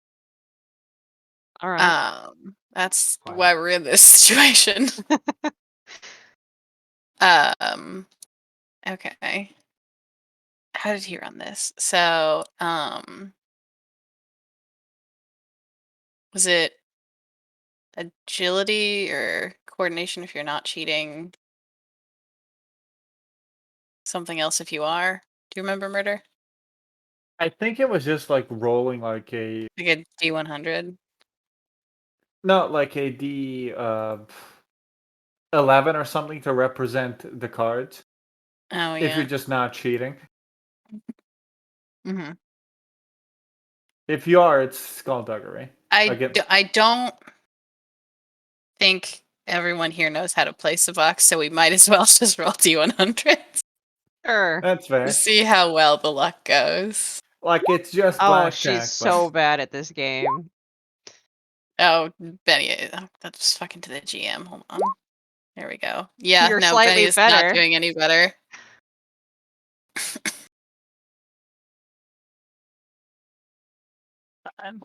All right. That's Quiet. why we're in this situation. Um, okay. How did he run this? So, was it agility or coordination if you're not cheating? Something else if you are? Do you remember murder? I think it was just like rolling like a Like a D100? no, like a D 11 or something to represent the cards. Oh If you're yeah. just not cheating. hmm If you are, it's skullduggery. Again. I don't think everyone here knows how to play Sabacc, so we might as well just roll D100s Sure. That's fair. to see how well the luck goes. Like it's just Oh, blackjack. she's so bad at this game. Oh, Benny, that's fucking to the GM. Hold on. There we go. Yeah, You're no, slightly Benny is better. not doing any better. Fine.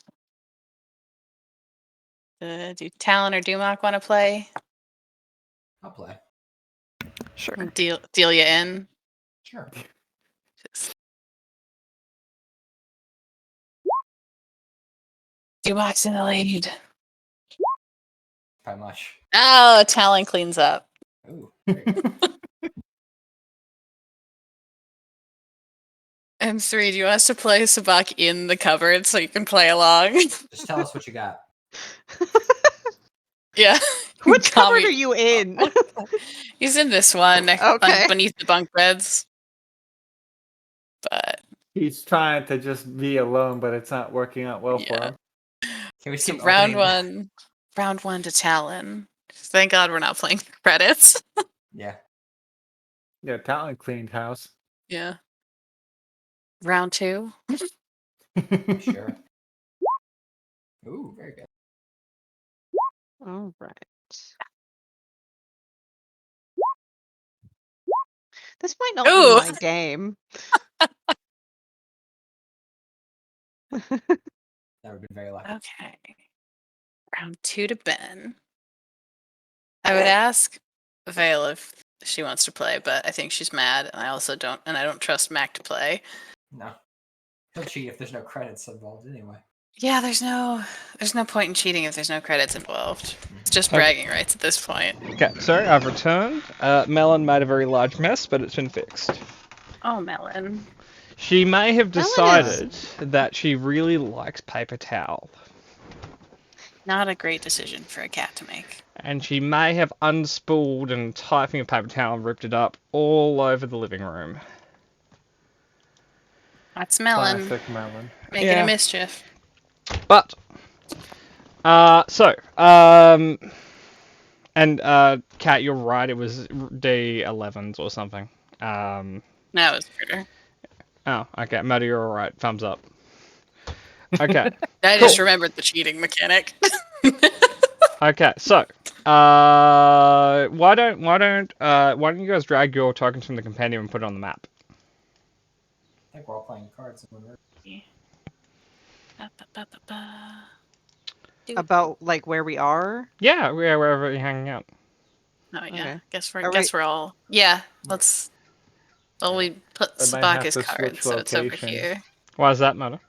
Do Talon or Dumoc want to play? I'll play. Sure. Deal you in? Sure. Dumoc's in the lead. By much. Oh, Talon cleans up. Ooh. There you go. M3, do you want us to play Sabacc in the cupboard so you can play along? Just tell us what you got. Yeah. Which cupboard Tommy- are you in? He's in this one Okay. beneath the bunk beds. But He's trying to just be alone, but it's not working out well for Yeah. him. Can we so keep round opening- one to Talon. Thank God we're not playing credits. Yeah. Yeah, talent cleaned house. Yeah. Round 2. Sure. Ooh, very good. All right. This might not Ooh. be my game. That would be very lucky. Okay. Round 2 to Ben. I would ask Vale if she wants to play, but I think she's mad, and I don't trust Mac to play. No. He'll cheat if there's no credits involved anyway. Yeah, there's no point in cheating if there's no credits involved. It's just Okay. bragging rights at this point. Okay, sorry, I've returned. Melon made a very large mess, but it's been fixed. Oh, Melon. She may have Melon is- decided that she really likes paper towel. Not a great decision for a cat to make. And she may have unspooled an entire thing of paper towel and ripped it up all over the living room. That's Melon Classic melon. making Yeah. a mischief. But, Kat, you're right, it was D11s or something. No, it was murder. Oh, okay, Maddie, you're alright, thumbs up. Okay, I just remembered the cheating mechanic. okay, so, why don't you guys drag your tokens from the compendium and put it on the map? I think we're all playing cards. And we're... About like where we are. Yeah, wherever you're hanging out. Oh yeah, Okay. guess Are we're all. Yeah, let's. Well, we put I might have Sabacca's to card, switch so it's over locations. here. Why does that matter?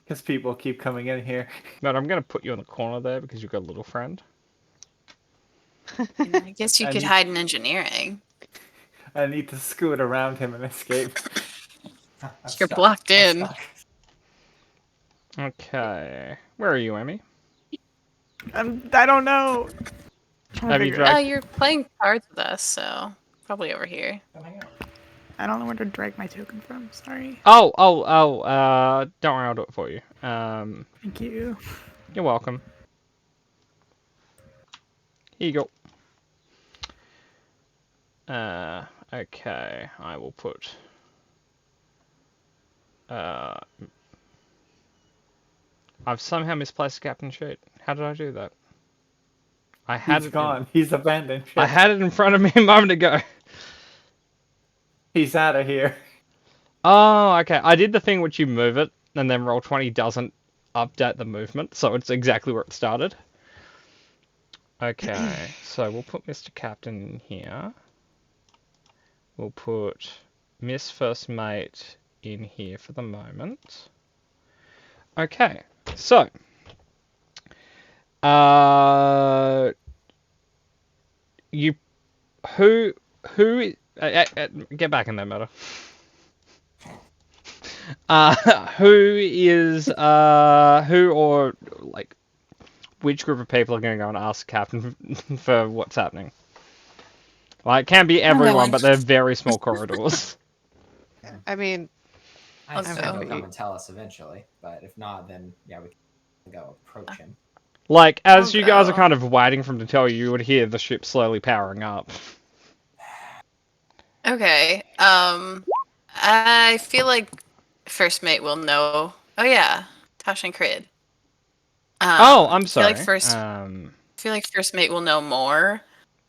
Because people keep coming in here. But I'm gonna put you in the corner there because you've got a little friend. And I guess you I could need- hide in engineering. I need to scoot around him and escape. I'm You're stuck. blocked I'm in. stuck. Okay, where are you, Emmy? I don't know. Trying to Have you figure it dragged- out. You're playing cards with us, so probably over here. Come hang out. I don't know where to drag my token from. Sorry. Oh, don't worry, I'll do it for you. Thank you. You're welcome. Here you go. Okay, I will put. I've somehow misplaced the captain sheet. How did I do that? I had He's it gone. He's abandoned. I had it in front of me a moment ago. He's out of here. Oh, okay. I did the thing which you move it, and then Roll20 doesn't update the movement, so it's exactly where it started. Okay, so we'll put Mr. Captain in here. We'll put Miss First Mate in here for the moment. Okay, so you who get back in there, Meta. Who is who or like which group of people are going to go and ask Captain for what's happening? Like, it can be everyone, but they're very small corridors. I mean, I I'll assume go. he'll come and tell us eventually, but if not, then yeah, we can go approach him. Like, as I'll you guys are go. kind of waiting for him to tell you, you would hear the ship slowly powering up. Okay. I feel like First Mate will know. Oh yeah, Tosh and Crid. Oh, I'm I feel like sorry. I feel like First Mate will know more,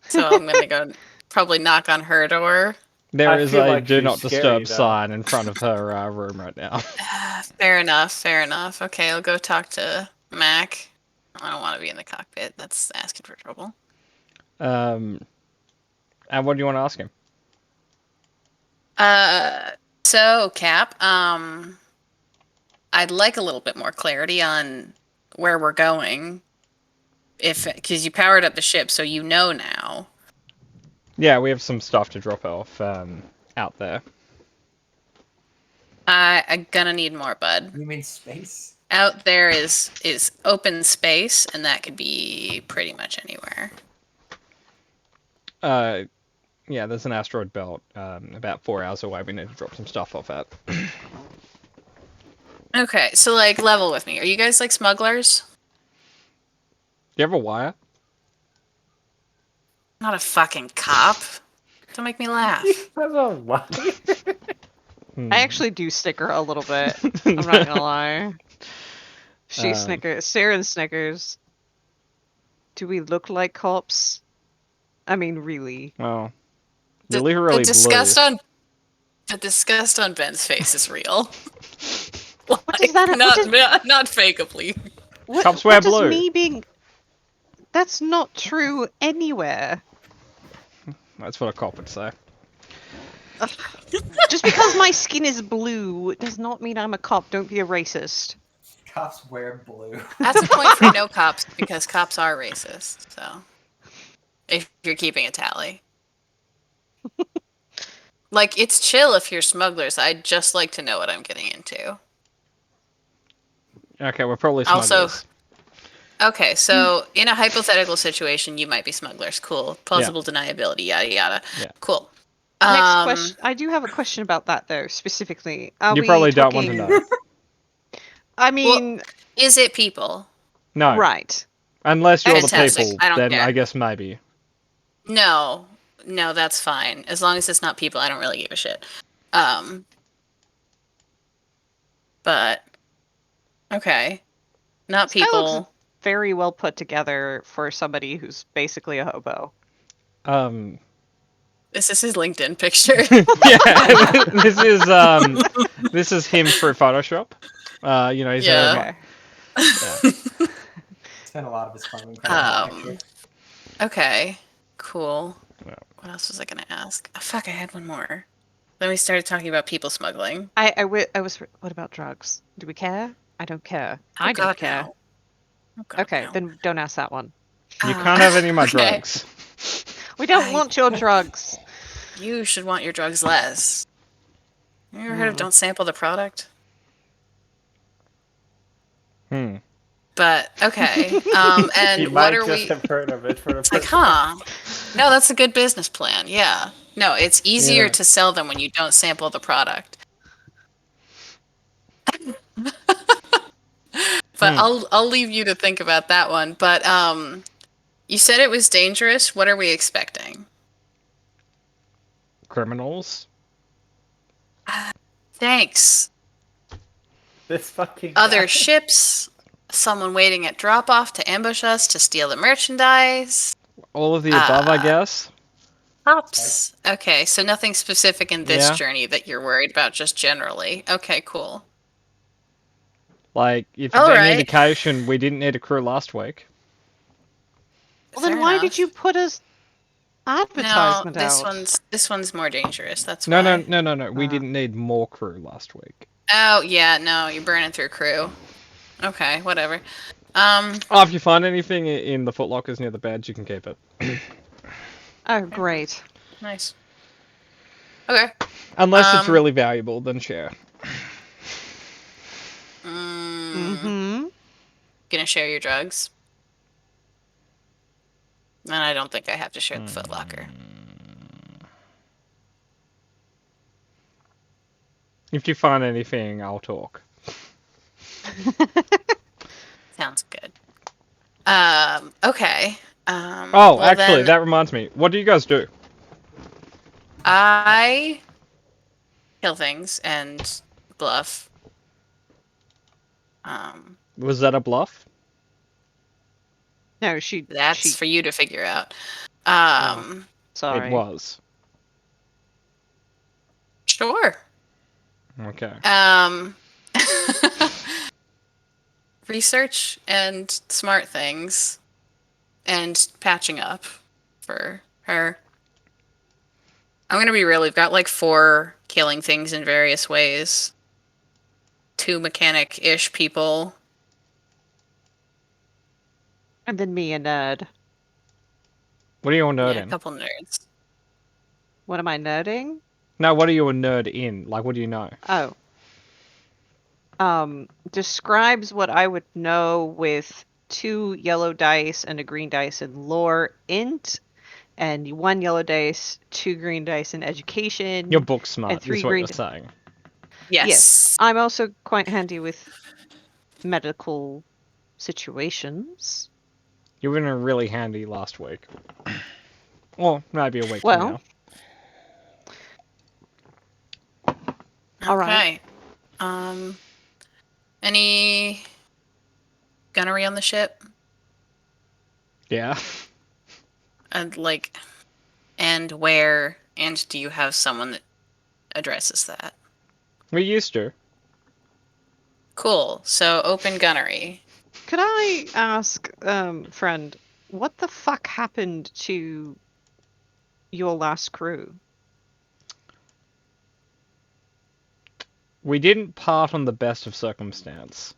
so I'm gonna go probably knock on her door. There I is feel a like do she's not scary, disturb though. sign in front of her room right now. Fair enough. Fair enough. Okay, I'll go talk to Mac. I don't want to be in the cockpit. That's asking for trouble. And what do you want to ask him? So Cap, I'd like a little bit more clarity on where we're going. Because you powered up the ship, so you know now. Yeah, we have some stuff to drop off out there. I'm gonna need more, bud. You mean space? Out there is open space, and that could be pretty much anywhere. Yeah, there's an asteroid belt about 4 hours away. We need to drop some stuff off at. Okay, so like level with me. Are you guys like smugglers? Do you have a wire? Not a fucking cop. Don't make me laugh. That's a lie. Hmm. I actually do snicker a little bit. I'm not gonna lie. She snickers. Sarah snickers. Do we look like cops? I mean, really. Well, The, you're literally the disgust blue. on the disgust on Ben's face is real. What does that? Not fakeably. What, Cops wear what does blue. me being? That's not true anywhere. That's what a cop would say. Just because my skin is blue does not mean I'm a cop. Don't be a racist. Cops wear blue. That's a point for no cops because cops are racist. So, if you're keeping a tally, like it's chill if you're smugglers. I'd just like to know what I'm getting into. Okay, we're probably Also- smugglers. Okay, so in a hypothetical situation, you might be smugglers. Cool. Plausible deniability. Yada yada. Yeah. Cool. Next question. I do have a question about that though, specifically. Are You we probably don't want to talking- know. I mean, Is it people? No. right. Unless you're Fantastic. the people, I don't then care. I guess maybe. No, that's fine. As long as it's not people, I don't really give a shit. But okay, not This guy looks people. very well put together for somebody who's basically a hobo. This is his LinkedIn picture. Yeah, this is him through Photoshop. You know, he's Yeah. Okay. Spent a lot of his fun in that picture. Okay, cool. Yeah. What else was I gonna ask? Oh, fuck, I had one more. Then we started talking about people smuggling. I was. What about drugs? Do we care? I don't care. I don't God, care. no. Oh, God, Okay, no. then don't ask that one. You can't have any of my Okay. drugs. We don't I- want your drugs. You should want your drugs less. You ever heard of don't sample the product? Hmm. But okay. You And what might are just we? have heard of it for the It's like, first time. huh? No, that's a good business plan. Yeah. No, it's easier Yeah. to sell them when you don't sample the product. But I'll leave you to think about that one. But you said it was dangerous. What are we expecting? Criminals. Thanks. This fucking Other guy. ships, someone waiting at drop off to ambush us to steal the merchandise. All of the above, I guess. Hops. Okay, so nothing specific in this Yeah. journey that you're worried about, just generally. Okay, cool. Like, if All it's any right. indication, we didn't need a crew last week. Well, then Fair why enough. did you put us No, advertisement this out? one's more dangerous. That's No, why. no. We didn't need more crew last week. Oh yeah, no, you're burning through crew. Okay, whatever. Oh, if you find anything in the footlockers near the beds, you can keep it. Oh, great. Nice. Okay. Unless it's Um, really valuable, then share. Mm-hmm. Gonna share your drugs. And I don't think I have to share the footlocker. If you find anything, I'll talk. Sounds good. Okay. Oh, well actually, then, that reminds me. What do you guys do? I kill things and bluff. Was that a bluff? No, That's for you to figure out. sorry. It was. Sure. Okay. Research and smart things and patching up for her. I'm gonna be real, we've got like 4 killing things in various ways. 2 mechanic-ish people. And then me, a nerd. What are you a nerd Yeah, a in? couple nerds. What am I nerding? No, what are you a nerd in? Like, what do you know? Oh. Describes what I would know with 2 yellow dice and a green dice in lore int, and 1 yellow dice, 2 green dice in education. You're book smart, And 3 is what green you're saying. Yes. I'm also quite handy with medical situations. You were really handy last week. Or maybe a week Well, from now. all right. Okay. Any gunnery on the ship? Yeah. And and where? And do you have someone that addresses that? We used to. Cool. So open gunnery. Could I ask, friend, what the fuck happened to your last crew? We didn't part on the best of circumstance.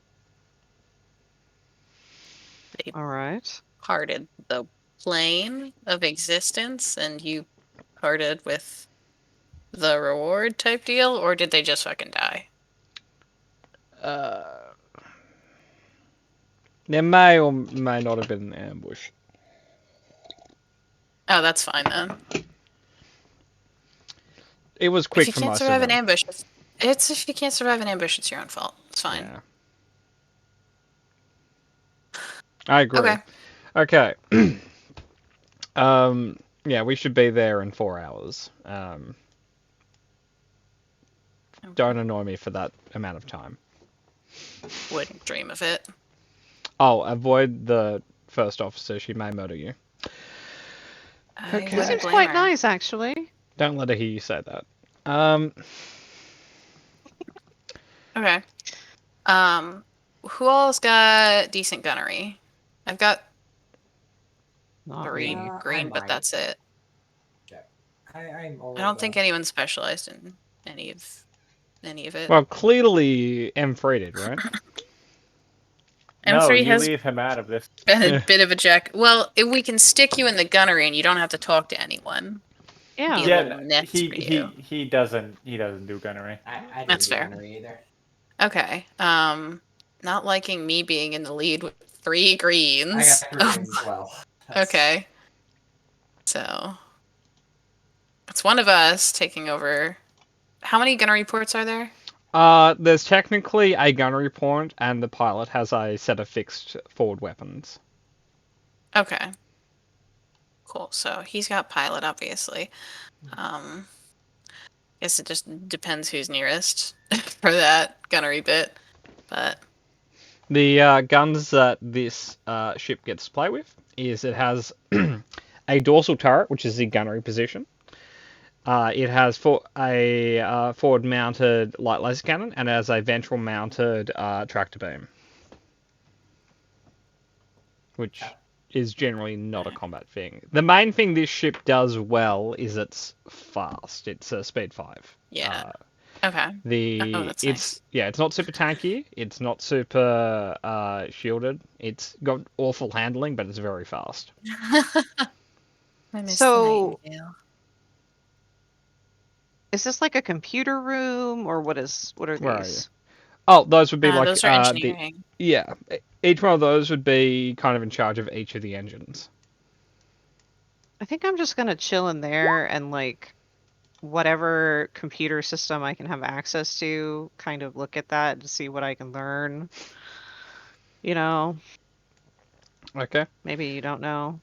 All right. Parted the plane of existence, and you parted with the reward type deal, or did they just fucking die? There may or may not have been an ambush. Oh, that's fine then. It was quick If for you can't most survive of an them. ambush, if you can't survive an ambush, it's your own fault. It's fine. Yeah. I agree. Okay. Okay. Yeah, we should be there in 4 hours. Don't annoy me for that amount of time. Wouldn't dream of it. Oh, avoid the first officer. She may murder you. I Okay. He wouldn't seems blame quite her. nice, actually. Don't let her hear you say that. Okay. Who all's got decent gunnery? I've got Not 3 me. green, I but might. that's it. I'm I don't think anyone's specialized in any of it. Well, clearly M3 did, right? M3 No, you has leave him out of this. been a Yeah. bit of a jack. Well, if we can stick you in the gunnery and you don't have to talk to anyone. Yeah. Yeah. Yeah, little nets he for he you. he doesn't do gunnery. I didn't That's do fair. gunnery either. Okay. Not liking me being in the lead with 3 greens. I got 3 greens as well. Okay. So it's one of us taking over. How many gunnery ports are there? There's technically a gunnery point, and the pilot has a set of fixed forward weapons. Okay. Cool. So he's got pilot, obviously. Guess it just depends who's nearest for that gunnery bit. But The guns that this ship gets to play with is it has a dorsal turret, which is the gunnery position. It has a forward-mounted light laser cannon and has a ventral-mounted tractor beam, which is generally not a combat thing. The main thing this ship does well is it's fast. It's a speed 5. Yeah. Okay. Oh, that's nice. It's not super tanky. It's not super shielded. It's got awful handling, but it's very fast. I miss So- the Nightingale. Is this like a computer room, or what are Where are these? Oh, those would be like Those are engineering. yeah. Each one of those would be kind of in charge of each of the engines. I think I'm just gonna chill in there and like whatever computer system I can have access to, kind of look at that to see what I can learn. You know, Okay. maybe you don't know.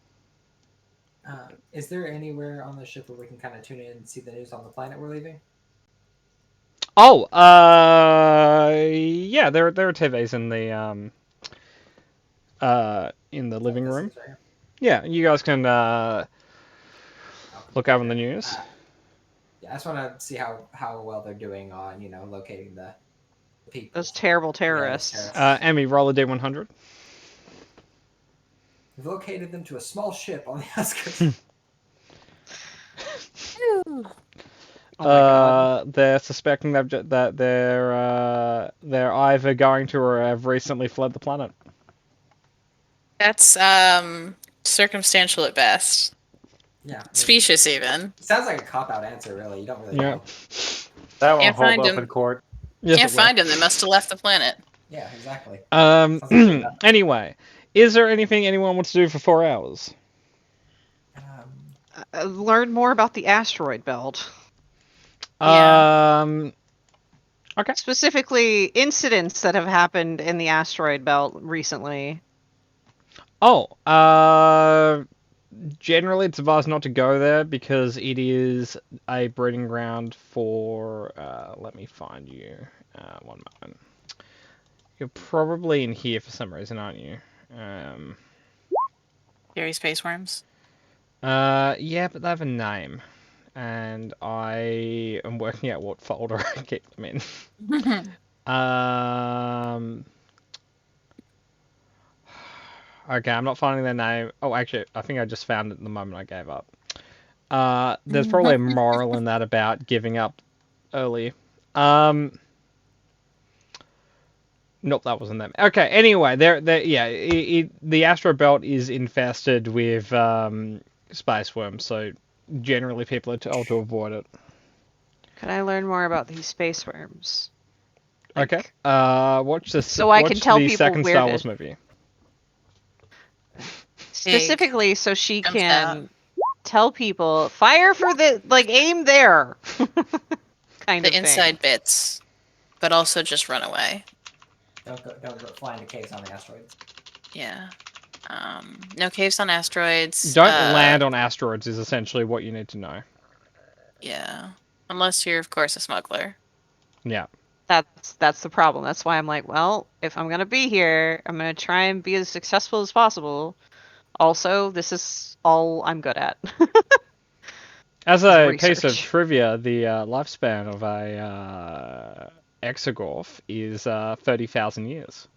Is there anywhere on the ship where we can kind of tune in and see the news on the planet we're leaving? Oh, yeah. There are TVs in the living This room. is right here. Yeah, you guys can look over the news. Yeah, I just want to see how well they're doing on locating the people. Those terrible Yeah, those terrorists. terrorists. Emmy, roll a D100. We've located them to a small ship on the outskirts. Oh my god. They're suspecting that they're either going to or have recently fled the planet. That's circumstantial at best. Yeah. maybe. Specious even. It sounds like a cop-out answer, really. You don't really Yeah. know. That won't Can't hold find up him. in court. Yes, Can't it will. find them. They must have left the planet. Yeah, exactly. Sounds like that. Anyway, is there anything anyone wants to do for 4 hours? Learn more about the asteroid belt. Yeah. Okay. Specifically, incidents that have happened in the asteroid belt recently. Oh, generally it's advised not to go there because it is a breeding ground for, let me find you, one moment. You're probably in here for some reason, aren't you? Scary space worms. Yeah, but they have a name, and I am working out what folder I keep them in. Okay, I'm not finding their name. Oh, actually, I think I just found it the moment I gave up. There's probably a moral in that about giving up early. Nope, that wasn't them. Okay, anyway, the asteroid belt is infested with space worms, so generally people are told to avoid it. Could I learn more about these space worms? Okay. Watch this. So I can watch tell the people second where Star to- Wars movie. Specifically, so she Comes can tell people, fire for the, like, aim there. kind The of inside thing. bits, but also just run away. Don't go fly into caves on the asteroids. Yeah. No caves on asteroids. Don't land on asteroids is essentially what you need to know. Yeah. Unless you're, of course, a smuggler. Yeah. That's the problem. That's why I'm like, well, if I'm gonna be here, I'm gonna try and be as successful as possible. Also, this is all I'm good at. As a piece of research. trivia, the lifespan of a Exegorth is 30,000 years.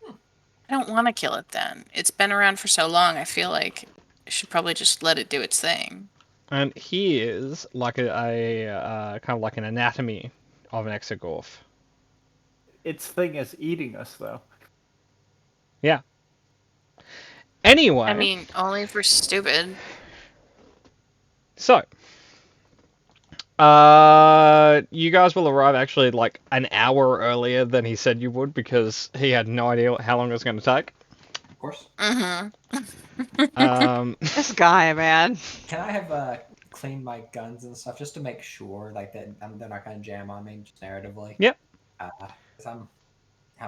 I don't want to kill it then. It's been around for so long, I feel like I should probably just let it do its thing. And here's like a kind of like an anatomy of an Exegorth. Its thing is eating us, though. Yeah. Anyway, I mean, only if we're stupid. so you guys will arrive actually like an hour earlier than he said you would because he had no idea how long it was going to take. Of course. Mm-hmm. This guy, man. Can I have cleaned my guns and stuff just to make sure like that they're not going to jam on me just narratively? Yep. 'Cause I'm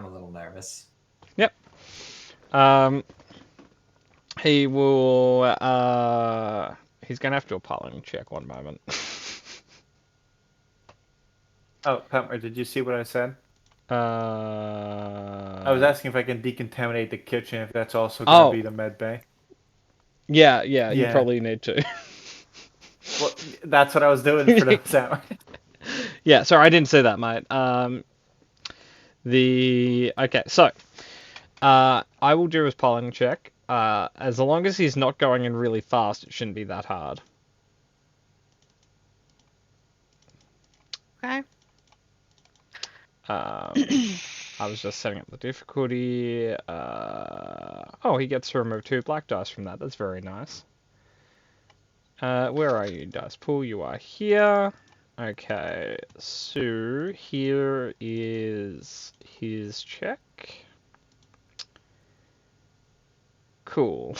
a little nervous. Yep. He will. He's gonna have to do a piloting check. One moment. Oh, Pumper, did you see what I said? I was asking if I can decontaminate the kitchen, if that's also going to be the med bay. Yeah, you Yeah. probably need to. Well, that's what I was doing for those hours. Yeah, sorry, I didn't say that, mate. Okay, so I will do his polling check. As long as he's not going in really fast, it shouldn't be that hard. Okay. I was just setting up the difficulty. Oh, he gets to remove 2 black dice from that. That's very nice. Where are you, dice pool? You are here. Okay, so here is his check. Cool.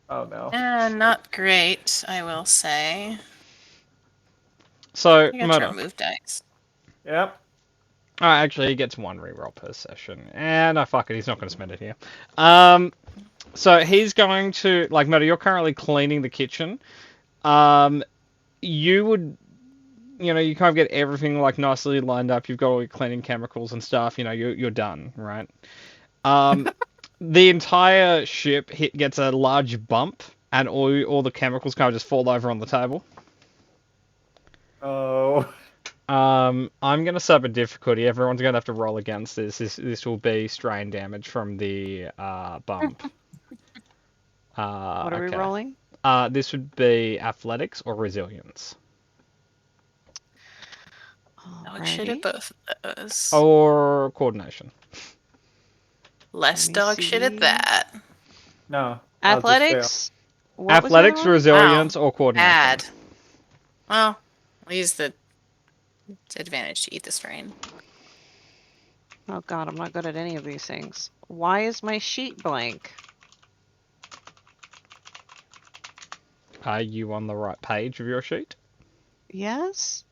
Oh no. Not great, I will say. So, You got to Murder. remove dice. Yep. Actually, he gets 1 reroll per session. And no, fuck it, he's not going to spend it here. So he's going to, like, Murder, you're currently cleaning the kitchen. You would, you kind of get everything, like, nicely lined up. You've got all your cleaning chemicals and stuff. You're done, right? The entire ship gets a large bump, and all the chemicals kind of just fall over on the table. Oh. I'm gonna sub a difficulty. Everyone's gonna have to roll against this. This will be strain damage from the bump. What are we okay. rolling? This would be athletics or resilience. Dog shit at Alrighty. both of those. Or coordination. Less Let me dog shit at see. that. No. I'll just fail. Athletics. What was the Athletics, other one? resilience, or coordination. Bad. Well, I'll use the advantage to eat the strain. Oh god, I'm not good at any of these things. Why is my sheet blank? Are you on the right page of your sheet? Yes?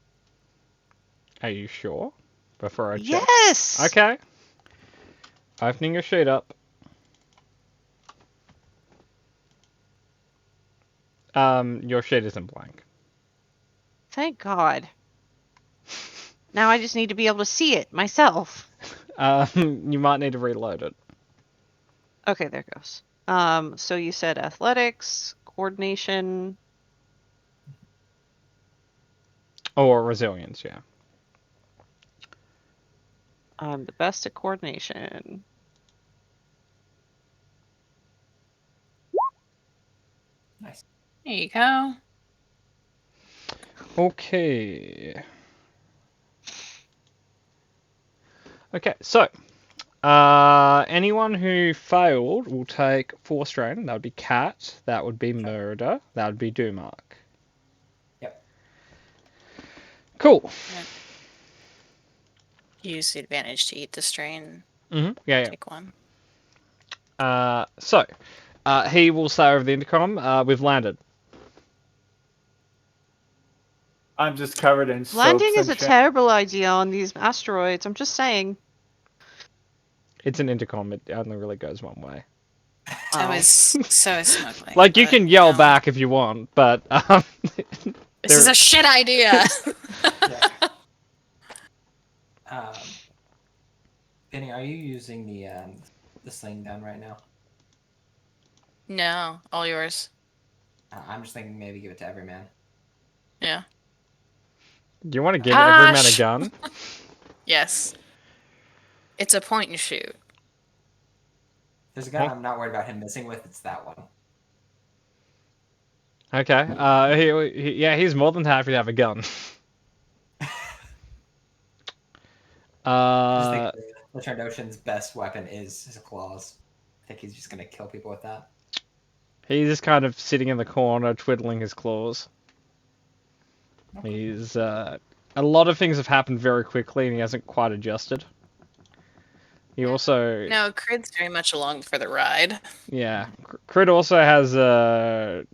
Are you sure? Before I check. Yes! Okay. Opening your sheet up. Your sheet isn't blank. Thank god. Now I just need to be able to see it myself. You might need to reload it. Okay, there it goes. So you said athletics, coordination. Or resilience, yeah. I'm the best at coordination. Nice. There you go. Okay. Okay, so anyone who failed will take 4 strain. That would be Cat. That would be Murder. That would be Dumark. Yep. Cool. Use the advantage to eat the strain. Yeah, yeah. Take 1. So he will say over the intercom, "We've landed." I'm just covered in soaps Landing is and a shit. terrible idea on these asteroids. I'm just saying. It's an intercom. It only really goes one way. So is smuggling. Like you but, can yell no. back if you want, but This is a shit idea. Benny, are you using the sling gun right now? No, all yours. I'm just thinking maybe give it to every man. Yeah. do you want to give every man a Gosh. gun? Yes. It's a point and shoot. There's a gun Huh? I'm not worried about him missing with. It's that one. Okay. Yeah, he's more than happy to have a gun. I just think the Trandoshan's best weapon is his claws. I think he's just gonna kill people with that. He's just kind of sitting in the corner, twiddling his claws. He's a lot of things have happened very quickly, and he hasn't quite adjusted. He also, No, Crid's very much along for the ride. yeah, Crit also has a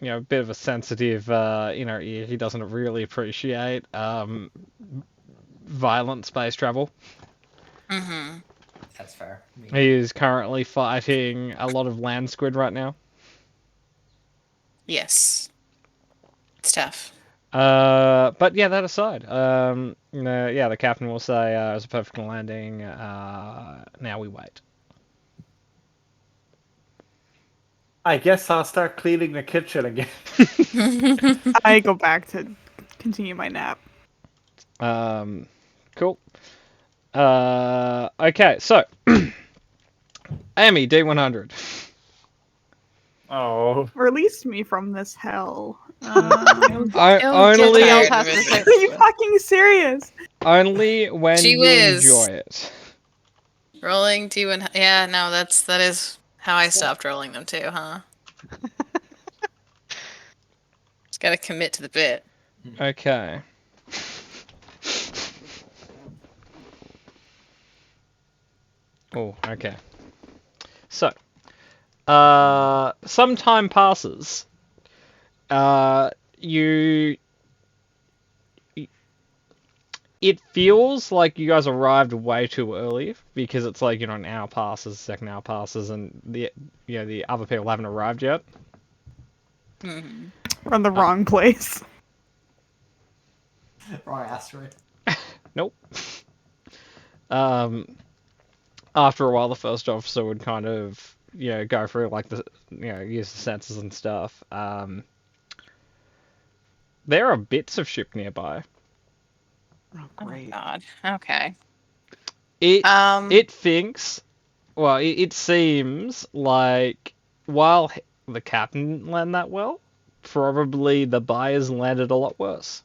bit of a sensitive ear. He doesn't really appreciate violent space travel. Mm-hmm. That's fair. I mean, He is currently fighting a lot of land squid right now. Yes. It's tough. But yeah, that aside, the captain will say it was a perfect landing. Now we wait. I guess I'll start cleaning the kitchen again. I go back to continue my nap. Cool. Okay, so Amy, D100. Oh. Release me from this hell. I, Don't get only, tired has of to it. say- Are you fucking serious? only when Gee you whiz. enjoy it. Rolling D100. Yeah, no, that is how I stopped rolling them too, huh? Just gotta commit to the bit. Okay. Oh, okay. So, some time passes. You. It feels like you guys arrived way too early because it's like, an hour passes, second hour passes, and the other people haven't arrived yet. Hmm. We're on the wrong place. Wrong asteroid. Nope. After a while, the first officer would kind of, go through like use the sensors and stuff. There are bits of ship nearby. Oh, Oh my great. god. Okay. It thinks, well, it seems like while the captain didn't land that well, probably the buyers landed a lot worse.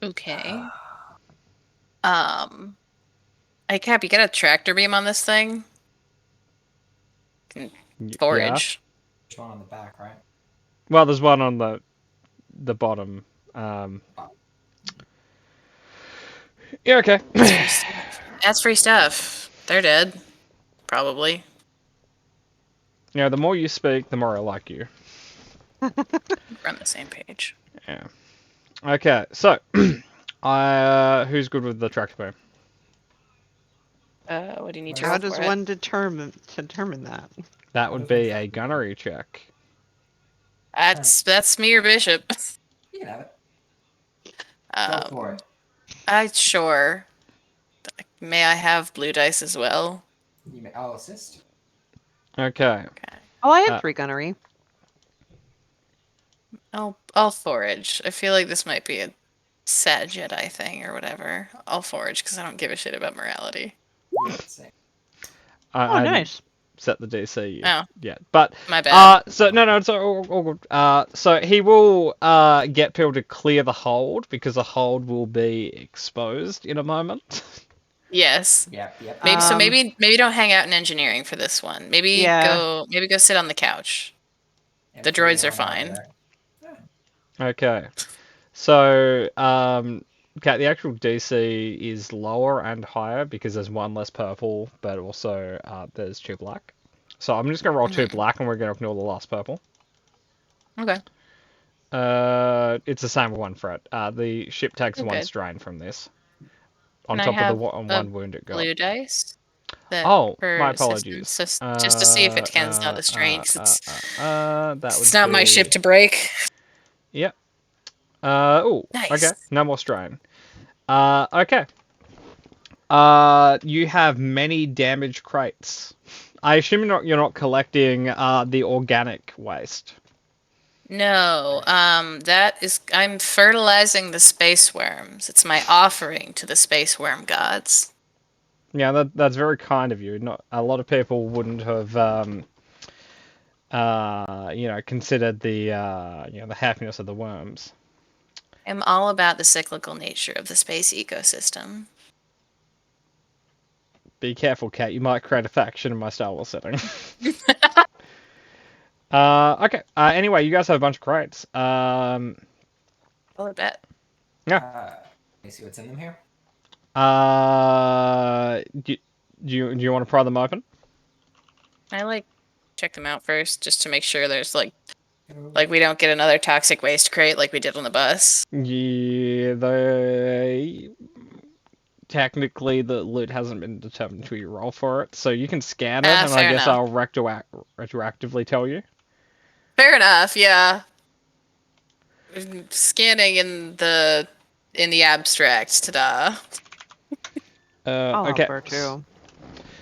Okay. Hey Cap, you got a tractor beam on this thing? Can Yeah. forage. There's one on the back, right? Well, there's one on the bottom. Yeah. Okay. That's free stuff. They're dead. Probably. The more you speak, the more I like you. We're on the same page. Yeah. Okay. So, who's good with the tractor beam? What do you need to How How roll does for it? one determine that? That would be a gunnery check. That's me or Bishop. You can have it. Go for it. Sure. May I have blue dice as well? I'll assist. Okay. Okay. Oh, I have 3 gunnery. I'll forage. I feel like this might be a sad Jedi thing or whatever. I'll forage because I don't give a shit about morality. Let's see. I Oh, hadn't nice. set the DC Oh. yet, but My bad. so no, it's all good. So he will get people to clear the hold because the hold will be exposed in a moment. Yes. Yep. Maybe don't hang out in engineering for this one. Maybe go sit on the couch. Yep, The droids are fine. Okay. So okay, the actual DC is lower and higher because there's one less purple, but also there's 2 black. So I'm just gonna roll 2 black and we're gonna ignore the last purple. Okay. It's the same with 1 threat. The ship takes 1 Okay. strain from this. On Can I top of the have one wound it got. Blue dice. Oh, for my assistance, apologies. just to see if it cancels out the strain, 'cause that would it's not my be- ship to break. Yep. Okay. Nice. No more strain. Okay. You have many damaged crates. I assume you're not collecting the organic waste. No, I'm fertilizing the space worms. It's my offering to the space worm gods. Yeah, that's very kind of you. Not a lot of people wouldn't have considered the the happiness of the worms. I'm all about the cyclical nature of the space ecosystem. Be careful, Kat. You might create a faction in my Star Wars setting. Okay. Anyway, you guys have a bunch of crates. Well, I bet. Let me see what's in them here. Do you want to pry them open? I check them out first just to make sure there's like we don't get another toxic waste crate like we did on the bus. Yeah, technically the loot hasn't been determined until you roll for it, so you can scan it, and I fair guess enough. I'll retroactively tell you. Fair enough, yeah. Scanning in the abstract, ta-da. I'll Okay. help her too.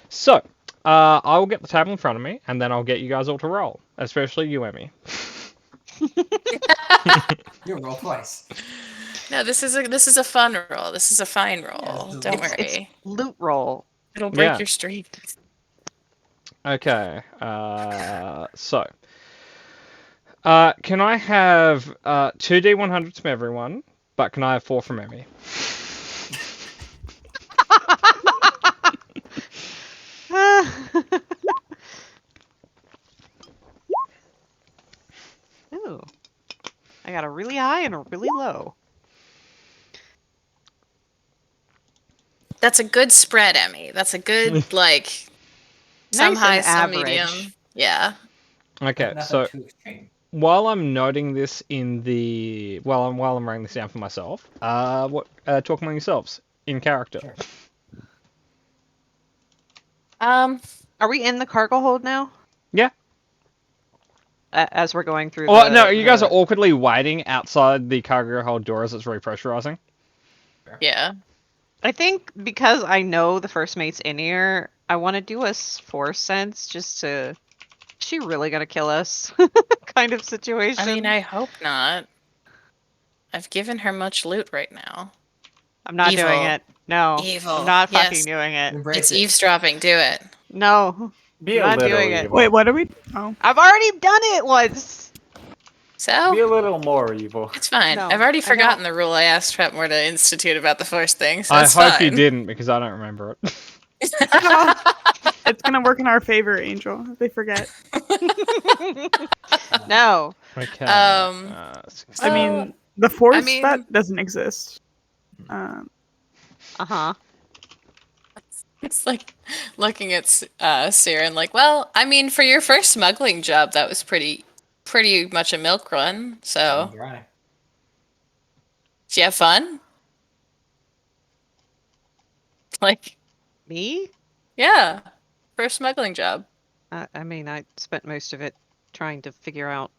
So, I will get the table in front of me, and then I'll get you guys all to roll, especially you, Emmy. You roll twice. No, this is a fun roll. This is a fine roll. this is Don't loot. worry. Loot roll. It'll break Yeah. your streak. Okay. So. Can I have 2d100s from everyone, but can I have 4 from Emmy? Ooh. I got a really high and a really low. That's a good spread, Emmy. That's a good like some Nice high, and some average. medium. Yeah. Okay, Nothing so too extreme. while I'm noting this in the while I'm writing this down for myself, talk among yourselves in character. Sure. Are we in the cargo hold now? Yeah. As we're going through. Oh the, no, you guys the- are awkwardly waiting outside the cargo hold door as it's repressurizing. Yeah. I think because I know the first mate's in here, I want to do a force sense just to. Is she really gonna kill us? Kind of situation. I mean, I hope not. I've given her much loot right now. I'm not doing Evil. it. No. Evil. I'm not Yes. fucking doing it. Embrace It's it. eavesdropping. Do it. No. Be a Not little doing it. evil. Wait, what are we? Oh. I've already done it once. So Be a little more evil. it's fine. No, I've already I don't. forgotten the rule I asked Trapmore to institute about the force thing. So I it's hope fine. you didn't because I don't remember it. It's gonna work in our favor, Angel, if they forget. No. Okay. I mean, the force mean- that doesn't exist. Uh huh. It's like looking at Siren like, well, I mean, for your first smuggling job, that was pretty much a milk run. So, Right. did you have fun? Like, Me? yeah, first smuggling job. I mean, I spent most of it trying to figure out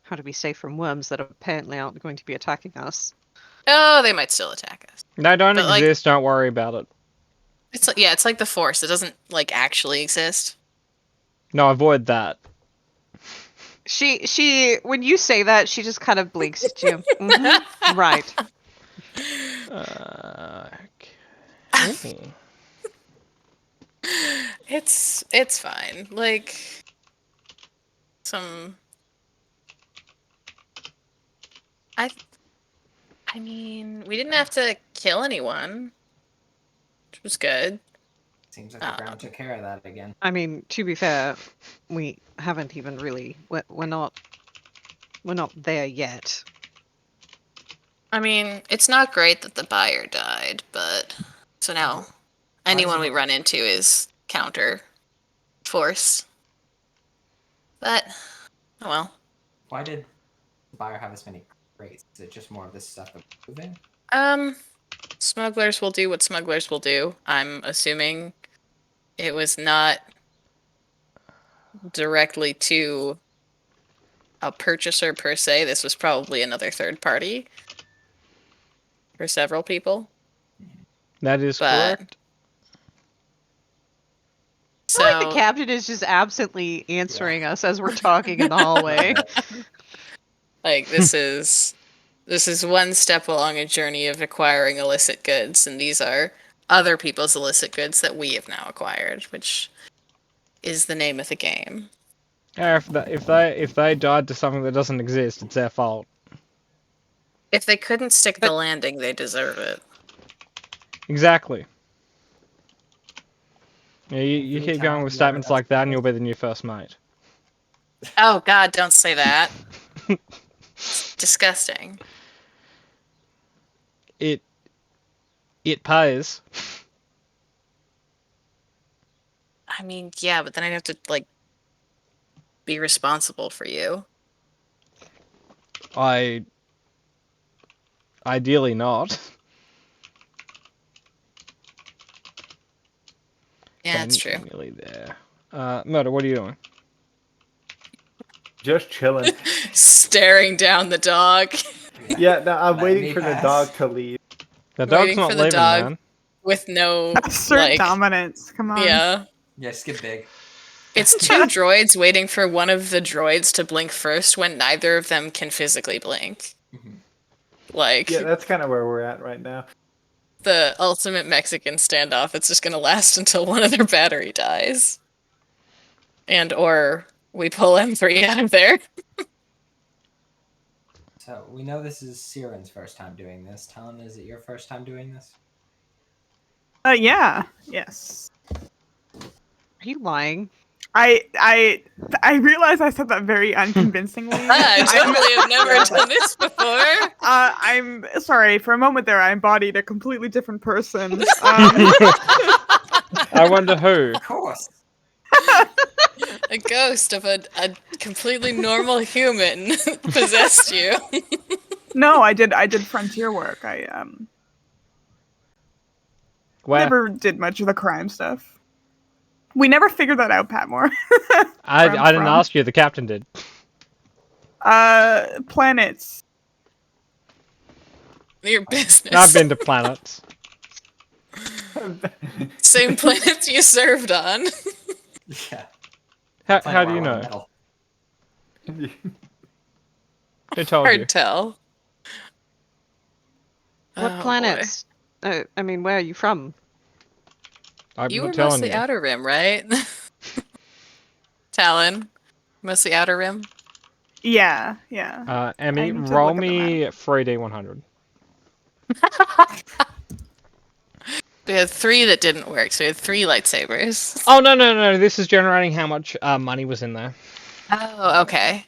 how to be safe from worms that apparently aren't going to be attacking us. Oh, they might still attack us. they don't but, like- exist. Don't worry about it. It's like, yeah, it's like the force. It doesn't like actually exist. No, avoid that. She, when you say that, she just kind of blinks at you. Mhm. Right. Okay. Ooh. It's fine. Like some I mean, we didn't have to kill anyone, which was good. Seems like the ground took care of that again. I mean, to be fair, we haven't even really. We're not there yet. I mean, it's not great that the buyer died, but so now anyone we run into is counter force. But oh well. Why did the buyer have as many crates? Is it just more of this stuff that's moving? Smugglers will do what smugglers will do. I'm assuming it was not directly to a purchaser per se. This was probably another third party for several people. That is But- correct. I feel like So the captain is just absently answering us as we're talking in the hallway. like this is one step along a journey of acquiring illicit goods, and these are other people's illicit goods that we have now acquired, which is the name of the game. Yeah, if they died to something that doesn't exist, it's their fault. If they couldn't stick the landing, they deserve it. Exactly. Yeah, you Every keep going time with you statements ever- like that, and you'll be the new first mate. Oh God, don't say that. It's disgusting. It pays. I mean, yeah, but then I'd have to like be responsible for you. Ideally not. Yeah, that's But true. Nearly there. Murder, what are you doing? Just chilling. Staring down the dog Yeah, no, I'm Let waiting me for the pass. dog to leave. The dog's Waiting not for the leaving, dog. man. with no Assert like, dominance. Come on. yeah, Yeah, skip big. It's two droids waiting for one of the droids to blink first when neither of them can physically blink. Mhm. Like, Yeah, that's kind of where we're at right now. the ultimate Mexican standoff. It's just gonna last until one of their battery dies. And or we pull M3 out of there. So we know this is Siren's first time doing this. Talon, is it your first time doing this? Yeah. Yes. Are you lying? I realize I said that very unconvincingly. I totally have never done this before. I'm sorry. For a moment there, I embodied a completely different person. I wonder who. Of course. A ghost of a completely normal human possessed you. No, I did frontier work. I Where? never did much of the crime stuff. We never figured that out, Patmore. I didn't ask you. The captain did. Planets. Your business. I've been to planets. Same planets you served on. Yeah. How do you know? Metal. Who told you? Hard tell. What Oh, boy. planets? I mean, where are you from? I'm You not were telling mostly you. Outer Rim, right? Talon, mostly Outer Rim. Yeah. Emmy, I need to roll look at the me 3D100. We had 3 that didn't work, so we had 3 lightsabers. Oh no! This is generating how much money was in there. Oh, okay.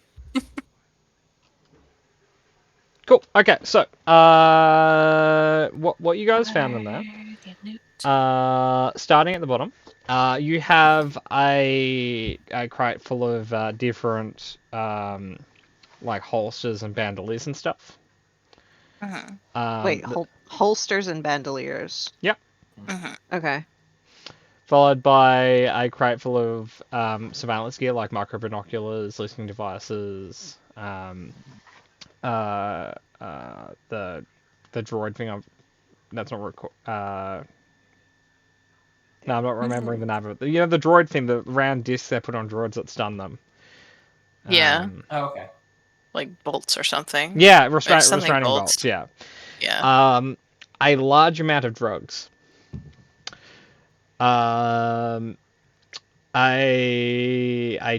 Cool. Okay, so what you guys found in there? Starting at the bottom, you have a crate full of different like holsters and bandoliers and stuff. Wait, th- holsters and bandoliers. Yep. Okay. Followed by a crate full of surveillance gear like micro binoculars, listening devices, the droid thing. That's not no, I'm not remembering the name of it. You know the droid thing, the round disc they put on droids that stun them. Yeah. Oh, okay. Like bolts or something. Yeah, something restraining bolts. bolts. Yeah. Yeah. A large amount of drugs. A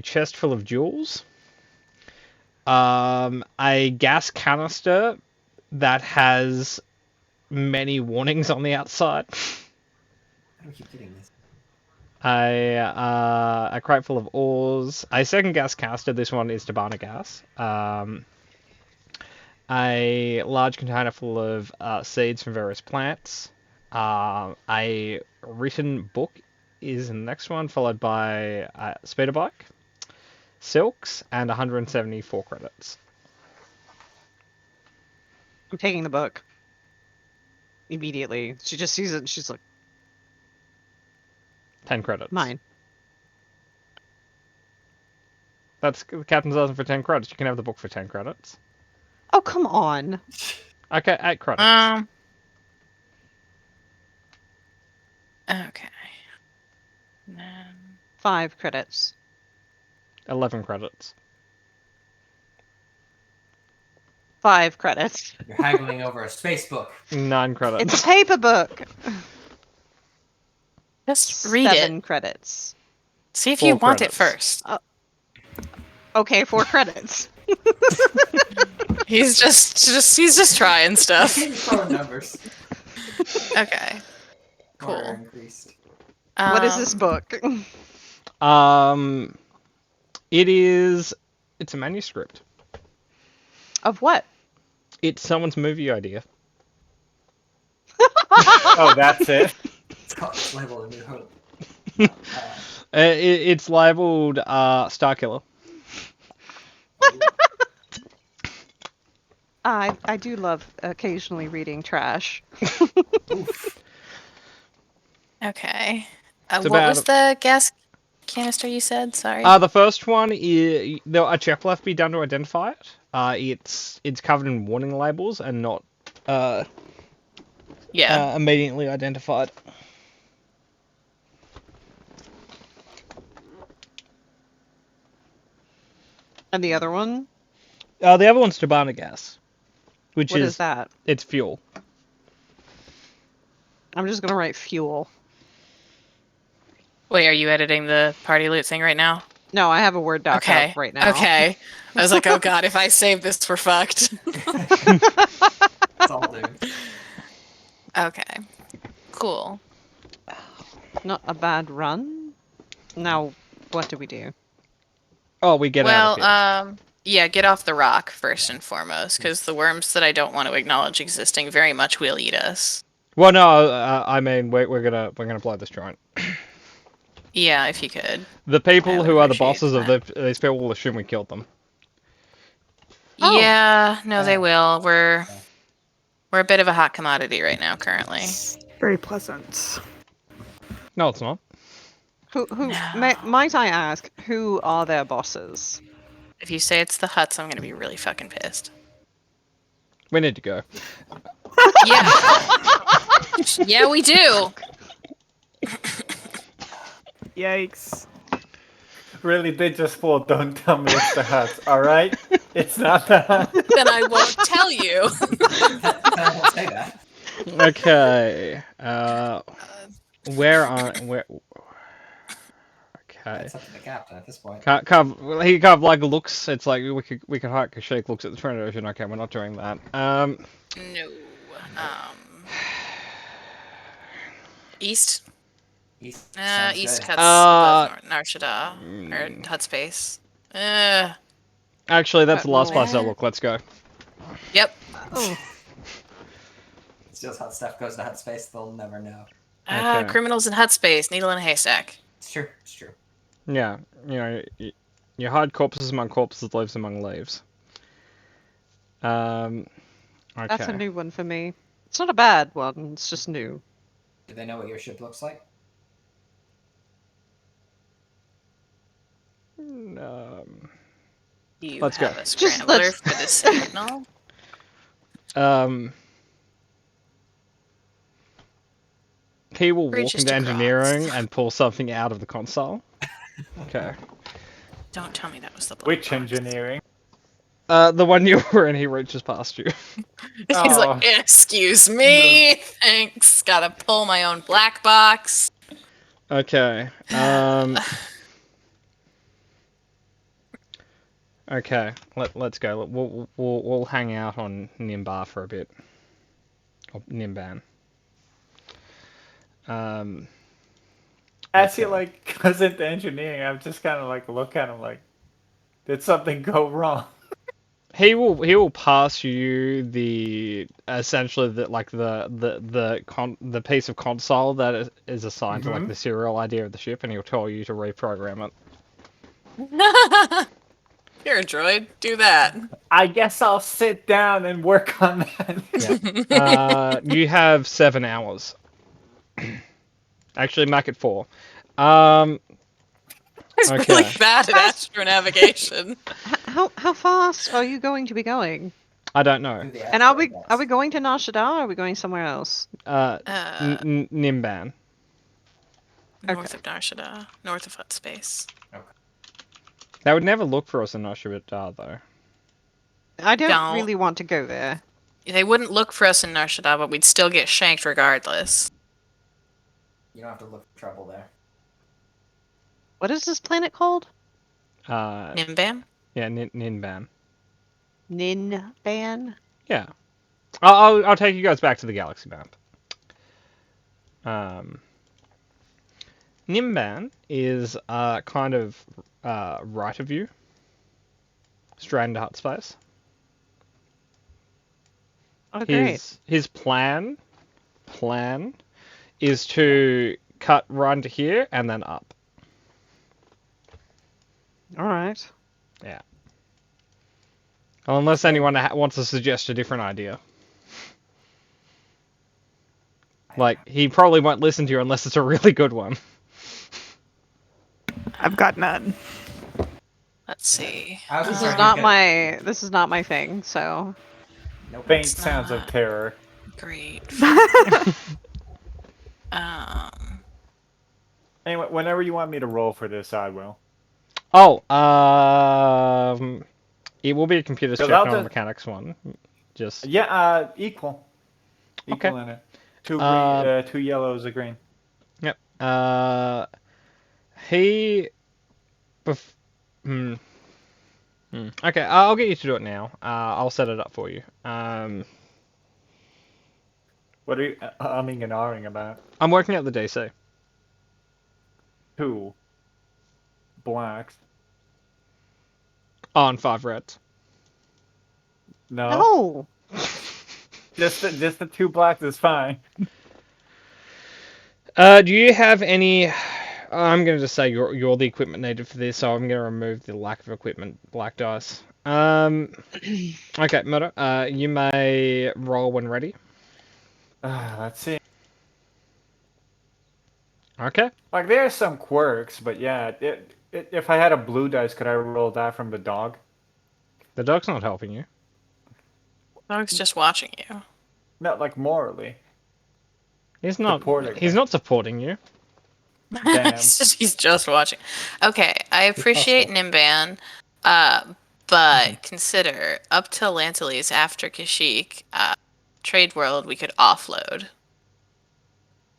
chest full of jewels. A gas canister that has many warnings on the outside. How do we keep getting this? A crate full of ores. A second gas canister. This one is Tabana gas. A large container full of seeds from various plants. A written book is the next one, followed by a speeder bike, silks, and 174 credits. I'm taking the book. Immediately. She just sees it and she's like, 10 credits. mine. That's the captain's asking for 10 credits. You can have the book for 10 credits. Oh, come on. Okay, 8 credits. Okay. And then 5 credits. 11 credits. 5 credits. You're haggling over a space book. 9 credits. It's a paper book. just read 7 it. credits. See if 4 you want it credits. first. Okay, 4 credits. He's just trying stuff. Throwing numbers. Okay. More Cool. increased. What is this book? It's a manuscript. Of what? It's someone's movie idea. Oh, that's it. It's called Label A New Hope. It's labeled Starkiller. I do love occasionally reading trash. Oof. Okay. It's What about was the gas canister you said? Sorry. The first one is a check will have to be done to identify it. It's covered in warning labels and not yeah. immediately identified. And the other one? The other one's Tabana gas, which What is that? It's fuel. I'm just gonna write fuel. Wait, are you editing the party loot thing right now? No, I have a Word doc Okay. up right now. Okay. I was like, oh god, if I save this, we're fucked. That's all, dude. Okay. Cool. Not a bad run. Now, what do we do? Oh, we get out of here. Yeah, get off the rock first and foremost, because the worms that I don't want to acknowledge existing very much will eat us. Well, no, I mean we're gonna blow this joint. Yeah, if you could. The people I would who are the appreciate bosses of that. these people will assume we killed them. Oh. Yeah, no, they will. We're a bit of a hot commodity right now, currently. Very pleasant. No, it's not. Who No. might I ask, who are their bosses? If you say it's the Huts, I'm gonna be really fucking pissed. We need to go. Yeah. Yeah, we do. Yikes. Really, they just fall. Don't tell me it's the Huts. All right, it's not the Huts. Then I won't tell you. I won't say that. Okay. Where? Okay. It's up to the captain at this point. He kind of like looks. It's like we could hike. Shake looks at the train version. Okay, we're not doing that. No. East. East, sounds East good. cuts above Narshada or Hut Space. Actually, that's the last no. place I look. Let's go. Yep. Oh, It's just how stuff goes to hut space, they'll never know. Okay. Criminals in Hut Space. Needle in a haystack. It's true, it's true. Yeah, you know, you hide corpses among corpses, leaves among leaves. Okay. that's a new one for me. It's not a bad one. It's just new. Do they know what your ship looks like? You Let's go. have a scrambler for the signal. He will Bridge walk is into to cross. engineering and pull something out of the console. Okay. Don't tell me that was the black Which box. engineering? The one you were in, he reaches past you. He's Oh. like, excuse me, thanks. Gotta pull my own black box. Okay. Okay. Let's go. We'll hang out on Nimbar for a bit. Or Nimban. As he like goes into engineering, I'm just kind of like look at him like, did something go wrong? He will pass you the essentially the piece of console that is assigned to like the serial ID of the ship, and he'll tell you to reprogram it. You're a droid. Do that. I guess I'll sit down and work on that. Yeah. You have 7 hours. Actually, make it 4. He's Okay. really bad at astronavigation. How fast are you going to be going? I don't know. Do the And are we astro going to Nashada or are we going somewhere else? Nimban. North of Narshada. North of Hut Space. They would never look for us in Narshada, though. I don't Don't. really want to go there. They wouldn't look for us in Narshada, but we'd still get shanked regardless. You don't have to look for trouble there. What is this planet called? Nimbam? Yeah, Ninban. Ninban? Yeah. I'll take you guys back to the galaxy map. Nimban is kind of right of you, straight into Hut Space. Oh, great. His plan is to cut right into here and then up. All right. Yeah. Unless anyone wants to suggest a different idea. Like, he probably won't listen to you unless it's a really good one. I've got none. Let's see. I was This concerned is he's not gonna- this is not my thing, so Nope. Faint It's sounds of not. terror. Great. Um, Anyway, whenever you want me to roll for this, I will. Oh, it will be a computer check, I'll not a just- mechanics one. Just Yeah, equal. Okay. Equal in it. Two Uh, two yellows, a green. yep. He. Hmm. Okay, I'll get you to do it now. I'll set it up for you. What are you umming and ahhing about? I'm working out the DC. 2 blacks. On 5 reds. No. No. Just the 2 blacks is fine. Do you have any? I'm gonna just say you're the equipment needed for this, so I'm gonna remove the lack of equipment black dice. Okay, Murder. You may roll when ready. Let's see. Okay. Like there are some quirks, but yeah, if I had a blue dice, could I roll that from the dog? The dog's not helping you. Dog's just watching you. Not like morally. He's not. Supporting He's me. not supporting you. Damn. he's just watching. Okay, I appreciate Nimban, but consider up to Lantilles after Kashyyyk, Trade World we could offload.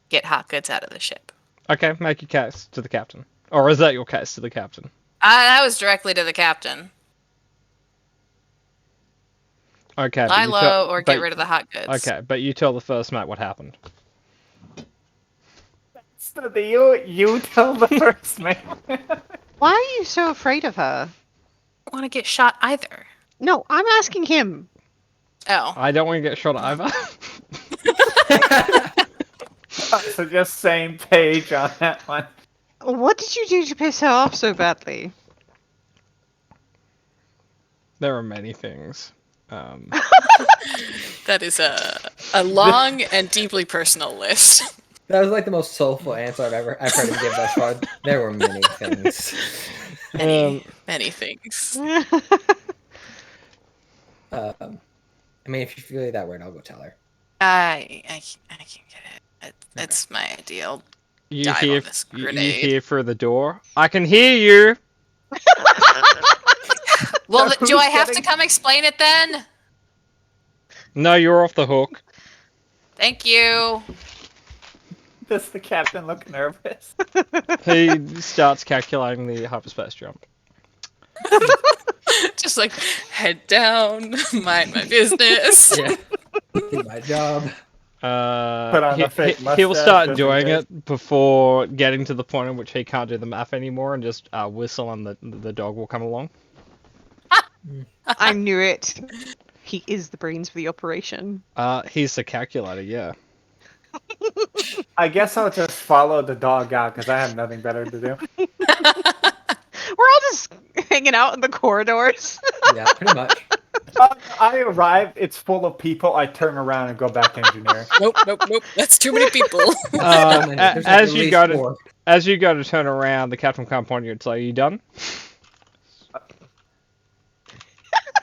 Get hot goods out of the ship. Okay, make your case to the captain. Or is that your case to the captain? That was directly to the captain. Okay. Lie but low or get rid of the hot goods. Okay, but you tell the first mate what happened. So you tell the first man. Why are you so afraid of her? I don't want to get shot either. No, I'm asking him. Oh. I don't want to get shot either. So just same page on that one. What did you do to piss her off so badly? There are many things. That is a long and deeply personal list. That was like the most soulful answer I've heard him give thus far. There were many things. Many things. I mean, if you feel that word, I'll go tell her. I can get it. It's my ideal. You Dive hear on this you grenade. hear through the door. I can hear you. Well, Who's do I have to getting- come explain it then? No, you're off the hook. Thank you. Does the captain look nervous? He starts calculating the hyperspace jump. Just like head down, mind my business. Yeah. Do my job. Put on a fake he'll mustache start just in doing case. it before getting to the point in which he can't do the math anymore, and just whistle, and the dog will come along. I knew it. He is the brains for the operation. He's the calculator, yeah. I guess I'll just follow the dog out because I have nothing better to do. We're all just hanging out in the corridors. Yeah, pretty much. I arrive, it's full of people, I turn around and go back to engineer. Nope. That's too many people. There's like As at you least go to 4. as you go to turn around, the captain can't point you and say, "Are you done?"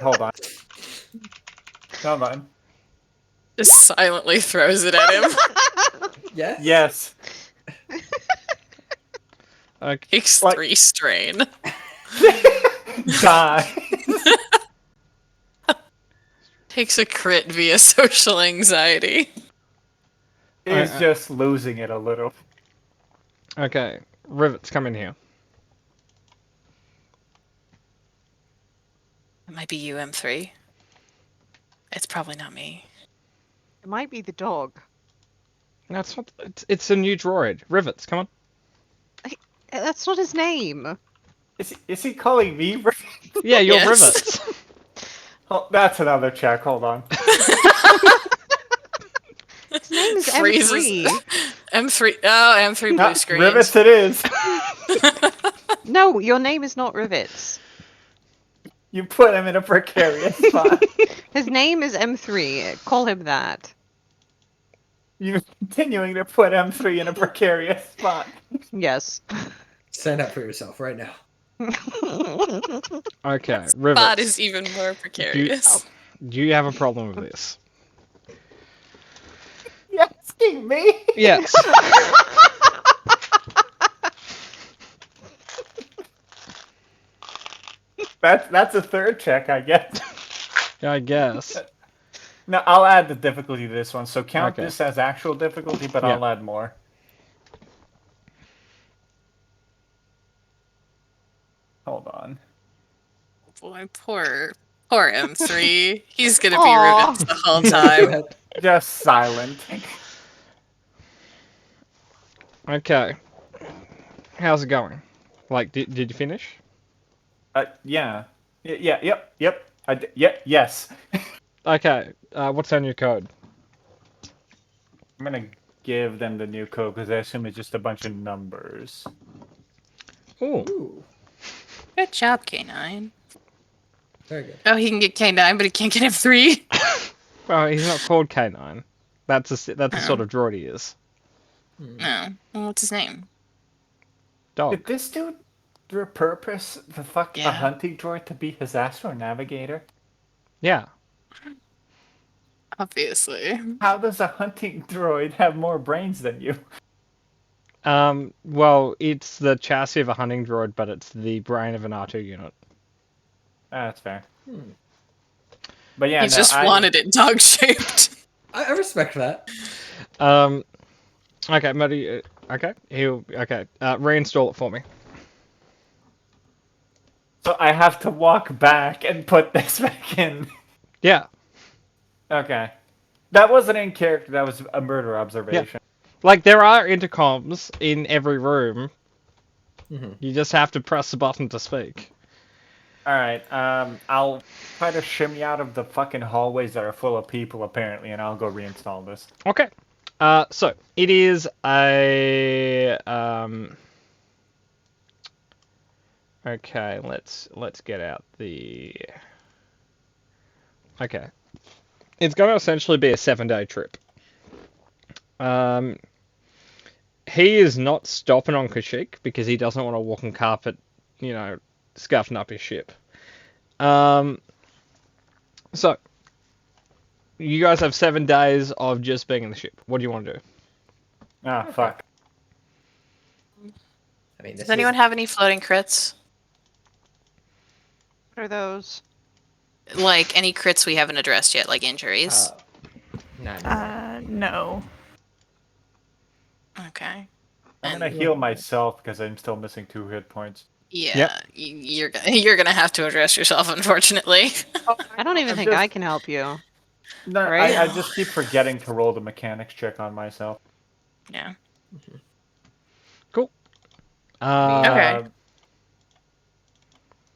Hold on. Hold on. Just silently throws it at him. Yes? Yes. Okay. Takes What? 3 strain. Die. Takes a crit via social anxiety. He's just losing it a little. Okay, Rivets, come in here. It might be you, M3. It's probably not me. It might be the dog. That's not. It's a new droid. Rivets, come on. That's not his name. Is he calling me? Yeah, you're Yes. Rivets. Oh, that's another check. Hold on. His name is Freezes. M3. M3. Oh, M3 blue Ah, screens. Rivets it is. No, your name is not Rivets. You put him in a precarious spot. His name is M3. Call him that. You're continuing to put M3 in a precarious spot. Yes. Stand up for yourself right now. Okay, Spot Rivets. is even more precarious. Do you have a problem with this? You asking me? Yes. That's a third check, I guess. Yeah, I guess. No, I'll add the difficulty to this one. So count Okay. this as actual difficulty, but Yeah. I'll add more. Hold on. Boy, poor M3. He's gonna be Aw. rivets the whole He's on time. the Just silent. Okay. How's it going? Like, did you finish? Yeah. Yep. Yes. Okay. What's our new code? I'm gonna give them the new code because I assume it's just a bunch of numbers. Ooh. Ooh, Good job, K9. very good. Oh, he can get K9, but he can't get M3. Well, he's not called K9. That's the sort of droid he is. No. Well, what's his name? Dog. Did this dude repurpose a Yeah. hunting droid to be his astro navigator? Yeah. Obviously. How does a hunting droid have more brains than you? Well, it's the chassis of a hunting droid, but it's the brain of an R2 unit. That's fair. But yeah, He no, just I, wanted it dog shaped. I respect that. Okay, Matty. Okay, okay. Reinstall it for me. So I have to walk back and put this back in. Yeah. Okay. That wasn't in character, that was a murder observation. Like, there are intercoms in every room. Mhm. You just have to press the button to speak. Alright, I'll try to shimmy out of the fucking hallways that are full of people, apparently, and I'll go reinstall this. Okay. So it is a Okay, let's get out the. Okay. It's going to essentially be a 7-day trip. He is not stopping on Kashyyyk because he doesn't want to walk on carpet, scuffing up his ship. So, you guys have 7 days of just being in the ship. What do you want to do? Ah, fuck. I mean, Does anyone have any floating crits? What are those? Like any crits we haven't addressed yet, like injuries? No. Okay. I'm gonna heal myself because I'm still missing 2 hit points. Yeah, Yep. you're gonna have to address yourself, unfortunately. I don't even I'm think just- I can help you. No, Right? I just keep forgetting to roll the mechanics check on myself. Yeah. Cool. Okay.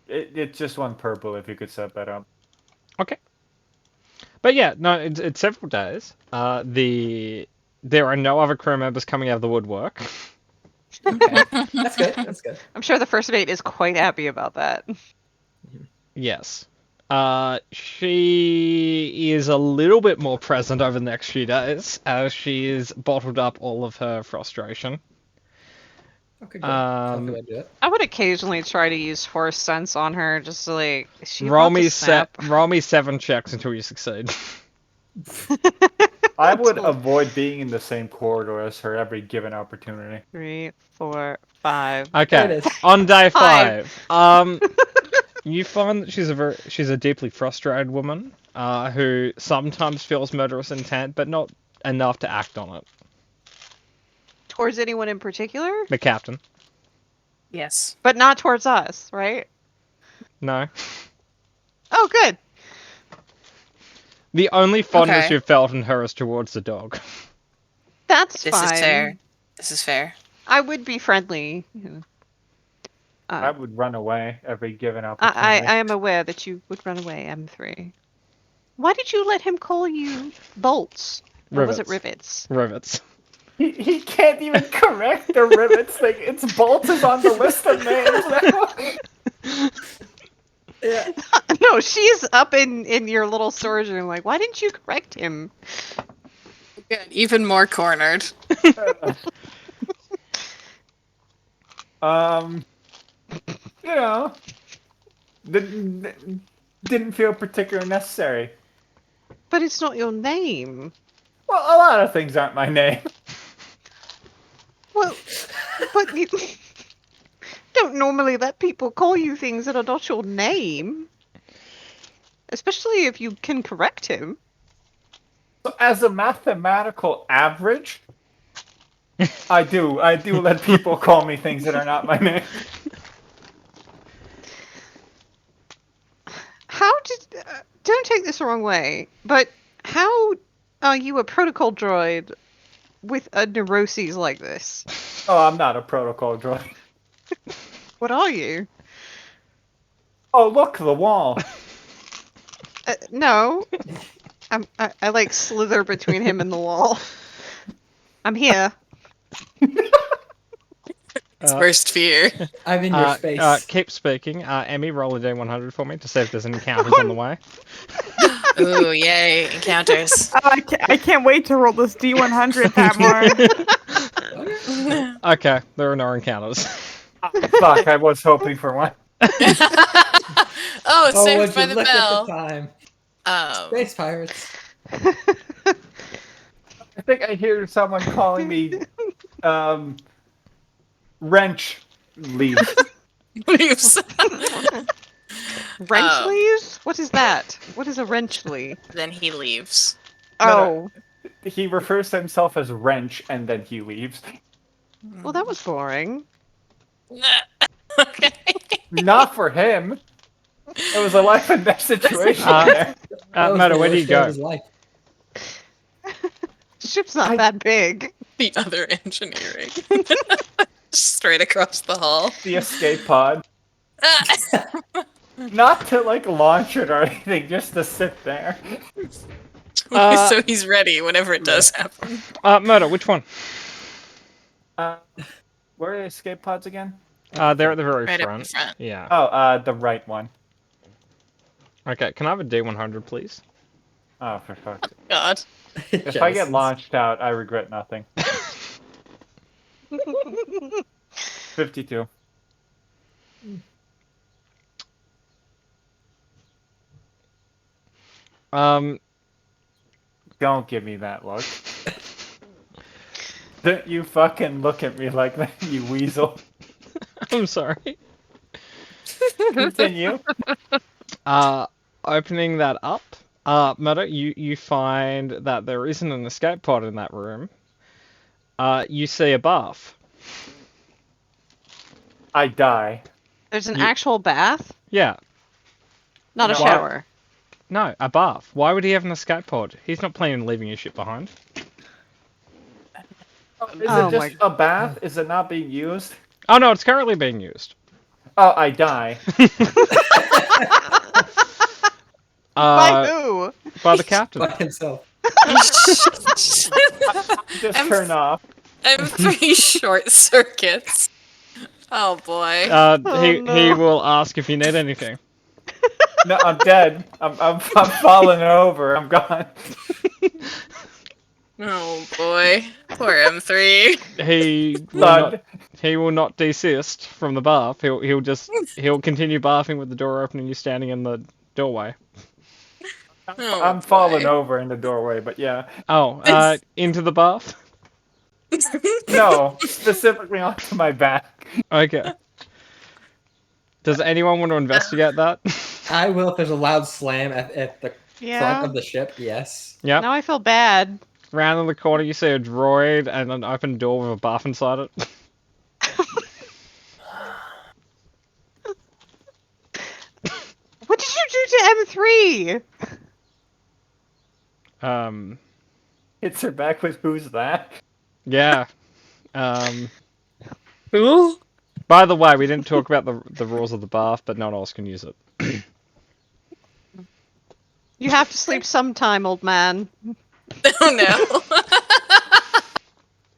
It's just 1 purple if you could set that up. Okay. But yeah, no, it's several days. There are no other crew members coming out of the woodwork. Okay. That's good. That's good. I'm sure the first mate is quite happy about that. Yes. She is a little bit more present over the next few days as she has bottled up all of her frustration. Okay, good. Sounds good way to do it. I would occasionally try to use force sense on her, just to, like, is she Roll about to me snap? roll me 7 checks until you succeed. I would avoid being in the same corridor as her every given opportunity. 3, 4, 5. There it Okay. is. On day 5. 5, you find that she's a deeply frustrated woman who sometimes feels murderous intent, but not enough to act on it. Towards anyone in particular? The captain. Yes. But not towards us, right? No. Oh, good. The only fondness Okay. you've felt in her is towards the dog. That's This fine. is fair. This is fair. I would be friendly. I would run away every given I opportunity. am aware that you would run away, M3. Why did you let him call you bolts? Or was it rivets? Rivets. He can't even correct the rivets. Like, it's bolts is on the list of names now. Yeah. No, she's up in your little storage room. Like, why didn't you correct him? Good. Even more cornered. You know, didn't feel particularly necessary. But it's not your name. Well, a lot of things aren't my name. Well, but you, don't normally let people call you things that are not your name. Especially if you can correct him. So as a mathematical average, I do let people call me things that are not my name. How did... don't take this the wrong way, but how are you a protocol droid with a neuroses like this? Oh, I'm not a protocol droid. What are you? Oh, look, the wall. No. I like slither between him and the wall. I'm here. It's worst fear. I'm in your space. Keep speaking. Emmy, roll a D100 for me to see if there's any encounters on the way. Ooh, yay, encounters. Oh, I can't wait to roll this D100, Patmore. Okay, there are no encounters. Fuck, I was hoping for one. Oh, it's Oh, saved would by you the look bell. at the time? Um, Space pirates. I think I hear someone calling me, wrench leaves. leaves. Wrenchleys? What is that? What is a wrenchly? Then he leaves. Oh, He refers to himself as wrench, and then he leaves. well, that was boring. Okay. Not for him. It was a life and death situation there. That was Matter, the where do worst you day of go? his life. The ship's not that big. The other engineering. Straight across the hall. The escape pod. Not to, like, launch it or anything, just to sit there. So he's ready whenever it does happen. Murder, which one? Where are the escape pods again? They're at the very Right up front. in front. Yeah. Oh, the right one. Okay, can I have a D100, please? Oh, for fuck's sake. God. If I get Genesis. launched out, I regret nothing. 52. Don't give me that look. Don't you fucking look at me like that, you weasel. I'm sorry. Continue. Opening that up, Murder, you find that there isn't an escape pod in that room. You see a bath. I die. There's an actual bath, Yeah. not a No. shower. No, a bath. Why would he have an escape pod? He's not planning on leaving his ship behind. Is Oh it just a bath? Is it not being used? Oh no, it's currently being used. Oh, I die. By who? By the captain. By himself. Just turn off. M3 short circuits. Oh boy. He no. will ask if you need anything. No, I'm dead. I'm falling over. I'm gone. Oh boy. Poor M3. He will not desist from the bath. He'll continue bathing with the door open and you standing in the doorway. Oh, I'm falling boy. over in the doorway, but yeah. Oh, into the bath? No, specifically onto my back. Okay. Does anyone want to investigate that? I will if there's a loud slam at the Yeah. front of the ship, yes. Yep. Now I feel bad. Round in the corner you see a droid and an open door with a bath inside it. What did you do to M3? Hits her back with who's that? Yeah. Who? By the way, we didn't talk about the rules of the bath, but no one else can use it. You have to sleep sometime, old man. Oh no.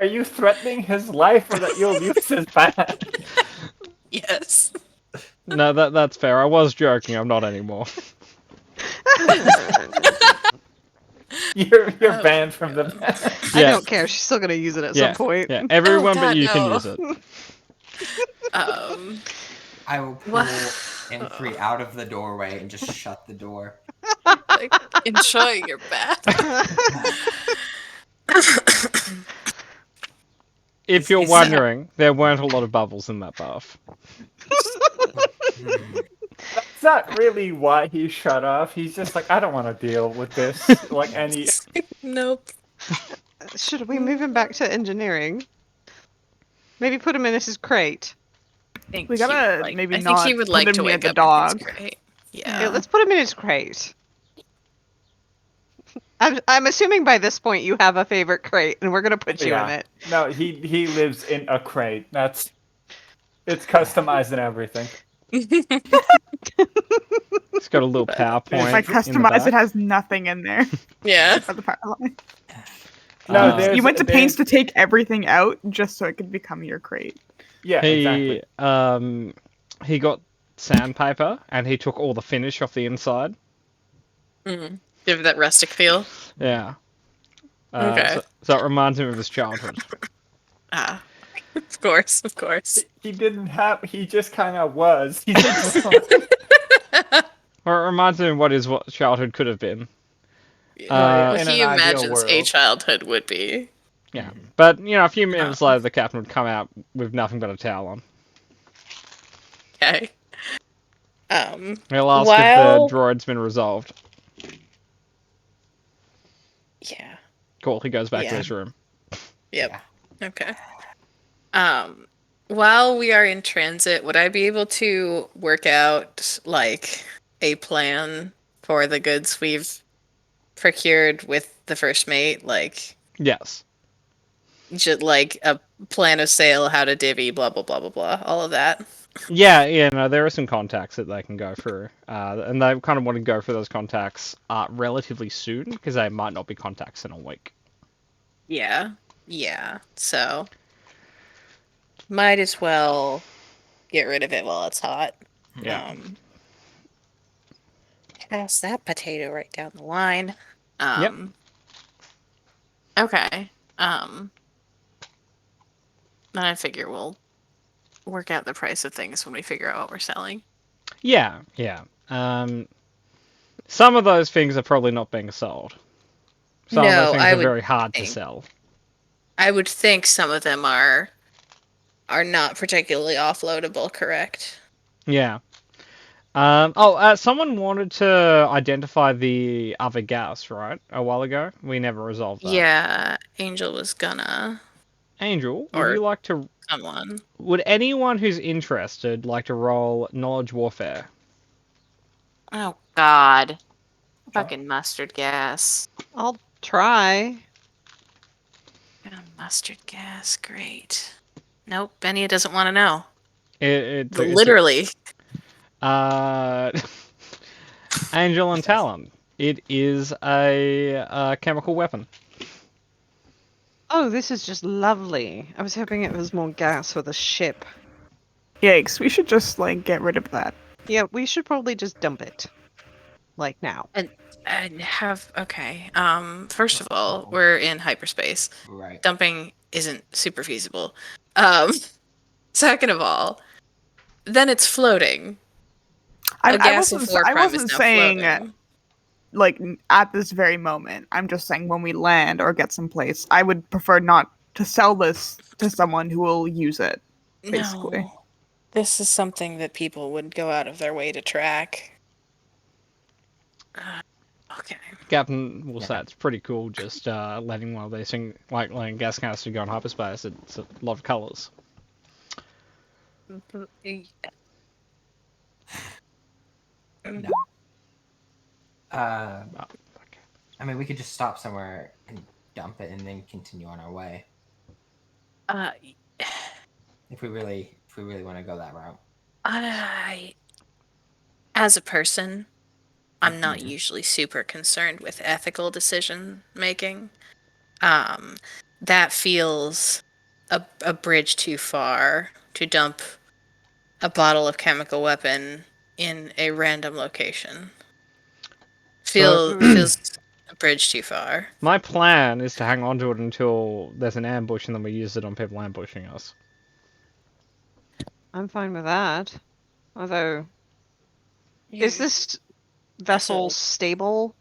Are you threatening his life or that you'll use his back? Yes. No, that's fair. I was joking. I'm not anymore. You're banned from the back. I Yeah. don't care. She's still gonna use it at Yeah. some point. Yeah. Everyone Oh, but God, you no. can use it. I will pull What? M3 out of the doorway and just shut the door. Like, enjoy your bath. If Is- you're is- wondering, there weren't a lot of bubbles in that bath. That's not really why he shut off. He's just like, I don't want to deal with this. Like any. Nope. Should we move him back to engineering? Maybe put him in his crate. I think We he would gotta like- maybe I think not he would put like him to near wake the up. in his dog. crate. Yeah, Yeah. let's put him in his crate. I'm assuming by this point you have a favorite crate, and we're gonna put you in Yeah. it. No, he lives in a crate. It's customized and everything. It's got a little PowerPoint. If I in the customize, it back. has nothing in there. Yeah. For the power line. No, Uh, there's, You went to pains there's- to take everything out just so it could become your crate. Yeah, exactly. He got sandpaper and he took all the finish off the inside. Mm. Give it that rustic feel. Yeah. Okay. So it reminds him of his childhood. Ah. Of course, of course. He didn't have. He just kind of was. He just Or it reminds him of what his childhood could have been. What in he an ideal imagines a world. childhood would be. Yeah. But, a few minutes later, the captain would come out with nothing but a towel on. Okay. He'll ask While- if the droid's been resolved. Yeah. Cool, he goes back to Yeah. his room. Yep. Okay. While we are in transit, would I be able to work out like a plan for the goods we've procured with the first mate? Like, Yes. just like a plan of sale, how to divvy, blah blah blah blah blah, all of that. Yeah, no, there are some contacts that they can go through. And they kind of want to go for those contacts relatively soon, because they might not be contacts in a week. Yeah. Yeah. So might as well get rid of it while it's hot. Yeah. Pass that potato right down the line. Yep. Okay. Then I figure we'll work out the price of things when we figure out what we're selling. Yeah. Some of those things are probably not being sold. Some of No, those things I are would very hard to think- sell. I would think some of them are not particularly offloadable, correct? Yeah. Someone wanted to identify the other gas, right? A while ago. We never resolved that. Yeah, Angel was gonna. Angel, would Or- you like to? Someone. Would anyone who's interested like to roll knowledge warfare? Oh God. Fucking mustard gas. I'll try. Mustard gas, great. Nope, Benia doesn't want to know. It's Literally. Angel and Talon. It is a chemical weapon. Oh, this is just lovely. I was hoping it was more gas for the ship. Yikes, we should just, get rid of that. Yeah, we should probably just dump it. Like now. And have okay. First of all, we're in hyperspace. Right. Dumping isn't super feasible. Second of all, then it's floating. A I gas of wasn't, war I crime is wasn't now saying, floating. at this very moment. I'm just saying when we land or get someplace, I would prefer not to sell this to someone who will use it, basically. No. This is something that people would go out of their way to track. Okay. Captain will say it's pretty cool just letting one of these things, like letting gas canister go in hyperspace. It's a lot of colours. No. Oh, okay. I mean, we could just stop somewhere and dump it, and then continue on our way if we really want to go that route. As a person, I'm not usually super concerned with ethical decision making. That feels a bridge too far to dump a bottle of chemical weapon in a random location. Feels a bridge too far. My plan is to hang on to it until there's an ambush and then we use it on people ambushing us. I'm fine with that. Although, is this vessel stable?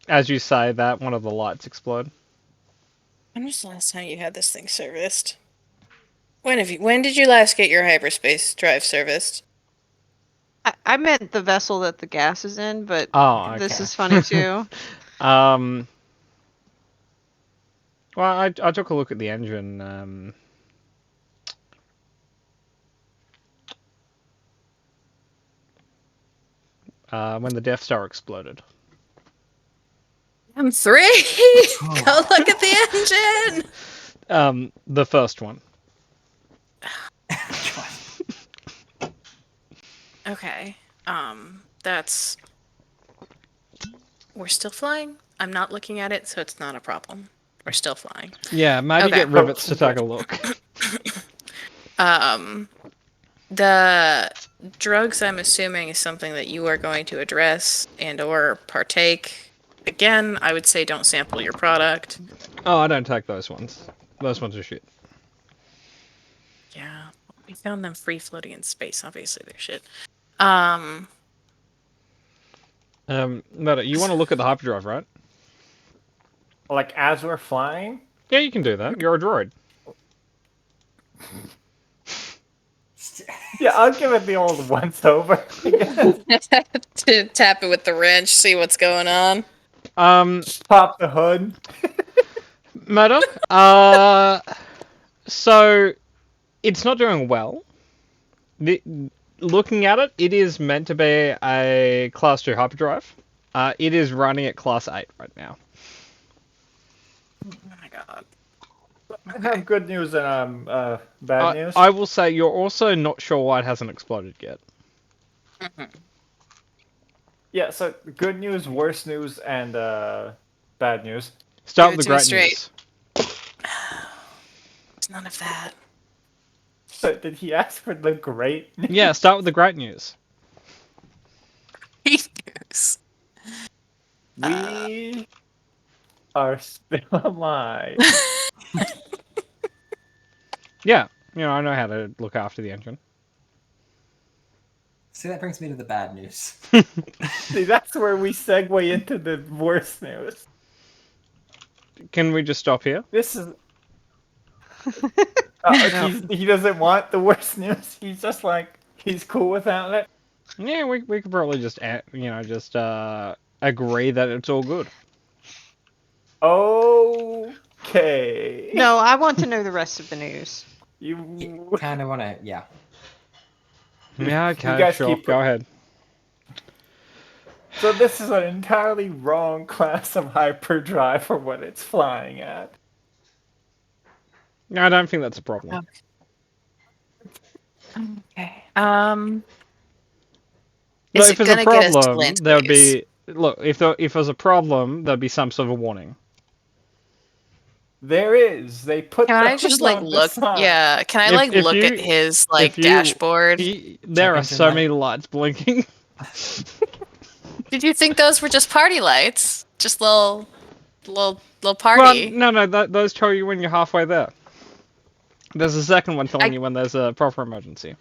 As you say that, one of the lights explode. When was the last time you had this thing serviced? When did you last get your hyperspace drive serviced? I meant the vessel that the gas is in, but Oh, this okay. is funny too. Well, I took a look at the engine. When the Death Star exploded. M3! Go look at the engine! The first one. Okay. That's... We're still flying? I'm not looking at it, so it's not a problem. We're still flying. Yeah, maybe Okay. get Rivets to take a look. The drugs, I'm assuming, is something that you are going to address and or partake. Again, I would say don't sample your product. Oh, I don't take those ones. Those ones are shit. Yeah, we found them free floating in space. Obviously, they're shit. Meta, you want to look at the hyperdrive, right? Like as we're flying. Yeah, you can do that. You're a droid. Yeah, I'll give it the old once over. To tap it with the wrench, see what's going on. Pop the hood. Meta, so it's not doing well. Looking at it, it is meant to be a Class 2 hyperdrive. It is running at Class 8 right now. Oh my god. I have good news and bad news. I will say you're also not sure why it hasn't exploded yet. Yeah, so good news, worse news, and bad news. Start Give with it the to me great straight. news. It's none of that. So did he ask for the great news? Yeah, start with the great news. News. We are still alive. Yeah, I know how to look after the engine. See, that brings me to the bad news. See, that's where we segue into the worst news. Can we just stop here? This is. He doesn't want the worst news. He's just like he's cool without it. Yeah, we could probably just agree that it's all good. Okay. No, I want to know the rest of the news. You. Kind of want to, yeah. Yeah, okay, guys sure. keep- Go ahead. So this is an entirely wrong class of hyperdrive for what it's flying at. No, I don't think that's a problem. Okay. Look, Is if it there's a gonna get us to problem, land there would base? be. Look, if there's a problem, there'd be some sort of warning. There is. They put. Can I those just like on the look? side. Yeah. Can I If- like if look you- at his like if you- dashboard? There are engine so light. many lights blinking. Did you think those were just party lights? Just little Well, party? no, those tell you when you're halfway there. There's a second one telling you when there's a proper emergency.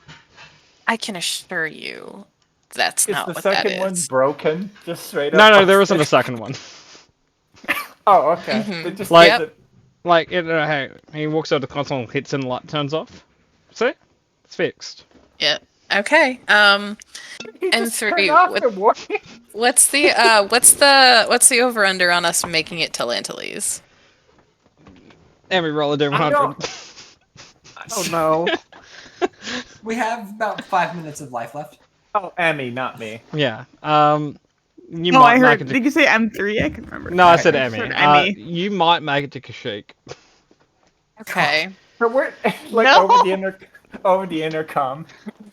I can assure you, that's Is not the what that second one is. broken? Just straight up. No, there isn't a second one. Oh, okay. Mhm. It just Like- says it- Like, hey, he walks out the console, hits and the light turns off. See? It's fixed. Yeah. Okay. He And just three, turned off what- the warning. What's the over under on us making it to Lantilles? And we roll a D100. Oh no. We have about 5 minutes of life left. Oh, Emmy, not me. Yeah. You No, might I make heard. it to... Did you say M3? I can remember. No, I said I Emmy. said Emmy. You might make it to Kashyyyk. Okay. But we're like No. over the intercom.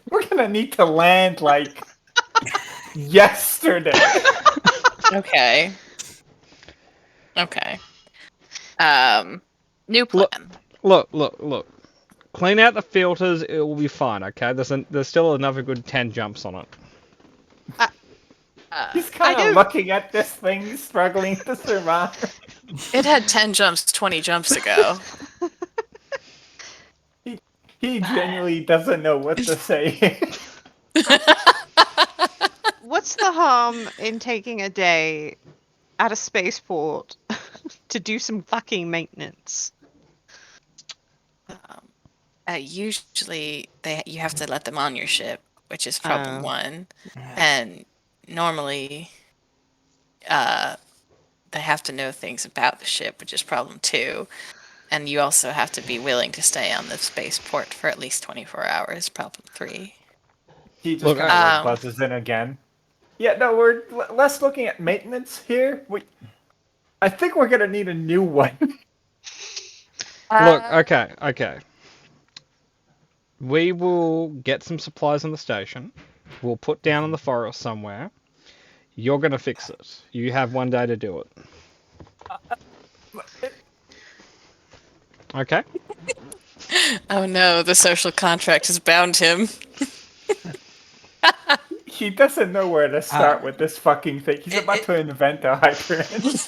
We're gonna need to land like yesterday. Okay. Okay. New plan. Look. Clean out the filters, it will be fine, okay? There's still another good 10 jumps on it. He's kind do- of looking at this thing, struggling to survive. It had 10 jumps 20 jumps ago. He genuinely doesn't know what to say. What's the harm in taking a day at a spaceport to do some fucking maintenance? Usually, you have to let them on your ship, which is problem Oh. 1, and normally, they have to know things about the ship, which is problem 2, and you also have to be willing to stay on the spaceport for at least 24 hours, problem 3. He just Look, kind of um, buzzes in again. Yeah, no, we're less looking at maintenance here. I think we're gonna need a new one. Look, okay. We will get some supplies on the station. We'll put down in the forest somewhere. You're gonna fix it. You have 1 day to do it. Okay? Oh no, the social contract has bound him. He doesn't know where to start with this fucking thing. He's about to invent a hyper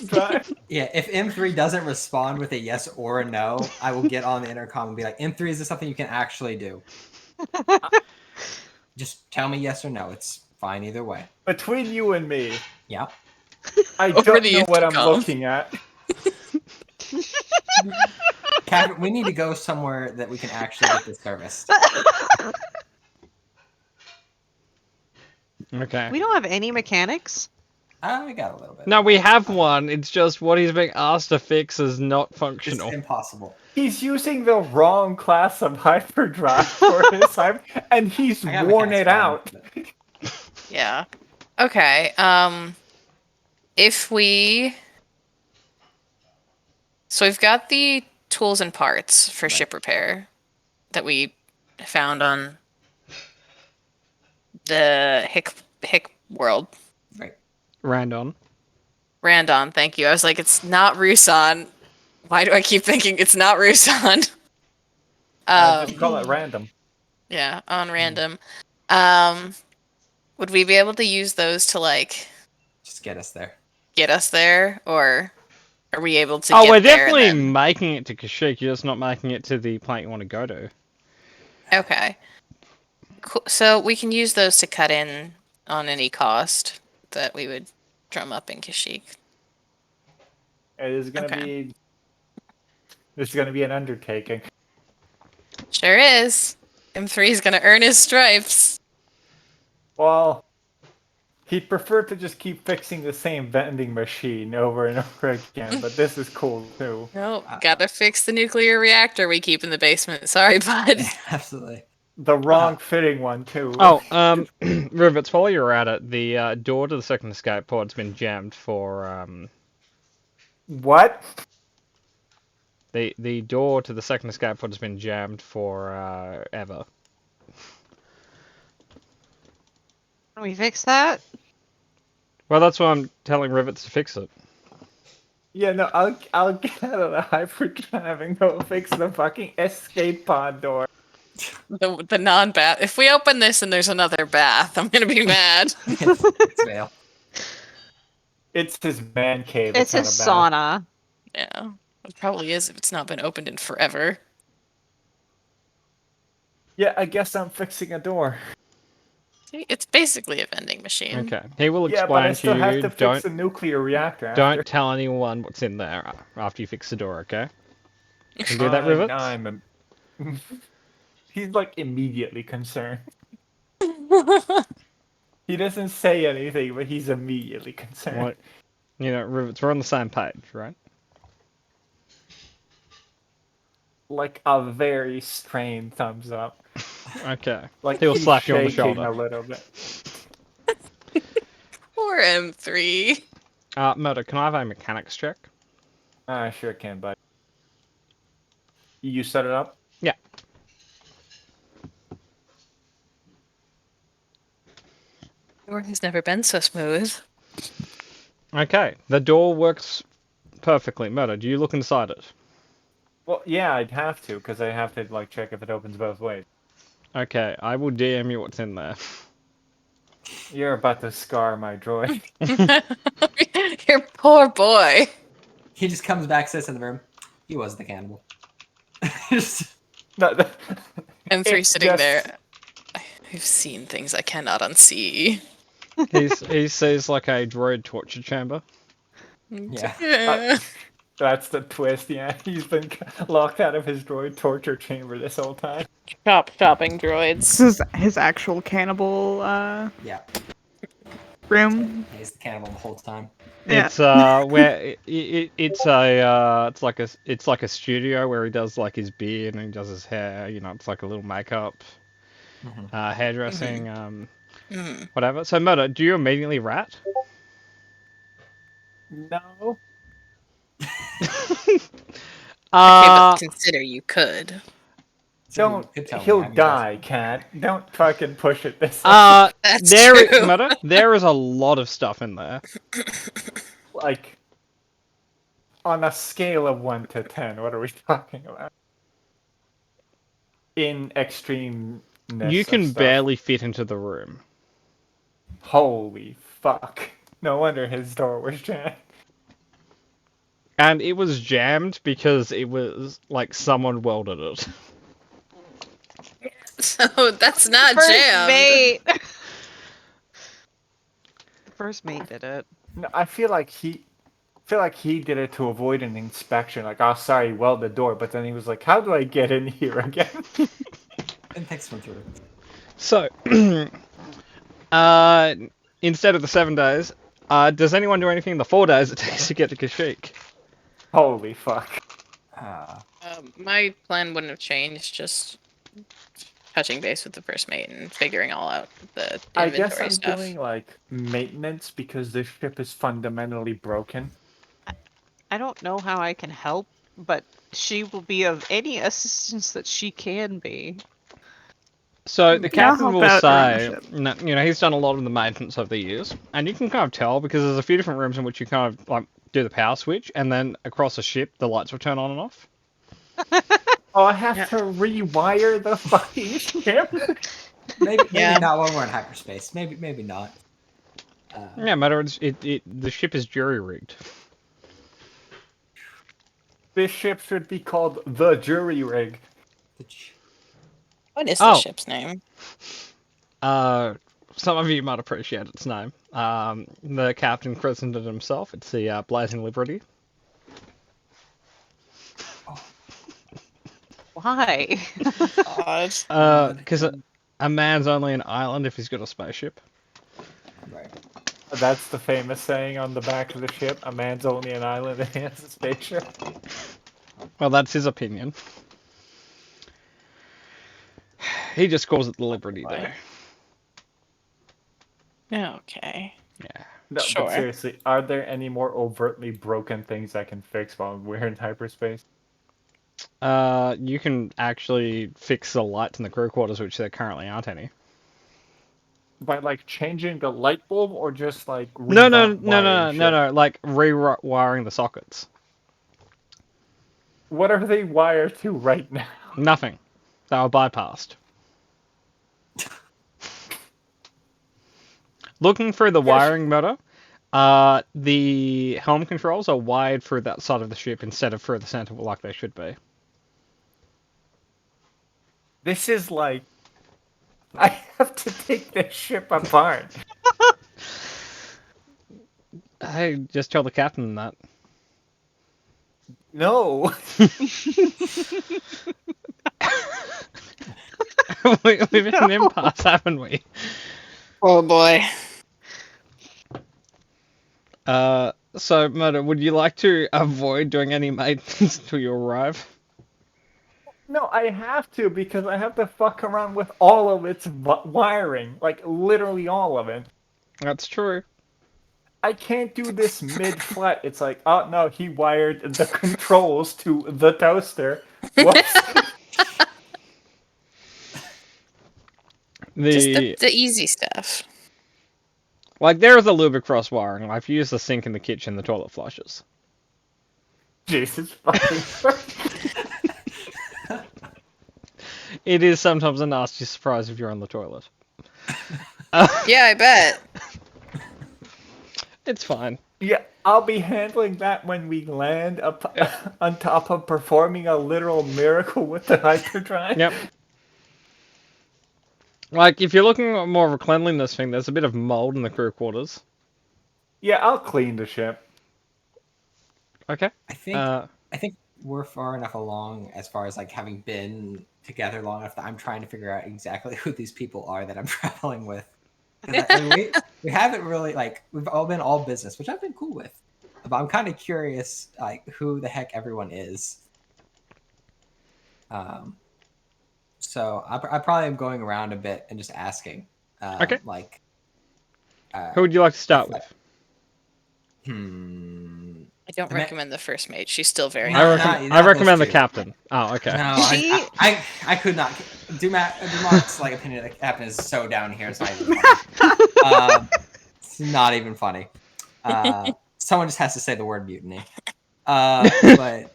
drive. Yeah, if M3 doesn't respond with a yes or a no, I will get on the intercom and be like, M3, is this something you can actually do? Just tell me yes or no. It's fine either way. Between you and me, Yeah. I Over don't the know what I'm intercom. looking at. Captain, we need to go somewhere that we can actually get this serviced. Okay. We don't have any mechanics. We got a little bit. No, we have one. It's just what he's being asked to fix is not It's functional. impossible. He's using the wrong class of hyperdrive for his hyper, and he's I got worn mechanics it out. fine, but- Yeah. Okay. If we... So we've got the tools and parts for ship repair that we found on the Hick world. Right. Randon. Randon, thank you. I was like, it's not Rusan. Why do I keep thinking it's not Rusan? Just call it random. Yeah, on random. Would we be able to use those to like Just get us there. get us there, or are we able to? Oh, get we're there definitely and then... making it to Kashyyyk. You're just not making it to the planet you want to go to. Okay. Cool. So we can use those to cut in on any cost that we would drum up in Kashyyyk. It is gonna Okay. be. This is gonna be an undertaking. Sure is. M3 is gonna earn his stripes. Well, he'd prefer to just keep fixing the same vending machine over and over again, but this is cool too. Nope. Gotta fix the nuclear reactor we keep in the basement. Sorry, bud. Absolutely. The wrong fitting one too. Oh, Rivets, while you're at it, the door to the second escape pod's been jammed for, What? The door to the second escape pod has been jammed for, ever. Can we fix that? Well, that's why I'm telling Rivets to fix it. Yeah, no, I'll get out of the hyperdrive and go fix the fucking escape pod door. The non-bath. If we open this and there's another bath, I'm gonna be mad. It's fail. It's his man cave. It's not his a bath. sauna. Yeah, it probably is if it's not been opened in forever. Yeah, I guess I'm fixing a door. See, it's basically a vending machine. Okay. He will Yeah, but I explain still to have you. to fix the nuclear reactor. After. Don't tell anyone what's in there after you fix the door, okay? Can you do that, Rivets? He's like immediately concerned. He doesn't say anything, but he's immediately concerned. What? You know, Rivets, we're on the same page, right? Like a very strained thumbs up. Okay. Like He'll he's slap you on the shaking shoulder. a little bit. Poor M3. Murder, can I have a mechanics check? I sure can, bud. You set it up? Yeah. Door has never been so smooth. Okay. The door works perfectly. Murder, do you look inside it? Well, yeah, I'd have to, because I have to like check if it opens both ways. Okay, I will DM you what's in there. You're about to scar my droid. Your poor boy. He just comes back, sits in the room. He was the cannibal. Just- No, M3 It's sitting just- there. I've seen things I cannot unsee. He sees like a droid torture chamber. yeah. That's the twist. Yeah, he's been locked out of his droid torture chamber this whole time. Chopping This droids. is his actual cannibal Yeah, room. he's the cannibal the whole time. Yeah. It's where it's like a studio where he does like his beard and he does his hair. You know, it's like a little makeup, hairdressing, whatever. So, Murder, do you immediately rat? No. Okay, Uh, but consider you could. Don't. Could tell me, He'll I mean, die, cat. Don't fucking push it this. That's true. Murder, there is a lot of stuff in there. Like, on a scale of 1 to 10, what are we talking about? In extreme. You can barely fit into the room. Holy fuck. No wonder his door was jammed. And it was jammed because it was like someone welded it. So that's not First jammed. mate. The first mate did it. No, I feel like he did it to avoid an inspection. Like, oh, sorry, weld the door. But then he was like, how do I get in here again? And thanks for through. So, instead of the 7 days, does anyone do anything in the 4 days it takes to get to Kashyyyk? Holy fuck. My plan wouldn't have changed. Just touching base with the first mate and figuring all out the I inventory guess I'm stuff. doing, like, maintenance because this ship is fundamentally broken. I don't know how I can help, but she will be of any assistance that she can be. So the Yeah, I'll captain help will out say, around the you know, he's done a lot of the maintenance over the years, and you can kind of tell because there's a few different rooms in which you kind of like do the power switch, and then across the ship the lights will turn on and off. Oh, I have to rewire the fucking ship? Maybe Yeah. not when we're in hyperspace. Maybe not. Yeah, matter the ship is jury rigged. This ship should be called the Jury Rig. What is Oh. the ship's name? Some of you might appreciate its name. The captain christened it himself. It's the Blazing Liberty. Why? Odd. Because a man's only an island if he's got a spaceship. Right. That's the famous saying on the back of the ship. A man's only an island and he has a spaceship. Well, that's his opinion. He just calls it the Liberty Day. Okay. Yeah. No, Sure. but seriously, are there any more overtly broken things I can fix while we're in hyperspace? You can actually fix the lights in the crew quarters, which there currently aren't any. By like changing the light bulb or just like No, rewiring shit? like rewiring the sockets. What are they wired to right now? Nothing. They were bypassed. Looking through the wiring motor, the helm controls are wired through that side of the ship instead of through the center like they should be. This is like I have to take this ship apart. Hey, just tell the captain that. No. We've been an impasse, haven't we? Oh boy. So, Murder, would you like to avoid doing any maintenance till you arrive? No, I have to because I have to fuck around with all of its wiring. Like, literally all of it. That's true. I can't do this mid-flight. It's like, oh no, he wired the controls to the toaster. Whoops. Just the easy stuff. Like, there is a little bit cross wiring. I've used the sink in the kitchen, the toilet flushes. Jesus fucking It is sometimes a nasty surprise if you're on the toilet. Yeah, I bet. It's fine. Yeah, I'll be handling that when we land up on top of performing a literal miracle with the hyperdrive. Yep. Like, if you're looking at more of a cleanliness thing, there's a bit of mold in the crew quarters. Yeah, I'll clean the ship. Okay. I think Uh, I think we're far enough along as far as like having been together long enough that I'm trying to figure out exactly who these people are that I'm traveling with. Because I mean, we haven't really like we've all been all business, which I've been cool with. But I'm kind of curious like who the heck everyone is. So I probably am going around a bit and just asking. Okay. Like. who would you like to start with? I don't The ma- recommend the first mate. She's still very. No, I not recommend the those two. captain. Oh, okay. No, She- I could not. Dumark's like opinion of the captain is so down here. It's not even funny. It's not even funny. Someone just has to say the word mutiny. But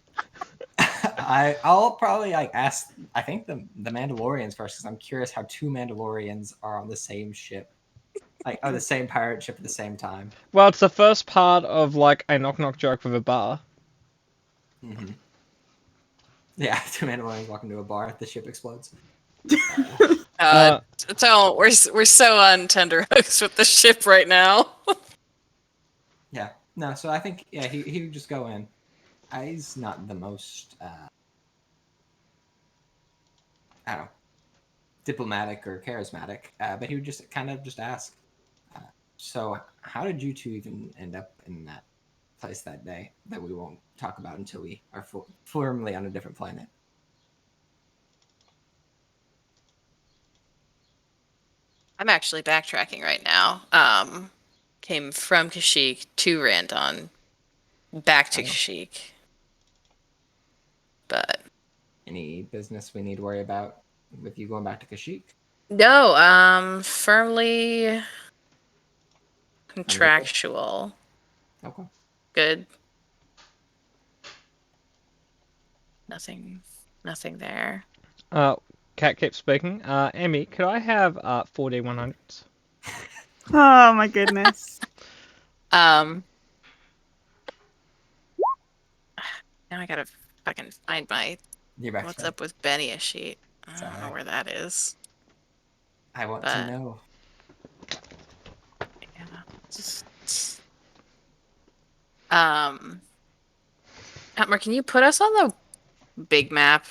I'll probably like ask. I think the Mandalorians first because I'm curious how two Mandalorians are on the same ship, like on the same pirate ship at the same time. Well, it's the first part of like a knock-knock joke with a bar. Mm-hmm. Yeah, two Mandalorians walk into a bar, the ship explodes. Don't. We're so on tenterhooks with the ship right now. Yeah, no. So I think he would just go in. He's not the most I don't know diplomatic or charismatic, but he would just kind of just ask. So how did you two even end up in that place that day that we won't talk about until we are firmly on a different planet? I'm actually backtracking right now. Came from Kashyyyk to Randon, back to Kashyyyk. But Any business we need to worry about with you going back to Kashyyyk? no, firmly contractual. Okay. Good. Nothing there. Cat keeps speaking. Emmy, could I have 4D100s? Oh my goodness. Now I gotta fucking find my You're back. what's up with Benny a sheet. I It's don't know alright. where that is. I want but- to know. Yeah. Just... Atmar, can you put us on the big map?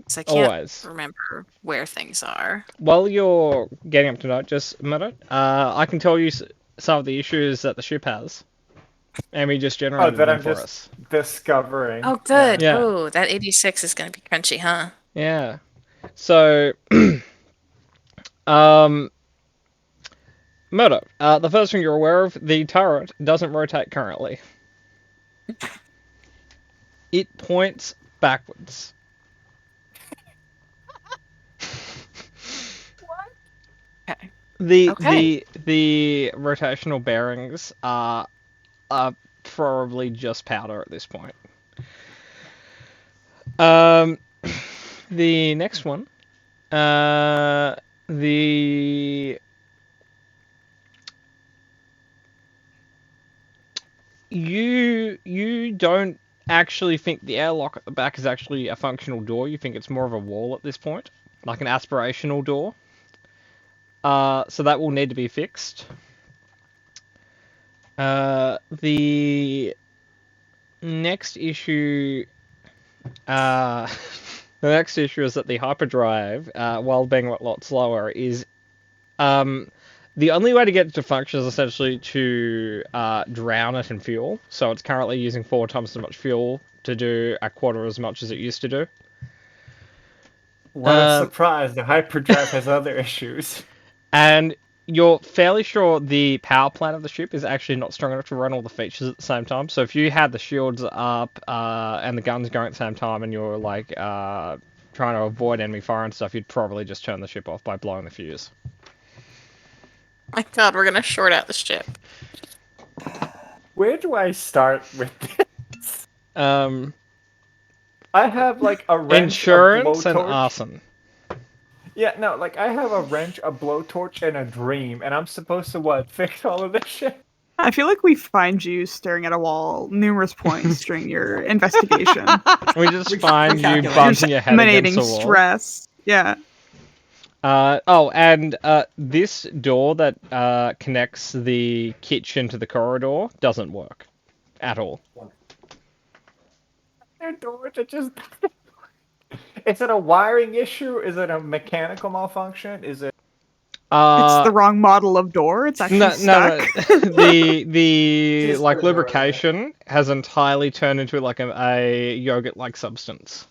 'Cause I can't Always. remember where things are. While you're getting up to date, just a minute. I can tell you some of the issues that the ship has. Emmy just generated that them I'm for just- us. Discovering. Oh, good. Yeah. Oh, that 86 is gonna be crunchy, huh? Yeah. So, Murder. The first thing you're aware of, the turret doesn't rotate currently. It points backwards. Okay. The rotational bearings are probably just powder at this point. The next one, you don't actually think the airlock at the back is actually a functional door. You think it's more of a wall at this point, like an aspirational door. So that will need to be fixed. The next issue, the next issue is that the hyperdrive, while being a lot slower, is the only way to get it to function is essentially to drown it in fuel. So it's currently using 4 times as much fuel to do a quarter as much as it used to do. What a surprise! The hyperdrive has other issues. And you're fairly sure the power plant of the ship is actually not strong enough to run all the features at the same time. So if you had the shields up and the guns going at the same time, and you're like trying to avoid enemy fire and stuff, you'd probably just turn the ship off by blowing the fuse. My God, we're gonna short out the ship. Where do I start with this? Um, I have like a wrench, insurance a and blowtorch. arson. Yeah, no, like I have a wrench, a blowtorch, and a dream, and I'm supposed to fix all of this shit? I feel like we find you staring at a wall numerous points during your investigation. We just find you calculate. bumping your head Emanating against the wall. stress. Yeah. This door that connects the kitchen to the corridor doesn't work at all. Their doors are just. Is it a wiring issue? Is it a mechanical malfunction? Is it? It's the wrong model of door. It's actually no, stuck. the Just like put a door in there. lubrication has entirely turned into like a yogurt-like substance.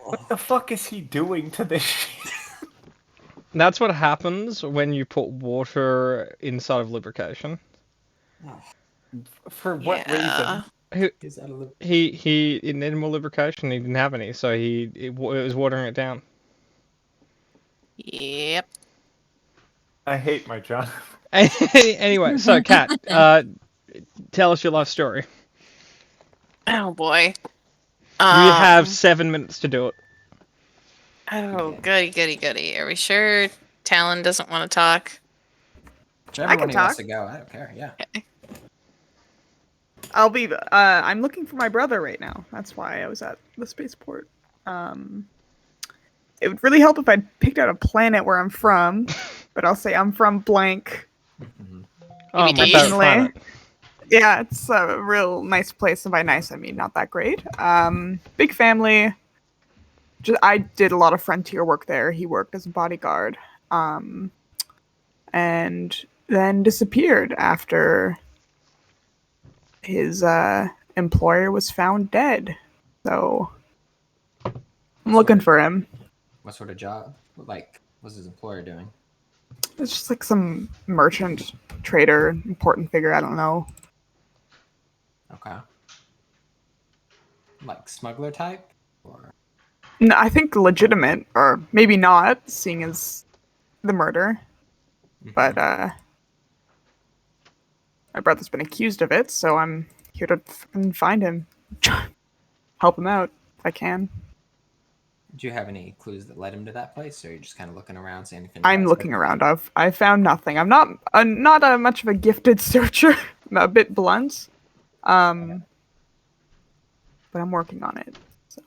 What the fuck is he doing to this shit? That's what happens when you put water inside of lubrication. For what Yeah. reason? Is that a little... He needed more lubrication. He didn't have any, so it was watering it down. Yep. I hate my job. Anyway, so Kat, tell us your life story. Oh boy. You have 7 minutes to do it. Oh, goody. Are we sure Talon doesn't want to talk? Whichever I can one he wants talk. to go, I don't care. Yeah. I'll be. I'm looking for my brother right now. That's why I was at the spaceport. It would really help if I picked out a planet where I'm from, but I'll say I'm from blank. Oh, my BBD. favorite planet. Yeah, it's a real nice place, and by nice I mean not that great. Big family. I did a lot of frontier work there. He worked as a bodyguard, and then disappeared after his employer was found dead. So I'm looking for him. What sort of job? Like, what's his employer doing? It's just like some merchant, trader, important figure. I don't know. Okay. Like smuggler type, or No, I think legitimate, or maybe not, seeing as the murder. But my brother's been accused of it, so I'm here to fucking find him, help him out if I can. do you have any clues that led him to that place, or are you just kind of looking around, seeing if I'm looking around. I found nothing. I'm not much of a gifted searcher. I'm a bit blunt, but I'm working on it. So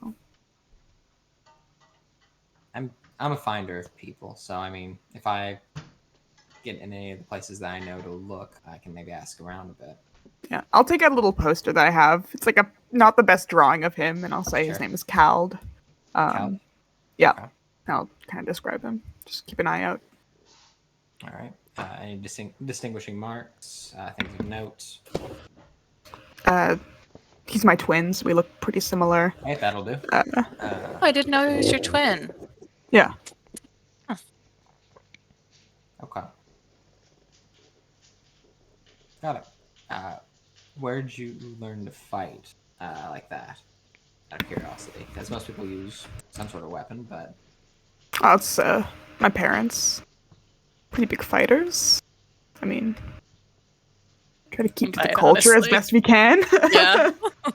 I'm a finder of people, so I mean, if I get in any of the places that I know to look, I can maybe ask around a bit. yeah, I'll take out a little poster that I have. It's like not the best drawing of him, and I'll say his Sure. name is Cald. Cal? Yeah, Okay. I'll kind of describe him. Just keep an eye out. All right. Any distinguishing marks? Things of note? He's my twins. We look pretty similar. Hey, that'll do. Oh, I didn't know he was your twin. Yeah. Okay. Got it. Where'd you learn to fight like that? Out of curiosity, because most people use some sort of weapon, but Oh, it's my parents. Pretty big fighters. I mean, try to keep to the Right, culture honestly. as best we can. Yeah. got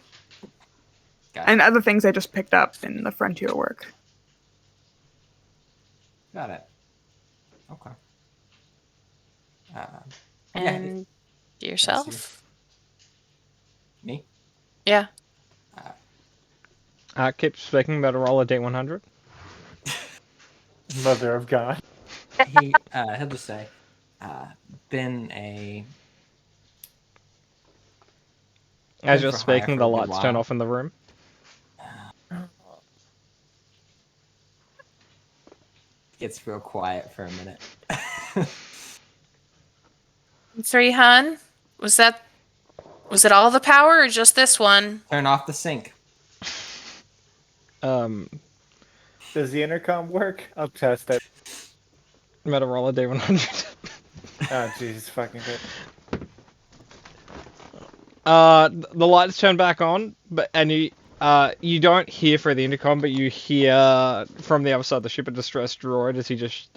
it. And other things I just picked up in the frontier work. Got it. Okay. And yourself? Me? Yeah. Keep speaking about a roll of D100. Mother of God. He'll just say, been a. As Been you're for hire speaking, for the a good lights turn while. off in the room. Gets real quiet for a minute. 3, hun? Was it all the power or just this one? Turn off the sink. Does the intercom work? I'll test it. About a roll of D100. Oh, Jesus fucking good. The lights turn back on, and you don't hear through the intercom, but you hear from the other side of the ship a distressed droid as he just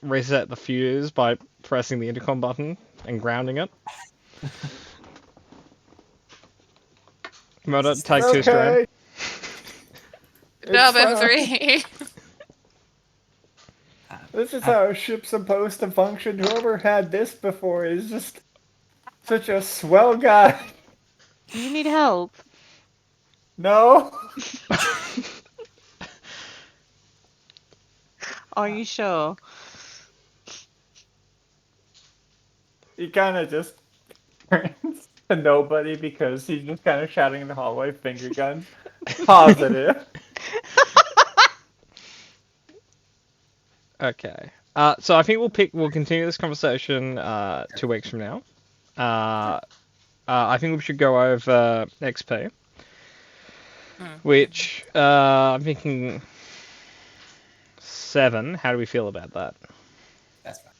reset the fuse by pressing the intercom button and grounding it. Murder, take 2 strain. Good job, It's, M3. This is how a ship's supposed to function. Whoever had this before is just such a swell guy. Do you need help? No? Are you sure? He kind of just turns to nobody because he's just kind of shouting in the hallway, finger guns. Positive. Okay. So I think we'll continue this conversation 2 weeks from now. I think we should go over XP, which I'm thinking 7. How do we feel about that? That's fine.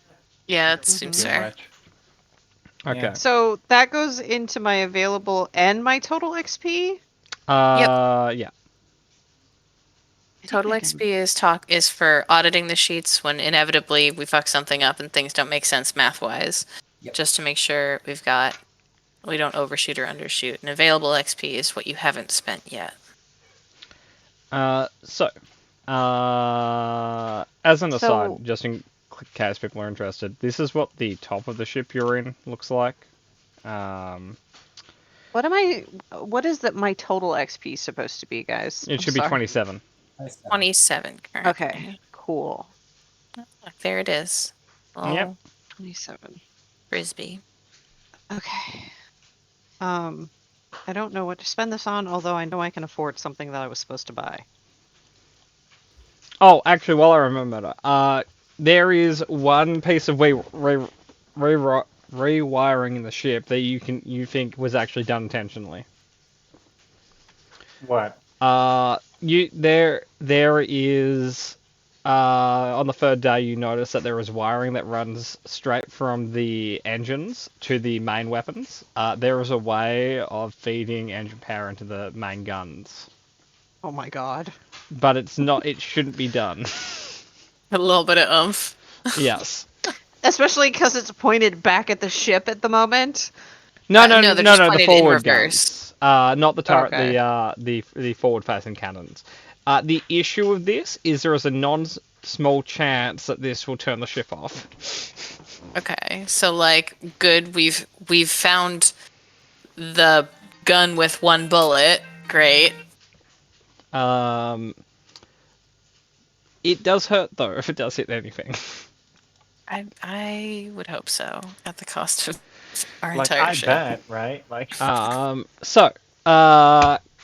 Yeah, that seems fair. Okay. Yeah. So that goes into my available and my total XP. Yeah. Total I can- XP is for auditing the sheets when inevitably we fuck something up and things don't make sense math wise. Yep. Just to make sure we don't overshoot or undershoot. And available XP is what you haven't spent yet. So, as an aside, So- just in case people are interested, this is what the top of the ship you're in looks like. What is that my total XP supposed to be, guys? It I'm should be sorry. 27. 27 currently. Okay, cool. Look, there it is. Yep. Oh, 27. Frisbee. Okay. I don't know what to spend this on, although I know I can afford something that I was supposed to buy. Oh, actually, while I remember, there is one piece of rewiring in the ship that you think was actually done intentionally. What? There is on the 3rd day you notice that there is wiring that runs straight from the engines to the main weapons. There is a way of feeding engine power into the main guns, Oh my god. but it's not. It shouldn't be done. A little bit of oomph. Yes. Especially because it's pointed back at the ship at the moment. No, no, they're just the pointed in forward reverse. guns. Not the turret. Okay. The forward-facing cannons. The issue of this is there is a non-small chance that this will turn the ship off. Okay, so like good. We've found the gun with 1 bullet. Great. It does hurt though if it does hit anything. I would hope so. At the cost of our Like, entire I ship. bet, right? Like, So,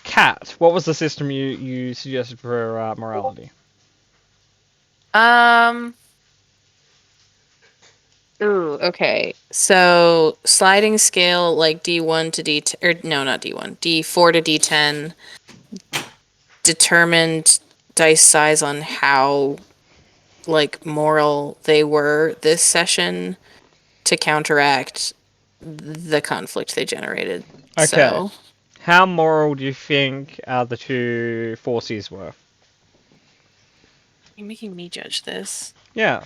Kat, what was the system you suggested for morality? Ooh, okay. So sliding scale like D1 to D10, or no, not D1, D4 to D10. Determined dice size on how like moral they were this session to counteract the conflict they generated. Okay. So, How moral do you think the 2 forces were? you're making me judge this. Yeah.